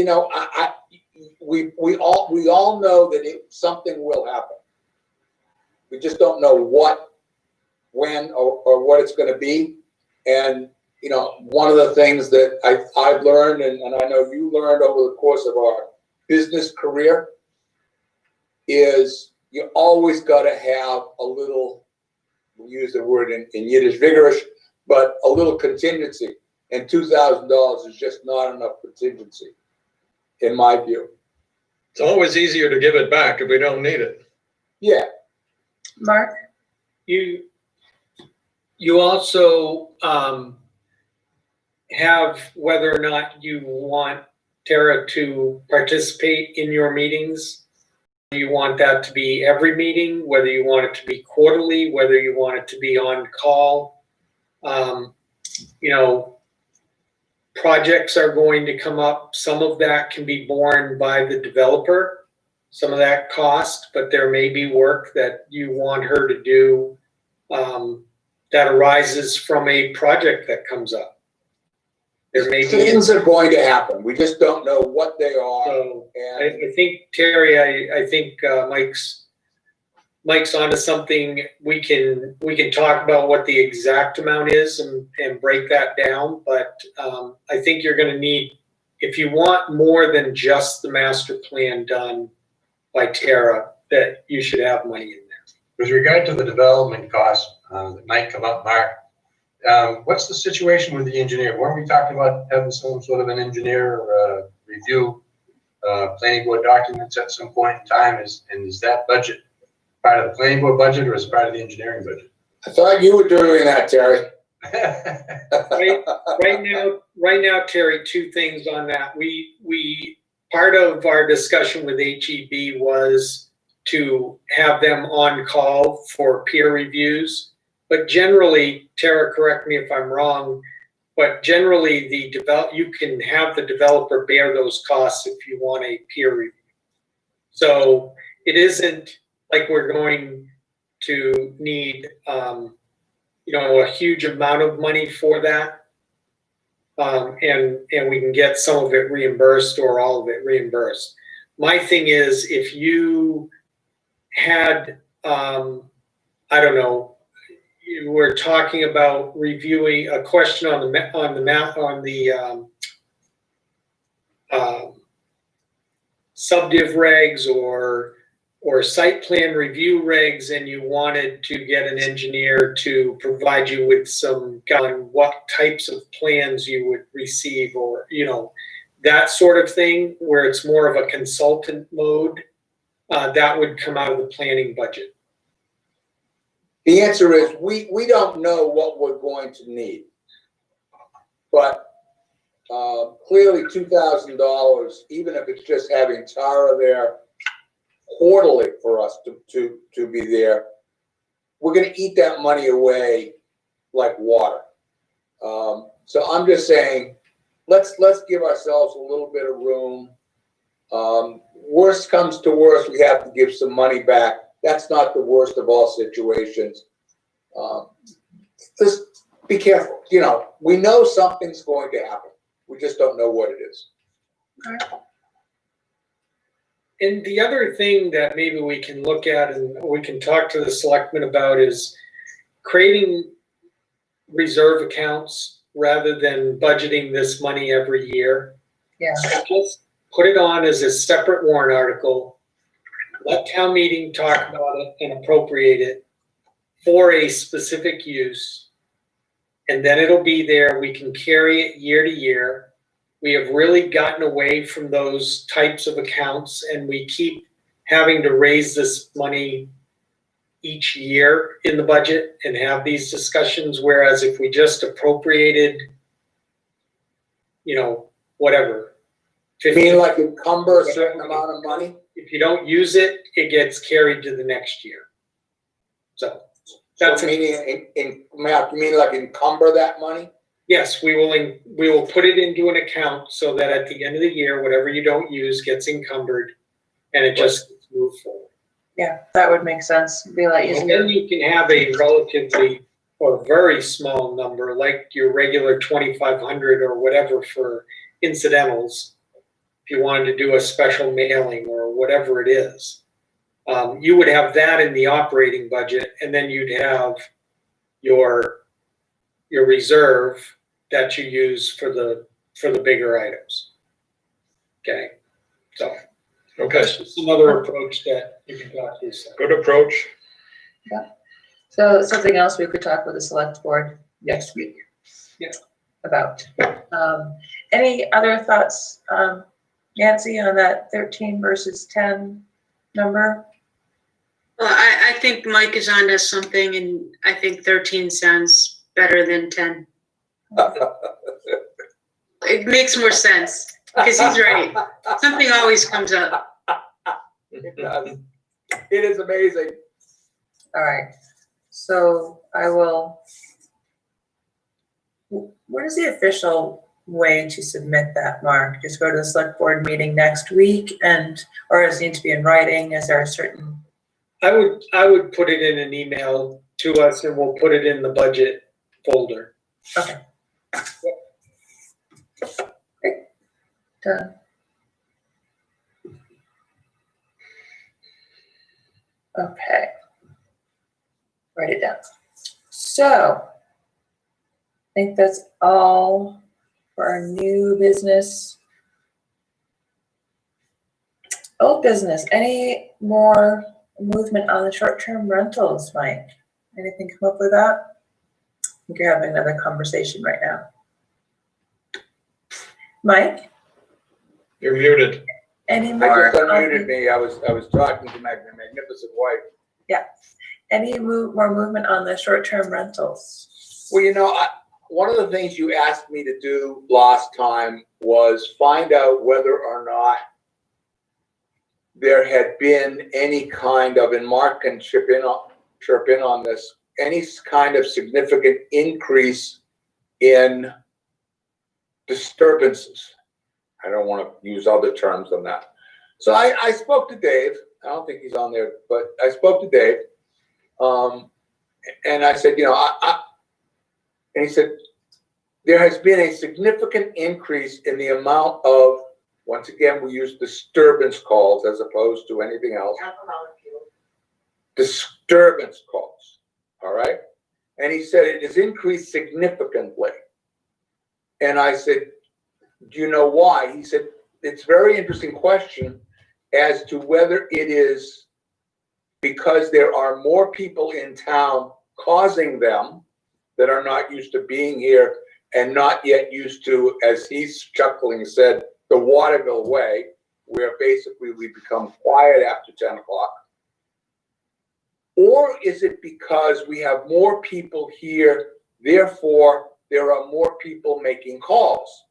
C: we all know that something will happen. We just don't know what, when, or what it's going to be. And one of the things that I've learned, and I know you learned over the course of our business career, is you always got to have a little, we use the word in Yiddish, vigorous, but a little contingency. And $2,000 is just not enough contingency, in my view.
D: It's always easier to give it back if we don't need it.
C: Yeah.
A: Mark?
M: You also have whether or not you want Tara to participate in your meetings. You want that to be every meeting, whether you want it to be quarterly, whether you want it to be on call. Projects are going to come up. Some of that can be borne by the developer, some of that cost, but there may be work that you want her to do that arises from a project that comes up. There may be
C: things are going to happen. We just don't know what they are.
M: So I think, Terry, I think Mike's onto something. We can talk about what the exact amount is and break that down. But I think you're going to need, if you want more than just the master plan done by Tara, that you should have money in there.
J: With regard to the development costs that might come up, Mark, what's the situation with the engineer? Weren't we talking about having some sort of an engineer review planning board documents at some point in time? Is that budget part of the planning board budget or is it part of the engineering budget?
C: I thought you were doing that, Terry.
M: Right now, Terry, two things on that. We part of our discussion with HEB was to have them on call for peer reviews. But generally, Tara, correct me if I'm wrong, but generally you can have the developer bear those costs if you want a peer review. So it isn't like we're going to need a huge amount of money for that. And we can get some of it reimbursed or all of it reimbursed. My thing is, if you had, I don't know, you were talking about reviewing a question on the subdiv regs or site plan review regs, and you wanted to get an engineer to provide you with some on what types of plans you would receive, or that sort of thing, where it's more of a consultant mode, that would come out of the planning budget.
C: The answer is we don't know what we're going to need, but clearly $2,000, even if it's just having Tara there quarterly for us to be there, we're going to eat that money away like water. So I'm just saying, let's give ourselves a little bit of room. Worst comes to worst, we have to give some money back. That's not the worst of all situations. Just be careful. We know something's going to happen. We just don't know what it is.
M: Okay. And the other thing that maybe we can look at and we can talk to the selectmen about is creating reserve accounts rather than budgeting this money every year.
A: Yeah.
M: So just put it on as a separate warrant article. Let town meeting talk about it and appropriate it for a specific use. And then it'll be there. We can carry it year to year. We have really gotten away from those types of accounts, and we keep having to raise this money each year in the budget and have these discussions. Whereas if we just appropriated, whatever.
C: You mean like encumber a certain amount of money?
M: If you don't use it, it gets carried to the next year. So that's
C: meaning, you mean like encumber that money?
M: Yes, we will put it into an account so that at the end of the year, whatever you don't use gets encumbered and it just gets moved forward.
A: Yeah, that would make sense. Be like,
M: And then you can have a relatively or very small number, like your regular 2,500 or whatever for incidentals. If you wanted to do a special mailing or whatever it is, you would have that in the operating budget, and then you'd have your reserve that you use for the bigger items. Okay, so that's just another approach that you can talk to.
D: Good approach.
A: Yeah. So something else we could talk with the select board next week.
M: Yeah.
A: About. Any other thoughts, Nancy, on that 13 versus 10 number?
B: Well, I think Mike is onto something, and I think 13 sounds better than 10. It makes more sense because he's right. Something always comes up.
C: It is amazing.
A: All right. So I will. What is the official way to submit that, Mark? Just go to the select board meeting next week, or does it need to be in writing? Is there a certain?
M: I would put it in an email to us, and we'll put it in the budget folder.
A: Okay. Great. Done. Okay. Write it down. So I think that's all for our new business. Old business. Any more movement on the short-term rentals, Mike? Anything come up with that? I think you're having another conversation right now. Mike?
D: You're muted.
A: Any
C: I
A: more?
C: just unmuted me. I was talking to my magnificent wife.
A: Any more movement on the short-term rentals?
C: Well, one of the things you asked me to do last time was find out whether or not there had been any kind of, and Mark can chip in on this, any kind of significant increase in disturbances. I don't want to use other terms than that. So I spoke to Dave. I don't think he's on there, but I spoke to Dave. And I said, and he said, there has been a significant increase in the amount of, once again, we use disturbance calls as opposed to anything else. Disturbance calls, all right? And he said it has increased significantly. And I said, do you know why? He said, it's a very interesting question as to whether it is because there are more people in town causing them that are not used to being here and not yet used to, as he's chuckling said, the Waterville way, where basically we become quiet after 10 o'clock. Or is it because we have more people here, therefore there are more people making calls,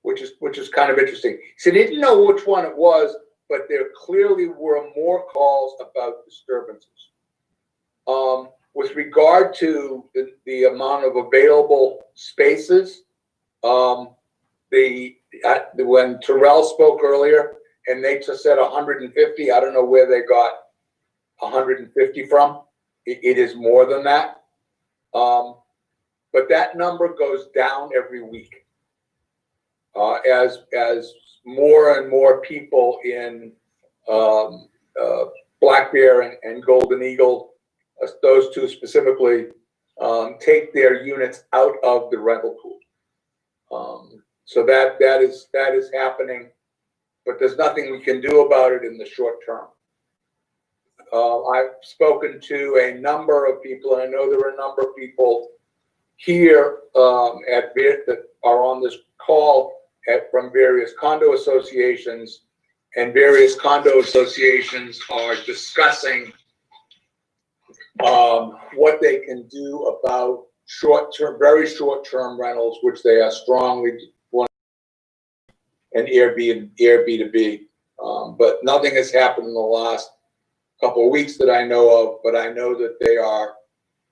C: which is kind of interesting. So he didn't know which one it was, but there clearly were more calls about disturbances. With regard to the amount of available spaces, when Terrell spoke earlier and they just said 150, I don't know where they got 150 from. It is more than that. But that number goes down every week as more and more people in Black Bear and Golden Eagle, those two specifically, take their units out of the rental pool. So that is happening, but there's nothing we can do about it in the short term. I've spoken to a number of people, and I know there are a number of people here that are on this call from various condo associations, and various condo associations are discussing what they can do about short-term, very short-term rentals, which they are strongly and Airbnb. But nothing has happened in the last couple of weeks that I know of, but I know that they are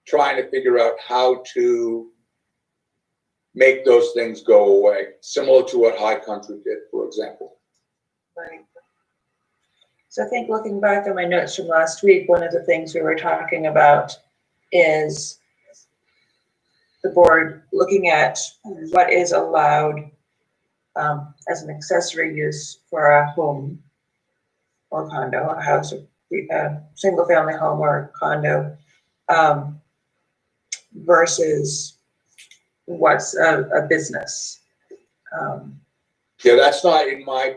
C: trying to figure out how to make those things go away, similar to what High Country did, for example.
A: Right. So I think looking back on my notes from last week, one of the things we were talking about is the board looking at what is allowed as an accessory use for a home or condo, a house, a single family home or condo, versus what's a business.
C: Yeah, that's not in my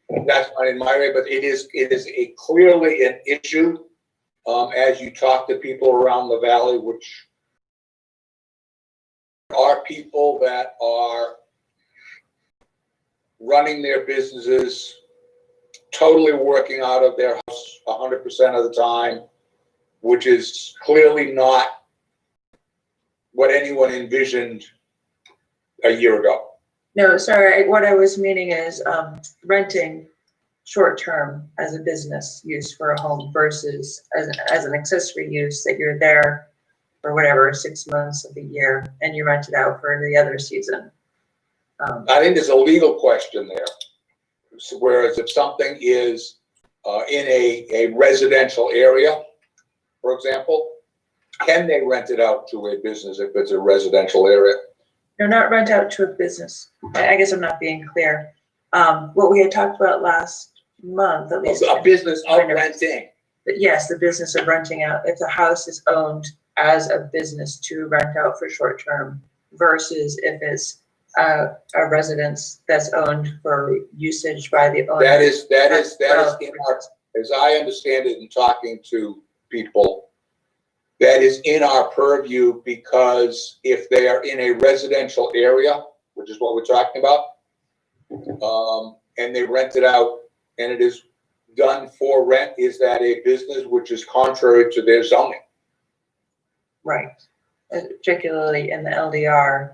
C: way, but it is a clearly an issue as you talk to people around the valley, which are people that are running their businesses, totally working out of their house 100% of the time, which is clearly not what anyone envisioned a year ago.
A: No, sorry, what I was meaning is renting short-term as a business use for a home versus as an accessory use that you're there for whatever, 6 months of the year and you rent it out for the other season.
C: I think there's a legal question there. Whereas if something is in a residential area, for example, can they rent it out to a business if it's a residential area?
A: No, not rent out to a business. I guess I'm not being clear. What we had talked about last month, at least.
C: A business of renting.
A: But yes, the business of renting out. If the house is owned as a business to rent out for short term versus if it's a residence that's owned for usage by the owner.
C: That is in our, as I understand it in talking to people, that is in our purview, because if they are in a residential area, which is what we're talking about, and they rent it out, and it is done for rent, is that a business which is contrary to their zoning?
A: Right, particularly in the LDR,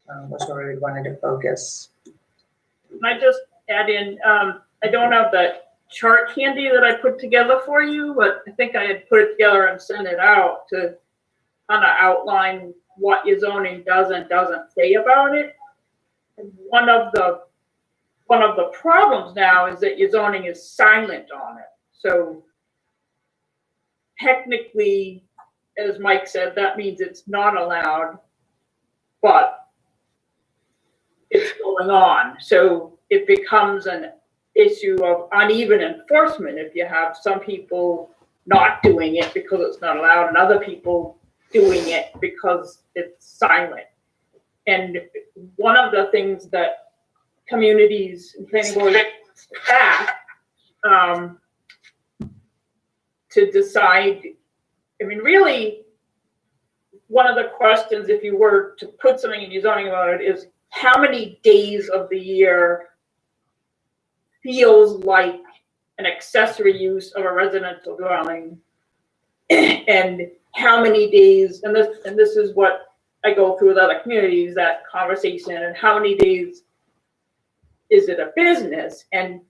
A: was where we wanted to focus.
G: Can I just add in, I don't have the chart handy that I put together for you, but I think I had put it together and sent it out to kind of outline what your zoning does and doesn't say about it. And one of the problems now is that your zoning is silent on it. So technically, as Mike said, that means it's not allowed, but it's going on. So it becomes an issue of uneven enforcement if you have some people not doing it because it's not allowed and other people doing it because it's silent. And one of the things that communities and planning boards have to decide, I mean, really, one of the questions, if you were to put something in your zoning about it, is how many days of the year feels like an accessory use of a residential dwelling, and how many days, and this is what I go through with other communities, that conversation, and how many days is it a business? And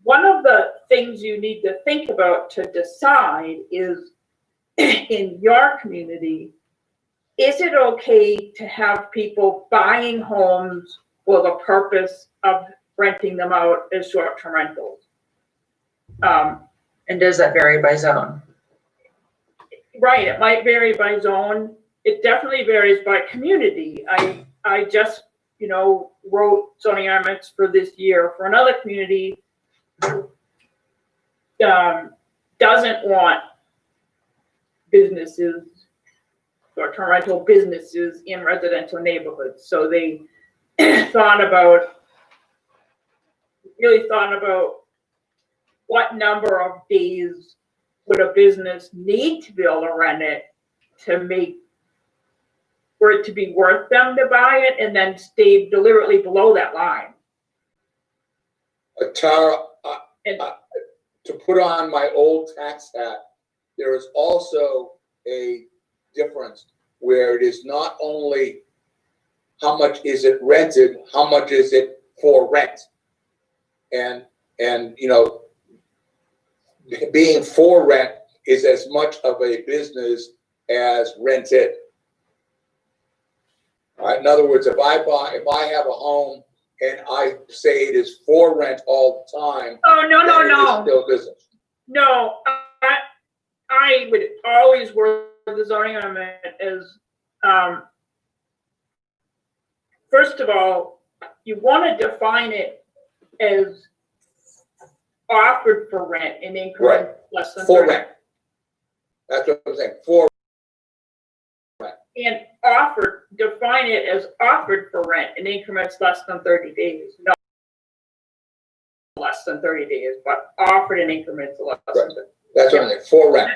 G: one of the things you need to think about to decide is, in your community, is it okay to have people buying homes for the purpose of renting them out as short-term rentals?
A: And does that vary by zone?
G: Right, it might vary by zone. It definitely varies by community. I just, wrote zoning amendments for this year for another community. Doesn't want businesses, short-term rental businesses in residential neighborhoods. So they really thought about what number of days would a business need to be able to rent it to make, for it to be worth them to buy it, and then stay deliberately below that line.
C: Tara, to put on my old tax hat, there is also a difference where it is not only how much is it rented, how much is it for rent? And being for rent is as much of a business as rented. All right? In other words, if I have a home and I say it is for rent all the time,
G: oh no,
C: it's still business.
G: No, I would always word the zoning amendment as, first of all, you want to define it as offered for rent in increments less than
C: For
G: 30.
C: rent. That's what I'm saying, for rent.
G: And offered, define it as offered for rent in increments less than 30 days. No, less than 30 days, but offered in increments less than 30.
C: That's what I'm saying, for rent.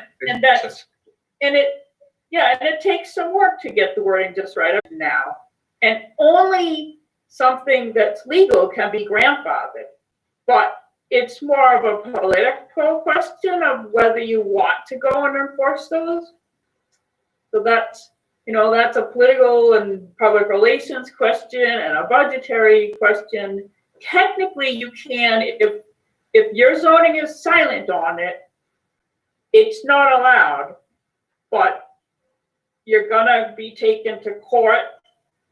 G: And it takes some work to get the wording just right now. And only something that's legal can be grandfathered. But it's more of a political question of whether you want to go and enforce those. So that's a political and public relations question and a budgetary question. Technically, you can, if your zoning is silent on it, it's not allowed, but you're gonna be taken to court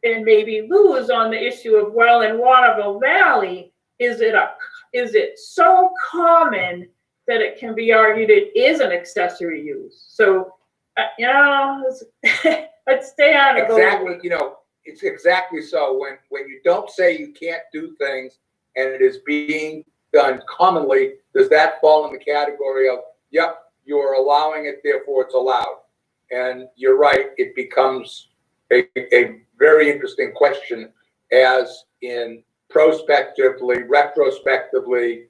G: and maybe lose on the issue of, well, in Waterville Valley, is it so common that it can be argued it is an accessory use? So, let's stay out of
C: Exactly, it's exactly so. When you don't say you can't do things and it is being done commonly, does that fall in the category of, yep, you are allowing it, therefore it's allowed? And you're right, it becomes a very interesting question, as in prospectively, retrospectively,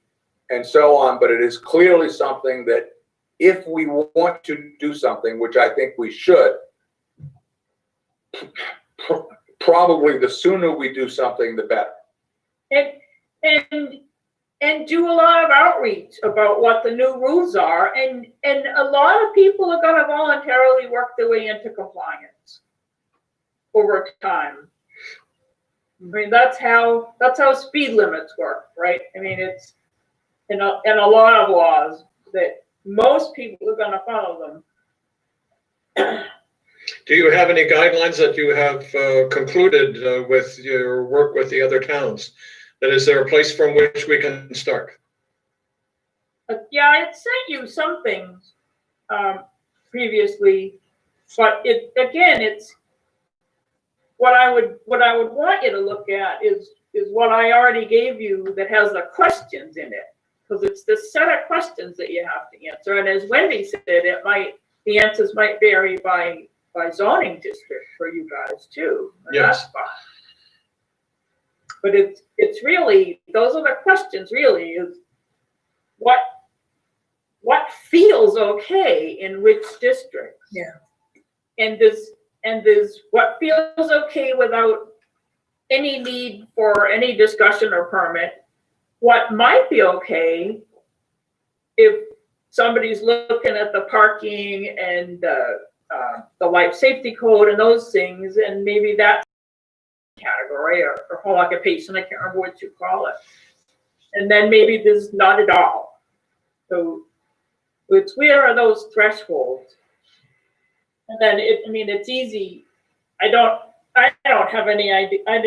C: and so on. But it is clearly something that if we want to do something, which I think we should, probably the sooner we do something, the better.
G: and do a lot of outreach about what the new rules are, and a lot of people are gonna voluntarily work their way into compliance over time. I mean, that's how speed limits work, right? I mean, it's in a lot of laws that most people are gonna follow them.
D: Do you have any guidelines that you have concluded with your work with the other towns? That is there a place from which we can start?
G: Yeah, I had sent you some things previously, but it's what I would want you to look at is what I already gave you that has the questions in it, because it's the set of questions that you have to answer. And as Wendy said, the answers might vary by zoning district for you guys too. And
D: yes.
G: That's fine. But it's really, those are the questions really, is what feels okay in which districts?
A: Yeah.
G: And there's what feels okay without any need for any discussion or permit. What might be okay if somebody's looking at the parking and the life safety code and those things, and maybe that category or whole occupation, I can't remember what you call it. And then maybe there's not at all. So it's where are those thresholds? And then it's easy. I don't have any idea. I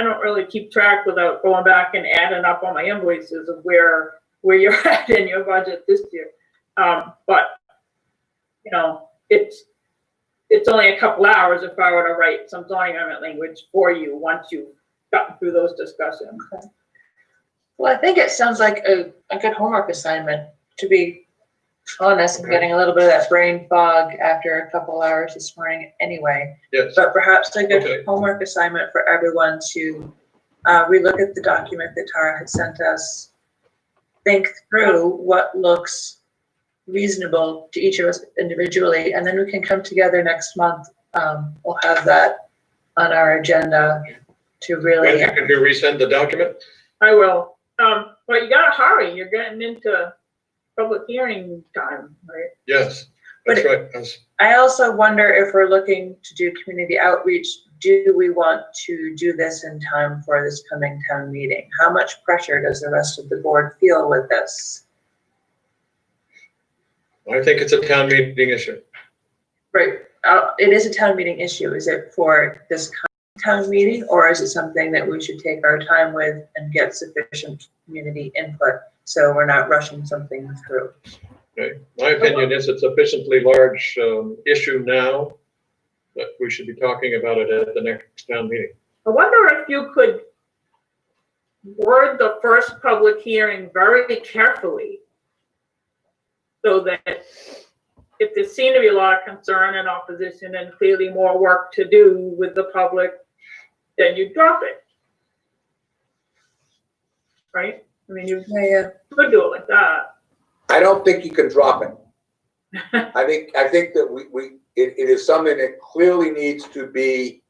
G: don't really keep track without going back and adding up all my invoices of where you're at in your budget this year. But it's only a couple hours if I were to write some zoning amendment language for you once you've gotten through those discussions.
A: Well, I think it sounds like a good homework assignment, to be honest. I'm getting a little bit of that brain fog after a couple hours this morning anyway.
D: Yes.
A: But perhaps a good homework assignment for everyone to relook at the document that Tara had sent us, think through what looks reasonable to each of us individually, and then we can come together next month. We'll have that on our agenda to really.
D: Can you resend the document?
G: I will. But you gotta hurry. You're getting into public hearing time, right?
D: Yes, that's right.
A: I also wonder if we're looking to do community outreach, do we want to do this in time for this coming town meeting? How much pressure does the rest of the board feel with this?
D: I think it's a town meeting issue.
A: Right. It is a town meeting issue. Is it for this town meeting, or is it something that we should take our time with and get sufficient community input so we're not rushing something through?
D: Okay. My opinion is it's a sufficiently large issue now that we should be talking about it at the next town meeting.
G: I wonder if you could word the first public hearing very carefully, so that if there seemed to be a lot of concern and opposition and clearly more work to do with the public, then you drop it. Right? I mean, you could do it like that.
C: I don't think you can drop it. I think that it is something that clearly needs to be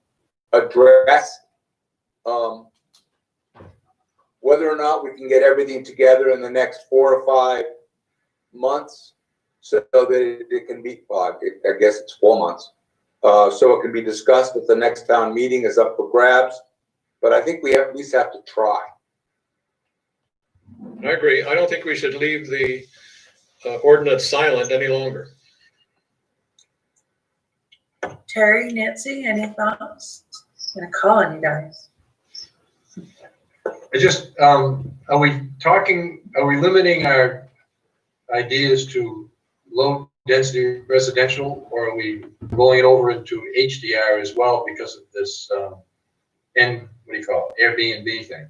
C: addressed. Whether or not we can get everything together in the next 4 or 5 months, so that it can be, well, I guess it's 4 months, so it can be discussed at the next town meeting is up for grabs. But I think we at least have to try.
D: I agree. I don't think we should leave the ordinance silent any longer.
A: Terry, Nancy, any thoughts? I'm gonna call on you guys.
J: I just, are we limiting our ideas to low density residential, or are we rolling it over into HDR as well because of this, Airbnb thing?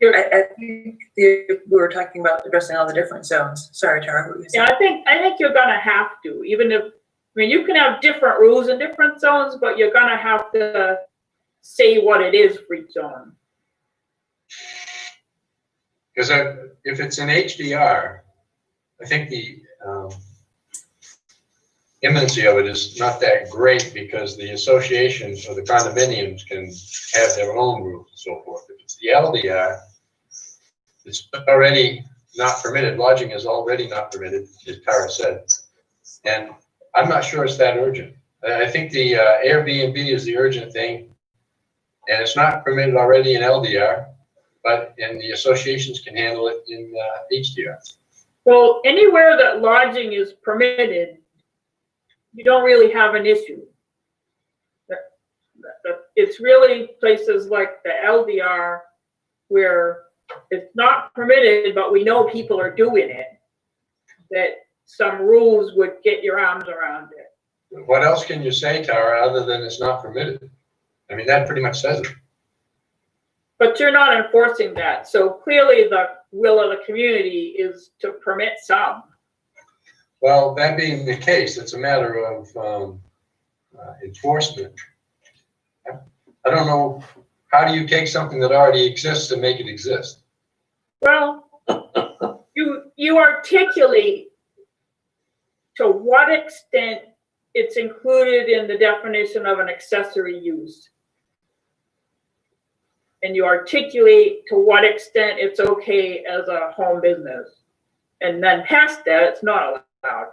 A: I think we were talking about addressing all the different zones. Sorry, Tara. What were you saying?
G: Yeah, I think you're gonna have to, even if, I mean, you can have different rules in different zones, but you're gonna have to say what it is for each zone.
J: Because if it's in HDR, I think the imminency of it is not that great, because the associations or the condominiums can have their own rules and so forth. If it's the LDR, It's already not permitted. Lodging is already not permitted, as Tara said. And I'm not sure it's that urgent. I think the Airbnb is the urgent thing. And it's not permitted already in LDR, and the associations can handle it in HDR.
G: Well, anywhere that lodging is permitted, you don't really have an issue. It's really places like the LDR where it's not permitted, but we know people are doing it, that some rules would get your arms around it.
J: What else can you say, Tara, other than it's not permitted? I mean, that pretty much says it.
G: But you're not enforcing that. So clearly the will of the community is to permit some.
J: Well, that being the case, it's a matter of enforcement. I don't know, how do you take something that already exists and make it exist?
G: Well, you articulate to what extent it's included in the definition of an accessory use. And you articulate to what extent it's okay as a home business. And then past that, it's not allowed.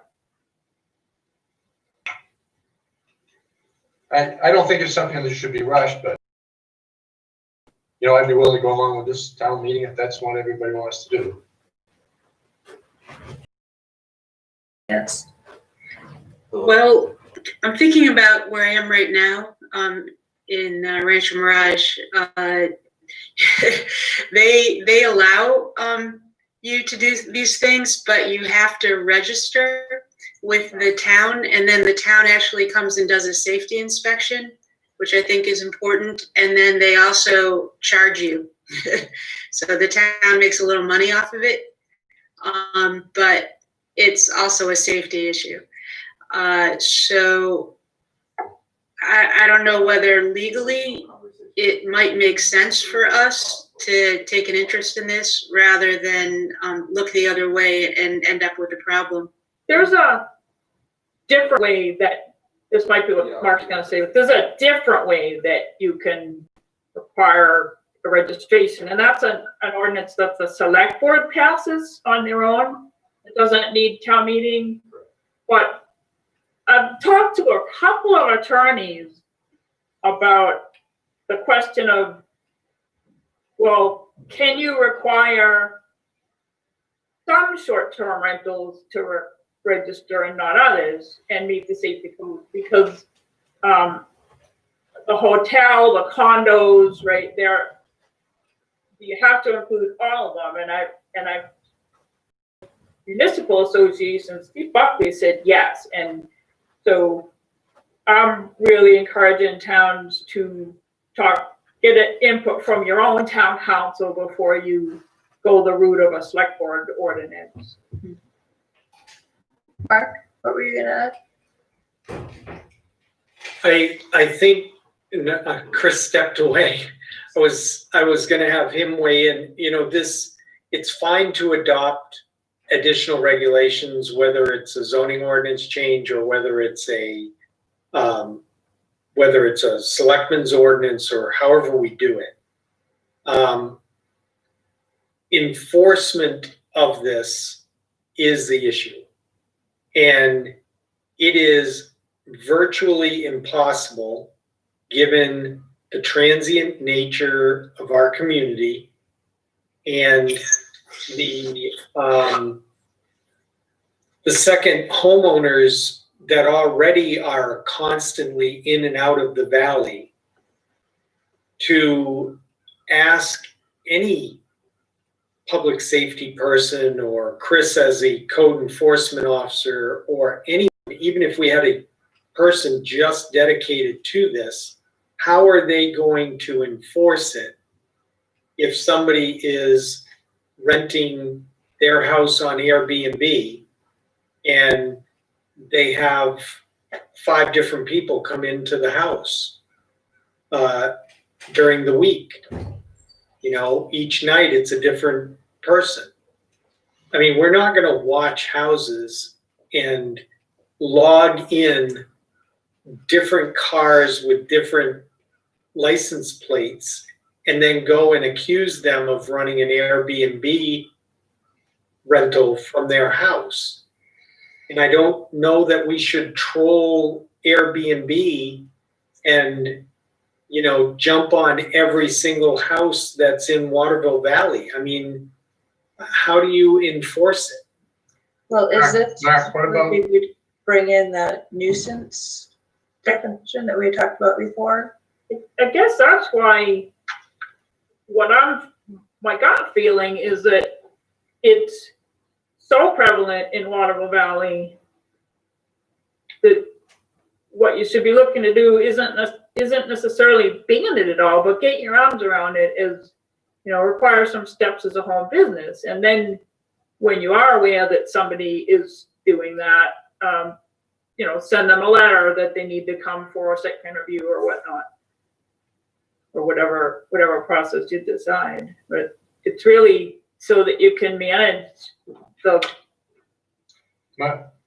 J: I don't think it's something that should be rushed, but I'd be willing to go along with this town meeting if that's what everybody wants to do.
A: Yes.
B: Well, I'm thinking about where I am right now, in Rancho Mirage. They allow you to do these things, but you have to register with the town, and then the town actually comes and does a safety inspection, which I think is important. And then they also charge you. So the town makes a little money off of it. But it's also a safety issue. So I don't know whether legally it might make sense for us to take an interest in this rather than look the other way and end up with a problem.
G: There's a different way that, this might be what Mark's gonna say, but there's a different way that you can require a registration, and that's an ordinance that the select board passes on their own. It doesn't need town meeting, but I've talked to a couple of attorneys about the question of, well, can you require some short-term rentals to register and not others and meet the safety code? Because the hotel, the condos, right there, you have to include all of them. And I municipal association, Steve Buckley said yes. And so I'm really encouraging towns to get an input from your own town council before you go the route of a select board ordinance.
A: Mark, what were you gonna add?
M: I think Chris stepped away. I was gonna have him weigh in. It's fine to adopt additional regulations, whether it's a zoning ordinance change or whether it's a selectman's ordinance or however we do it. Enforcement of this is the issue. And it is virtually impossible, given the transient nature of our community and the second homeowners that already are constantly in and out of the valley, to ask any public safety person or Chris as a code enforcement officer or anyone, even if we had a person just dedicated to this, how are they going to enforce it if somebody is renting their house on Airbnb and they have 5 different people come into the house during the week? Each night it's a different person. I mean, we're not going to watch houses and log in different cars with different license plates and then go and accuse them of running an Airbnb rental from their house. And I don't know that we should troll Airbnb and, you know, jump on every single house that's in Waterville Valley. I mean, how do you enforce it?
A: Well, is it,
J: Mark, what about-
A: we would bring in the nuisance definition that we had talked about before?
G: I guess that's why my gut feeling is that it's so prevalent in Waterville Valley that what you should be looking to do isn't necessarily ban it at all, but get your arms around it as, you know, require some steps as a home business. And then when you are aware that somebody is doing that, you know, send them a letter that they need to come for a second interview or whatnot, or whatever process you decide. But it's really so that you can manage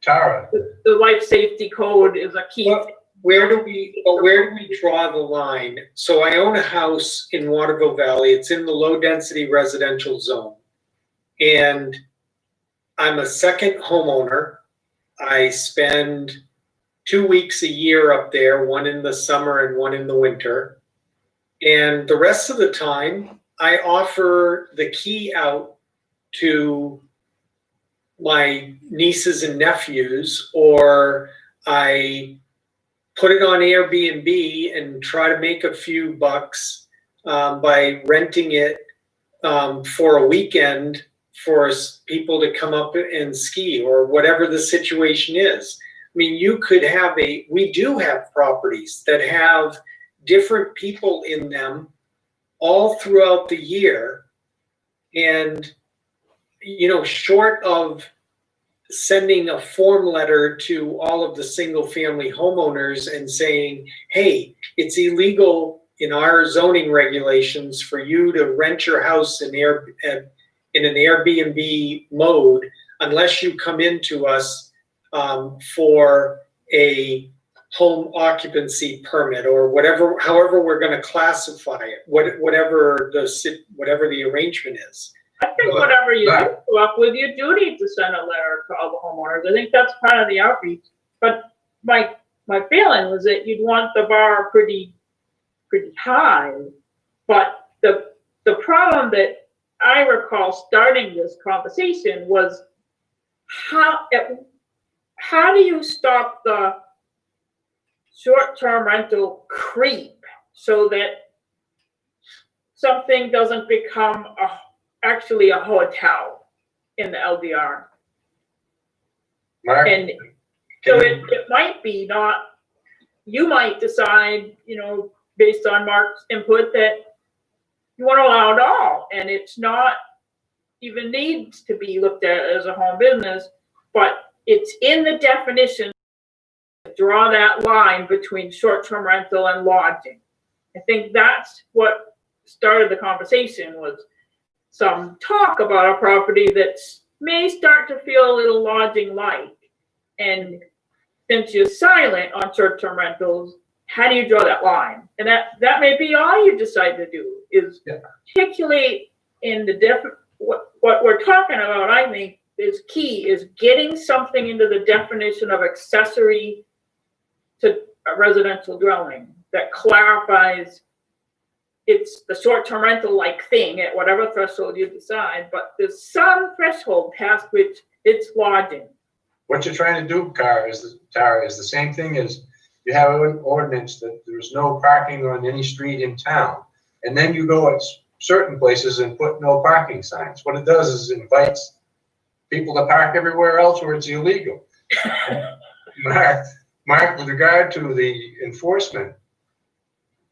J: Tara,
G: the life safety code is a key.
M: Where do we draw the line? So I own a house in Waterville Valley. It's in the low density residential zone. And I'm a second homeowner. I spend 2 weeks a year up there, one in the summer and one in the winter. And the rest of the time, I offer the key out to my nieces and nephews, or I put it on Airbnb and try to make a few bucks by renting it for a weekend for people to come up and ski, or whatever the situation is. I mean, you could have we do have properties that have different people in them all throughout the year. And, you know, short of sending a form letter to all of the single family homeowners and saying, hey, it's illegal in our zoning regulations for you to rent your house in an Airbnb mode unless you come into us for a home occupancy permit, or however we're going to classify it, whatever the arrangement is.
G: I think whatever you do come up with, you do need to send a letter to all the homeowners. I think that's part of the outreach. But my feeling was that you'd want the bar pretty high. But the problem that I recall starting this conversation was how do you stop the short-term rental creep so that something doesn't become actually a hotel in the LDR?
J: Mark,
G: And so it might be not, you might decide, you know, based on Mark's input, that you want to allow it all, and it's not even needs to be looked at as a home business, but it's in the definition. Draw that line between short-term rental and lodging. I think that's what started the conversation, was some talk about a property that may start to feel a little lodging-like. And since you're silent on short-term rentals, how do you draw that line? And that may be all you decide to do, is articulate in the what we're talking about. I think is key, is getting something into the definition of accessory to a residential dwelling that clarifies it's the short-term rental like thing at whatever threshold you decide, but there's some threshold past which it's lodging.
J: what you're trying to do, Tara, is the same thing as you have an ordinance that there's no parking on any street in town. And then you go at certain places and put no parking signs. What it does is it invites people to park everywhere else where it's illegal. Mark, with regard to the enforcement,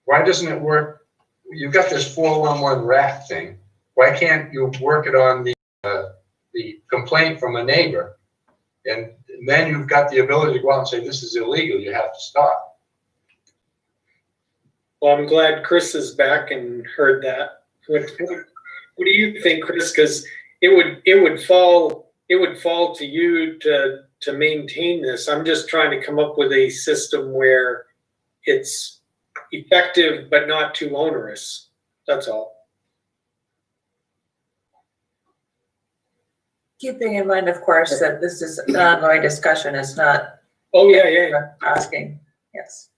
J: why doesn't it work? You've got this 411 rat thing. Why can't you work it on the complaint from a neighbor? And then you've got the ability to go out and say, this is illegal, you have to stop.
M: Well, I'm glad Chris is back and heard that. What do you think, Chris? Because it would fall to you to maintain this. I'm just trying to come up with a system where it's effective but not too onerous. That's all.
A: Keeping in mind, of course, that this is an ongoing discussion, it's not
M: Oh, yeah.
A: asking, yes.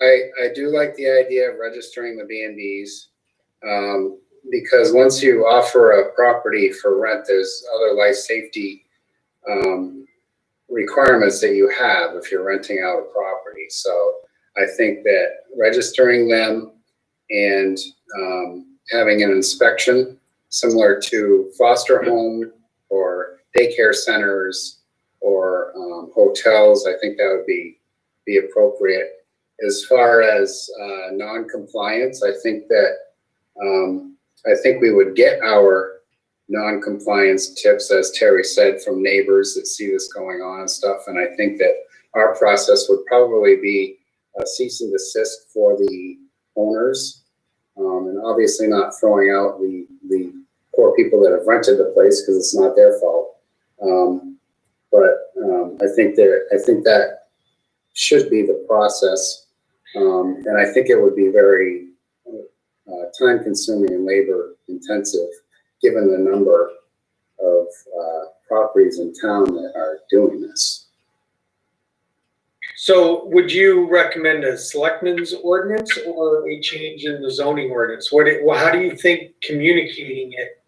N: I do like the idea of registering the B&Bs, because once you offer a property for rent, there's other life safety requirements that you have if you're renting out a property. So I think that registering them and having an inspection similar to foster home or daycare centers or hotels, I think that would be appropriate. As far as non-compliance, I think that we would get our non-compliance tips, as Terry said, from neighbors that see this going on and stuff. And I think that our process would probably be a cease and desist for the owners, and obviously not throwing out the poor people that have rented the place because it's not their fault. I think that should be the process, and I think it would be very time-consuming and labor-intensive, given the number of properties in town that are doing this.
M: So would you recommend a selectmen's ordinance or a change in the zoning ordinance? How do you think communicating it,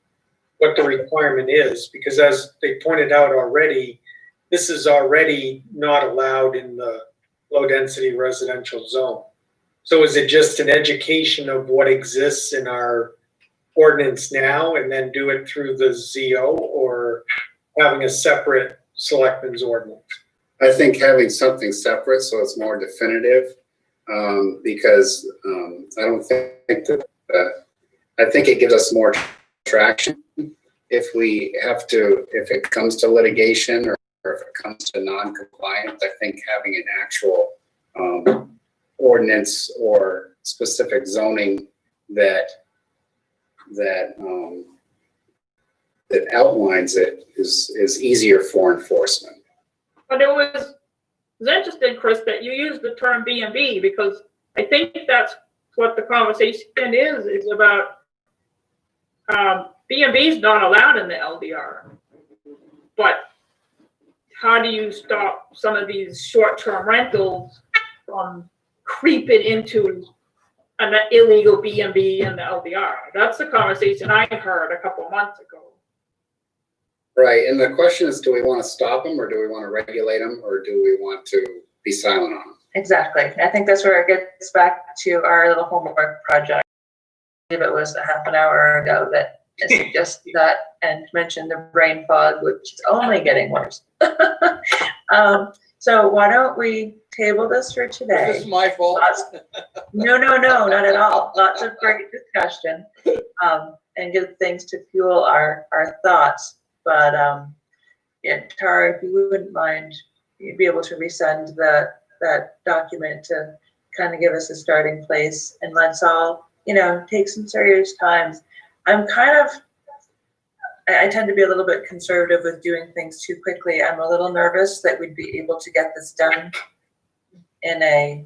M: what the requirement is? Because as they pointed out already, this is already not allowed in the low-density residential zone. So is it just an education of what exists in our ordinance now and then do it through the ZO, or having a separate selectmen's ordinance?
N: I think having something separate so it's more definitive, because I don't think that, I think it gives us more traction if it comes to litigation or if it comes to non-compliance. I think having an actual ordinance or specific zoning that outlines it is easier for enforcement.
G: But it was interesting, Chris, that you used the term B&B, because I think that's what the conversation is about. B&B is not allowed in the LDR, but how do you stop some of these short-term rentals from creeping into an illegal B&B in the LDR? That's the conversation I heard a couple of months ago.
N: Right, and the question is, do we want to stop them, or do we want to regulate them, or do we want to be silent on them?
A: Exactly. I think that's where it gets back to our little homework project. I believe it was a half an hour ago that I suggested that and mentioned the brain fog, which is only getting worse. So why don't we table this for today?
C: Is this my fault?
A: No, not at all. Lots of great discussion, and good things to fuel our thoughts. But yeah, Tara, if you wouldn't mind, you'd be able to resend that document to kind of give us a starting place, and let's all, take some serious times. I tend to be a little bit conservative with doing things too quickly. I'm a little nervous that we'd be able to get this done in a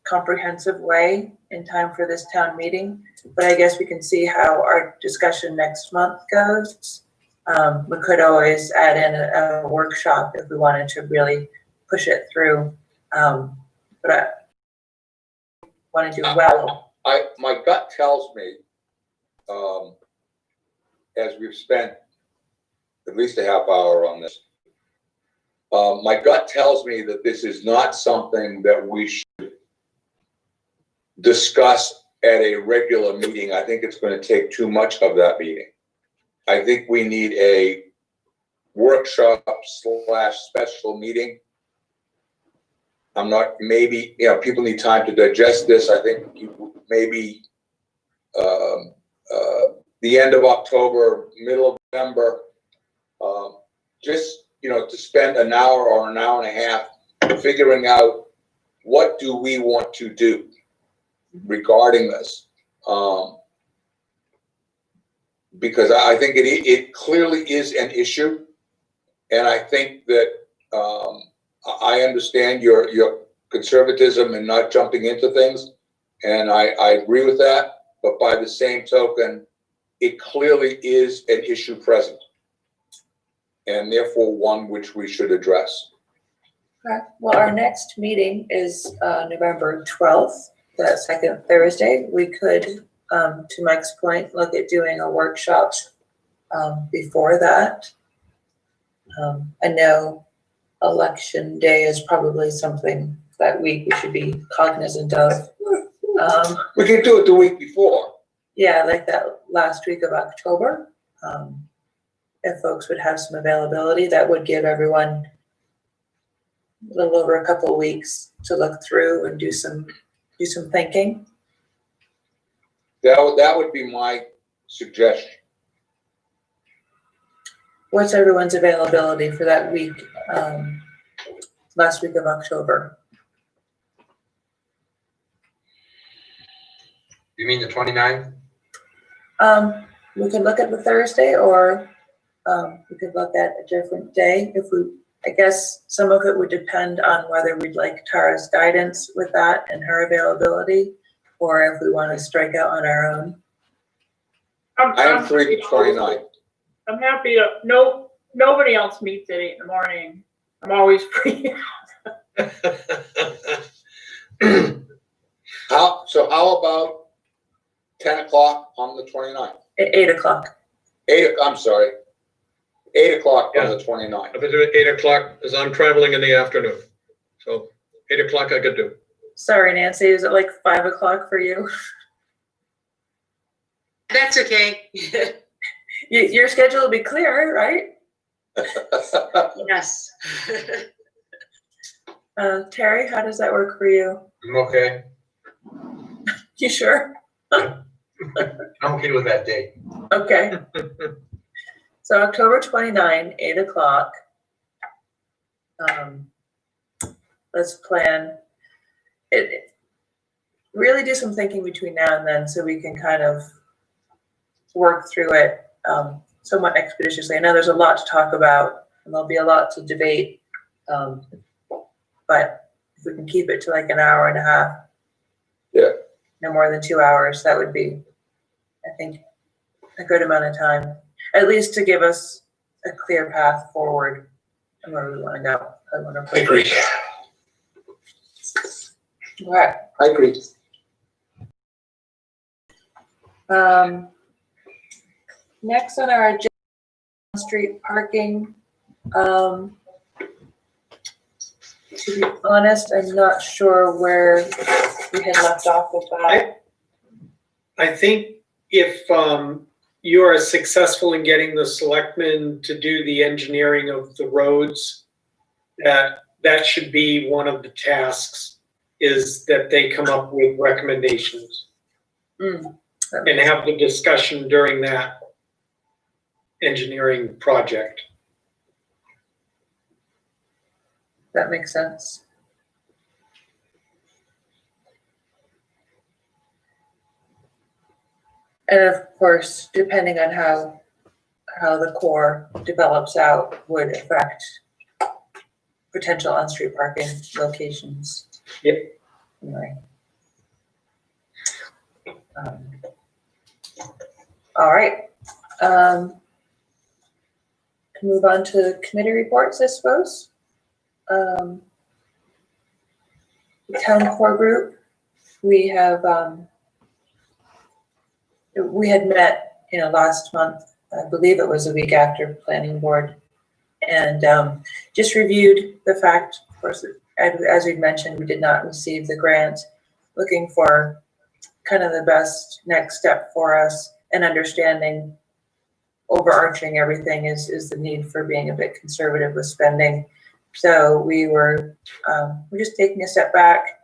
A: comprehensive way in time for this town meeting. But I guess we can see how our discussion next month goes. We could always add in a workshop if we wanted to really push it through. But I want to do well.
C: My gut tells me, as we've spent at least a half hour on this, my gut tells me that this is not something that we should discuss at a regular meeting. I think it's going to take too much of that meeting. I think we need a workshop / special meeting. Maybe, people need time to digest this. I think maybe the end of October, middle of November, just, to spend an hour or an hour and a half figuring out what do we want to do regarding this. Because I think it clearly is an issue, and I think that I understand your conservatism and not jumping into things, and I agree with that. but by the same token, it clearly is an issue present, and therefore one which we should address.
A: Okay. Well, our next meeting is November 12th, that second Thursday. We could, to Mike's point, look at doing a workshop before that. I know election day is probably something that week we should be cognizant of.
C: We can do it the week before.
A: Yeah, like that last week of October. If folks would have some availability, that would give everyone a little over a couple of weeks to look through and do some thinking.
C: That would be my suggestion.
A: What's everyone's availability for that week, last week of October?
J: You mean the 29th?
A: We could look at the Thursday, or we could look at a different day. I guess some of it would depend on whether we'd like Tara's guidance with that and her availability, or if we want to strike out on our own.
C: I am free the 29th.
G: I'm happy to, nobody else meets at 8 in the morning. I'm always free.
C: How about 10 o'clock on the 29th?
A: 8 o'clock.
C: I'm sorry. 8 o'clock on the 29th.
D: If it's at 8 o'clock, as I'm traveling in the afternoon. So 8 o'clock I could do.
A: Sorry, Nancy, is it like 5 o'clock for you?
B: That's okay.
A: Your schedule will be clear, right?
B: Yes.
A: Terry, how does that work for you?
J: I'm okay.
A: You sure?
J: I'm okay with that date.
A: Okay. So October 29, 8 o'clock. Let's plan it. Really do some thinking between now and then so we can kind of work through it somewhat expeditiously. I know there's a lot to talk about and there'll be a lot to debate, but if we can keep it to like an hour and a half, no more than 2 hours, that would be, I think, a good amount of time, at least to give us a clear path forward and where we want to go.
C: I agree.
A: Okay.
C: I agree.
A: Next on our agenda, street parking. To be honest, I'm not sure where we had left off with that.
M: I think if you are successful in getting the selectmen to do the engineering of the roads, that should be one of the tasks, is that they come up with recommendations. And have the discussion during that engineering project.
A: That makes sense. And of course, depending on how the core develops out would affect potential on-street parking locations.
M: Yep.
A: Anyway. All right. Move on to committee reports, I suppose. The town core group, we have we had met, last month. I believe it was a week after planning board, and just reviewed the fact, of course, as we mentioned, we did not receive the grant. Looking for kind of the best next step for us, and understanding overarching everything is the need for being a bit conservative with spending. So we're just taking a step back,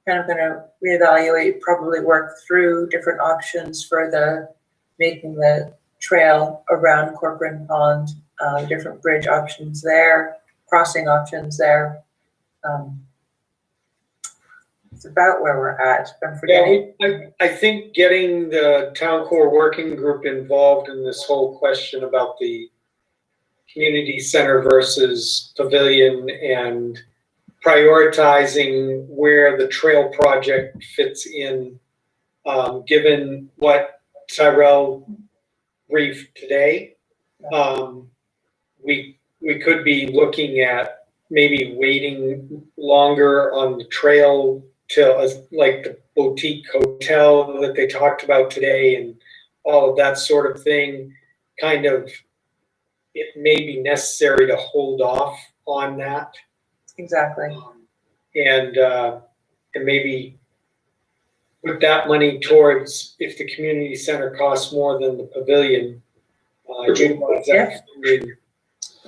A: kind of going to reevaluate, probably work through different options for making the trail around Corcoran Pond, different bridge options there, crossing options there. It's about where we're at. I'm forgetting.
M: Yeah, I think getting the town core working group involved in this whole question about the community center versus pavilion and prioritizing where the trail project fits in given what Tyrell briefed today, we could be looking at maybe waiting longer on the trail till like the boutique hotel that they talked about today and all of that sort of thing. Kind of, it may be necessary to hold off on that.
A: Exactly.
M: And maybe put that money towards, if the community center costs more than the pavilion, utilize that.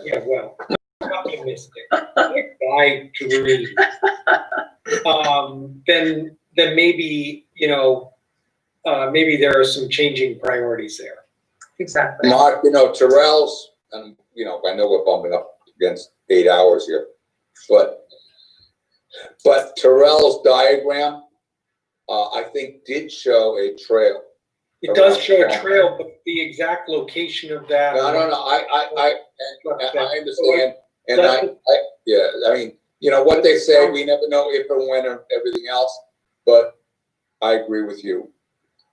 M: Yeah, well, optimistic. I agree. Then maybe, maybe there are some changing priorities there.
A: Exactly.
C: Mark, Terrell's, and, I know we're bumping up against 8 hours here, but Terrell's diagram, I think did show a trail.
M: It does show a trail, but the exact location of that.
C: No, I understand, and I mean, what they say, we never know if and when and everything else, but I agree with you.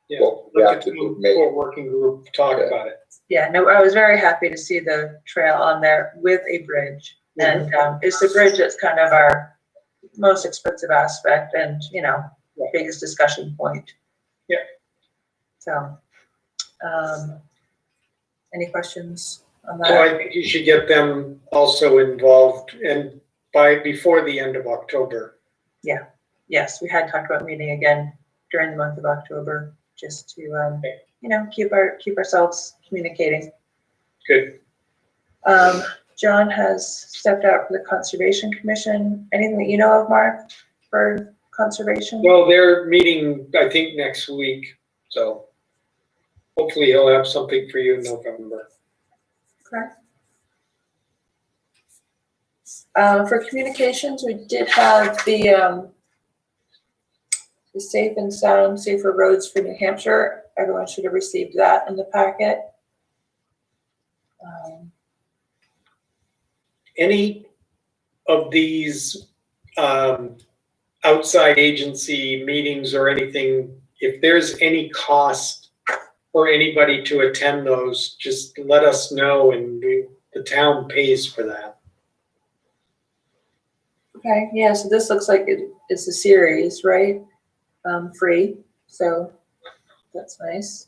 M: Yeah,
C: Well, we have to do,
M: core working group talk about it.
A: Yeah, no, I was very happy to see the trail on there with a bridge. And it's the bridge that's kind of our most expensive aspect and, biggest discussion point.
M: Yeah.
A: So, any questions on
M: So
A: that?
M: I think you should get them also involved and before the end of October.
A: Yeah, yes, we had talked about meeting again during the month of October, just to, keep ourselves communicating.
M: Good.
A: John has stepped out for the Conservation Commission. Anything that you know of, Mark, for conservation?
M: Well, they're meeting, I think, next week, so hopefully he'll have something for you in November.
A: Okay. For communications, we did have the Safe and Sound, Safer Roads for New Hampshire. Everyone should have received that in the packet.
M: Any of these outside agency meetings or anything, if there's any cost for anybody to attend those, just let us know and the town pays for that.
A: Okay, yeah, so this looks like it's a series, right? Free, so that's nice.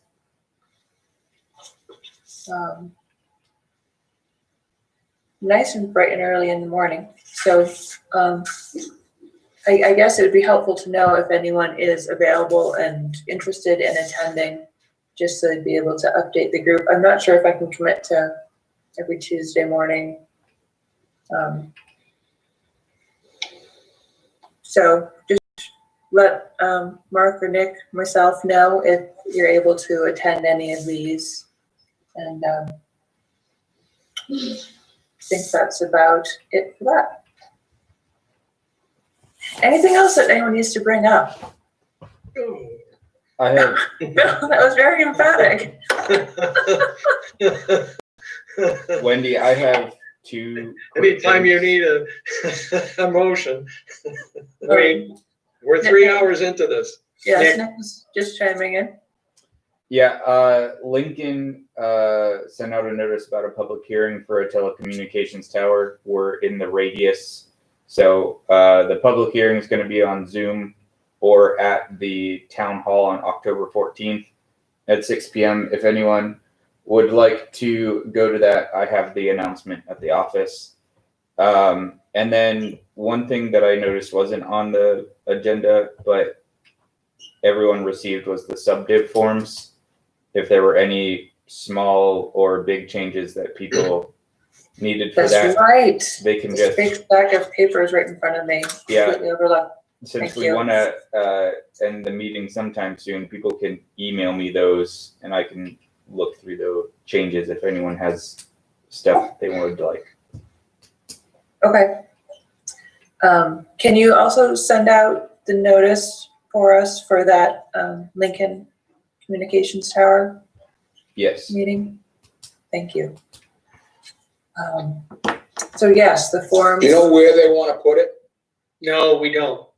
A: Nice and bright and early in the morning. So I guess it would be helpful to know if anyone is available and interested in attending, just so they'd be able to update the group. I'm not sure if I can commit to every Tuesday morning. So just let Mark or Nick, myself know if you're able to attend any of these. And I think that's about it for that. Anything else that anyone needs to bring up?
F: I have.
A: That was very emphatic.
F: Wendy, I have two.
D: Anytime you need a motion. We're 3 hours into this.
A: Yes, Nick was just chiming in.
F: Yeah, Lincoln sent out a notice about a public hearing for a telecommunications tower. We're in the radius. So the public hearing is going to be on Zoom or at the town hall on October 14th at 6 p.m. If anyone would like to go to that, I have the announcement at the office. And then one thing that I noticed wasn't on the agenda, but everyone received was the subdiv forms. If there were any small or big changes that people needed for that.
A: That's right.
F: They can
A: This
F: just
A: big stack of papers right in front of me.
F: Yeah.
A: Completely overlooked.
F: Since
A: Thank
F: we
A: you.
F: want to end the meeting sometime soon, people can email me those and I can look through the changes if anyone has stuff they would like.
A: Okay. Can you also send out the notice for us for that Lincoln Communications Tower
F: Yes.
A: meeting? Thank you. So yes, the forms.
C: You know where they want to put it?
M: No, we don't.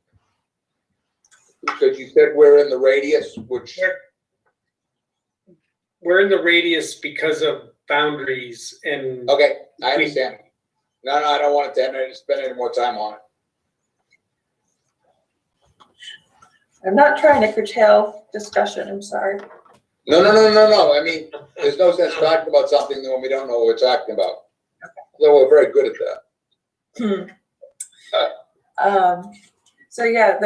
C: because you said we're in the radius, which,
M: We're in the radius because of boundaries and
C: okay, I understand. No, I don't want to spend any more time on it.
A: I'm not trying to curtail discussion, I'm sorry.
C: No. I mean, there's no sense talking about something when we don't know what we're talking about. Although we're very good at that.
A: So yeah,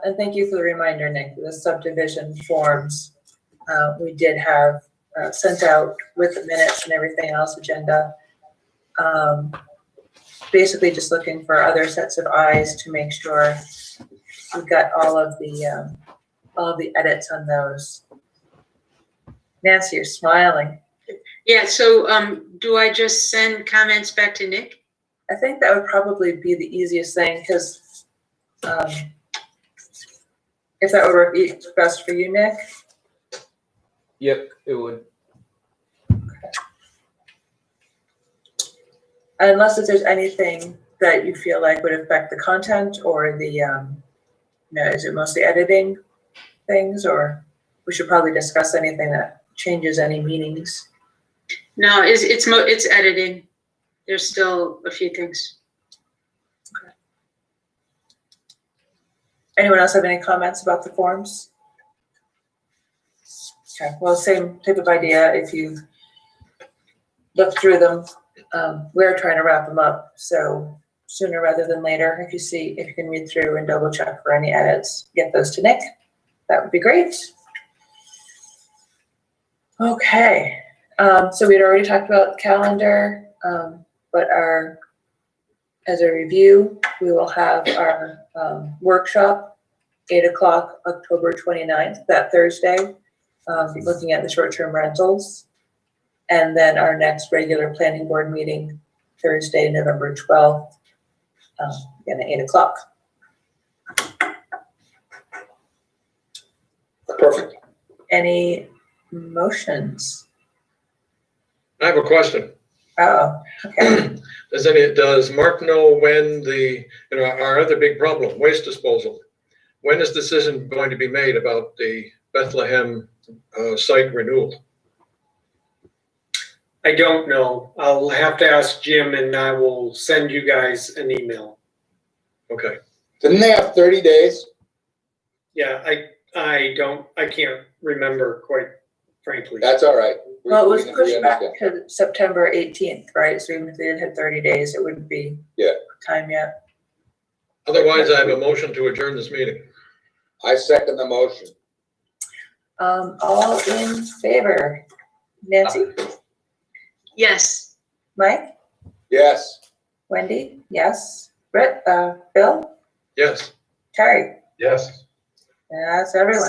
A: and thank you for the reminder, Nick, the subdivision forms, we did have sent out with the minutes and everything else, agenda. Basically just looking for other sets of eyes to make sure we've got all of the edits on those. Nancy, you're smiling.
B: Yeah, so do I just send comments back to Nick?
A: I think that would probably be the easiest thing, because if that would work best for you, Nick.
F: Yep, it would.
A: Unless if there's anything that you feel like would affect the content or the, is it mostly editing things, or we should probably discuss anything that changes any meanings?
B: No, it's editing. There's still a few things.
A: Okay. Anyone else have any comments about the forms? Okay, well, same type of idea. If you look through them, we're trying to wrap them up, so sooner rather than later, if you can read through and double check for any edits, get those to Nick. That would be great. Okay, so we'd already talked about the calendar, but as a review, we will have our workshop, 8 o'clock, October 29th, that Thursday, looking at the short-term rentals. And then our next regular planning board meeting, Thursday, November 12th, again at 8 o'clock.
C: Perfect.
A: Any motions?
D: I have a question.
A: Oh, okay.
D: Does Mark know when our other big problem, waste disposal, when is decision going to be made about the Bethlehem site renewal?
M: I don't know. I'll have to ask Jim and I will send you guys an email.
D: Okay.
C: Didn't they have 30 days?
M: Yeah, I can't remember quite frankly.
C: That's all right.
A: Well, it was pushed back to September 18th, right? So even if they did have 30 days, it wouldn't be time yet.
D: Otherwise, I have a motion to adjourn this meeting.
C: I second the motion.
A: All in favor? Nancy?
B: Yes.
A: Mike?
C: Yes.
A: Wendy? Yes. Brett? Bill?
D: Yes.
A: Terry?
J: Yes.
A: That's everyone.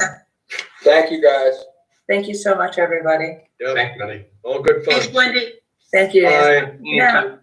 C: Thank you, guys.
A: Thank you so much, everybody.
D: Yeah.
J: Thank you, buddy.
D: All good fun.
B: Thanks, Wendy.
A: Thank you.
D: Bye.
A: Yeah.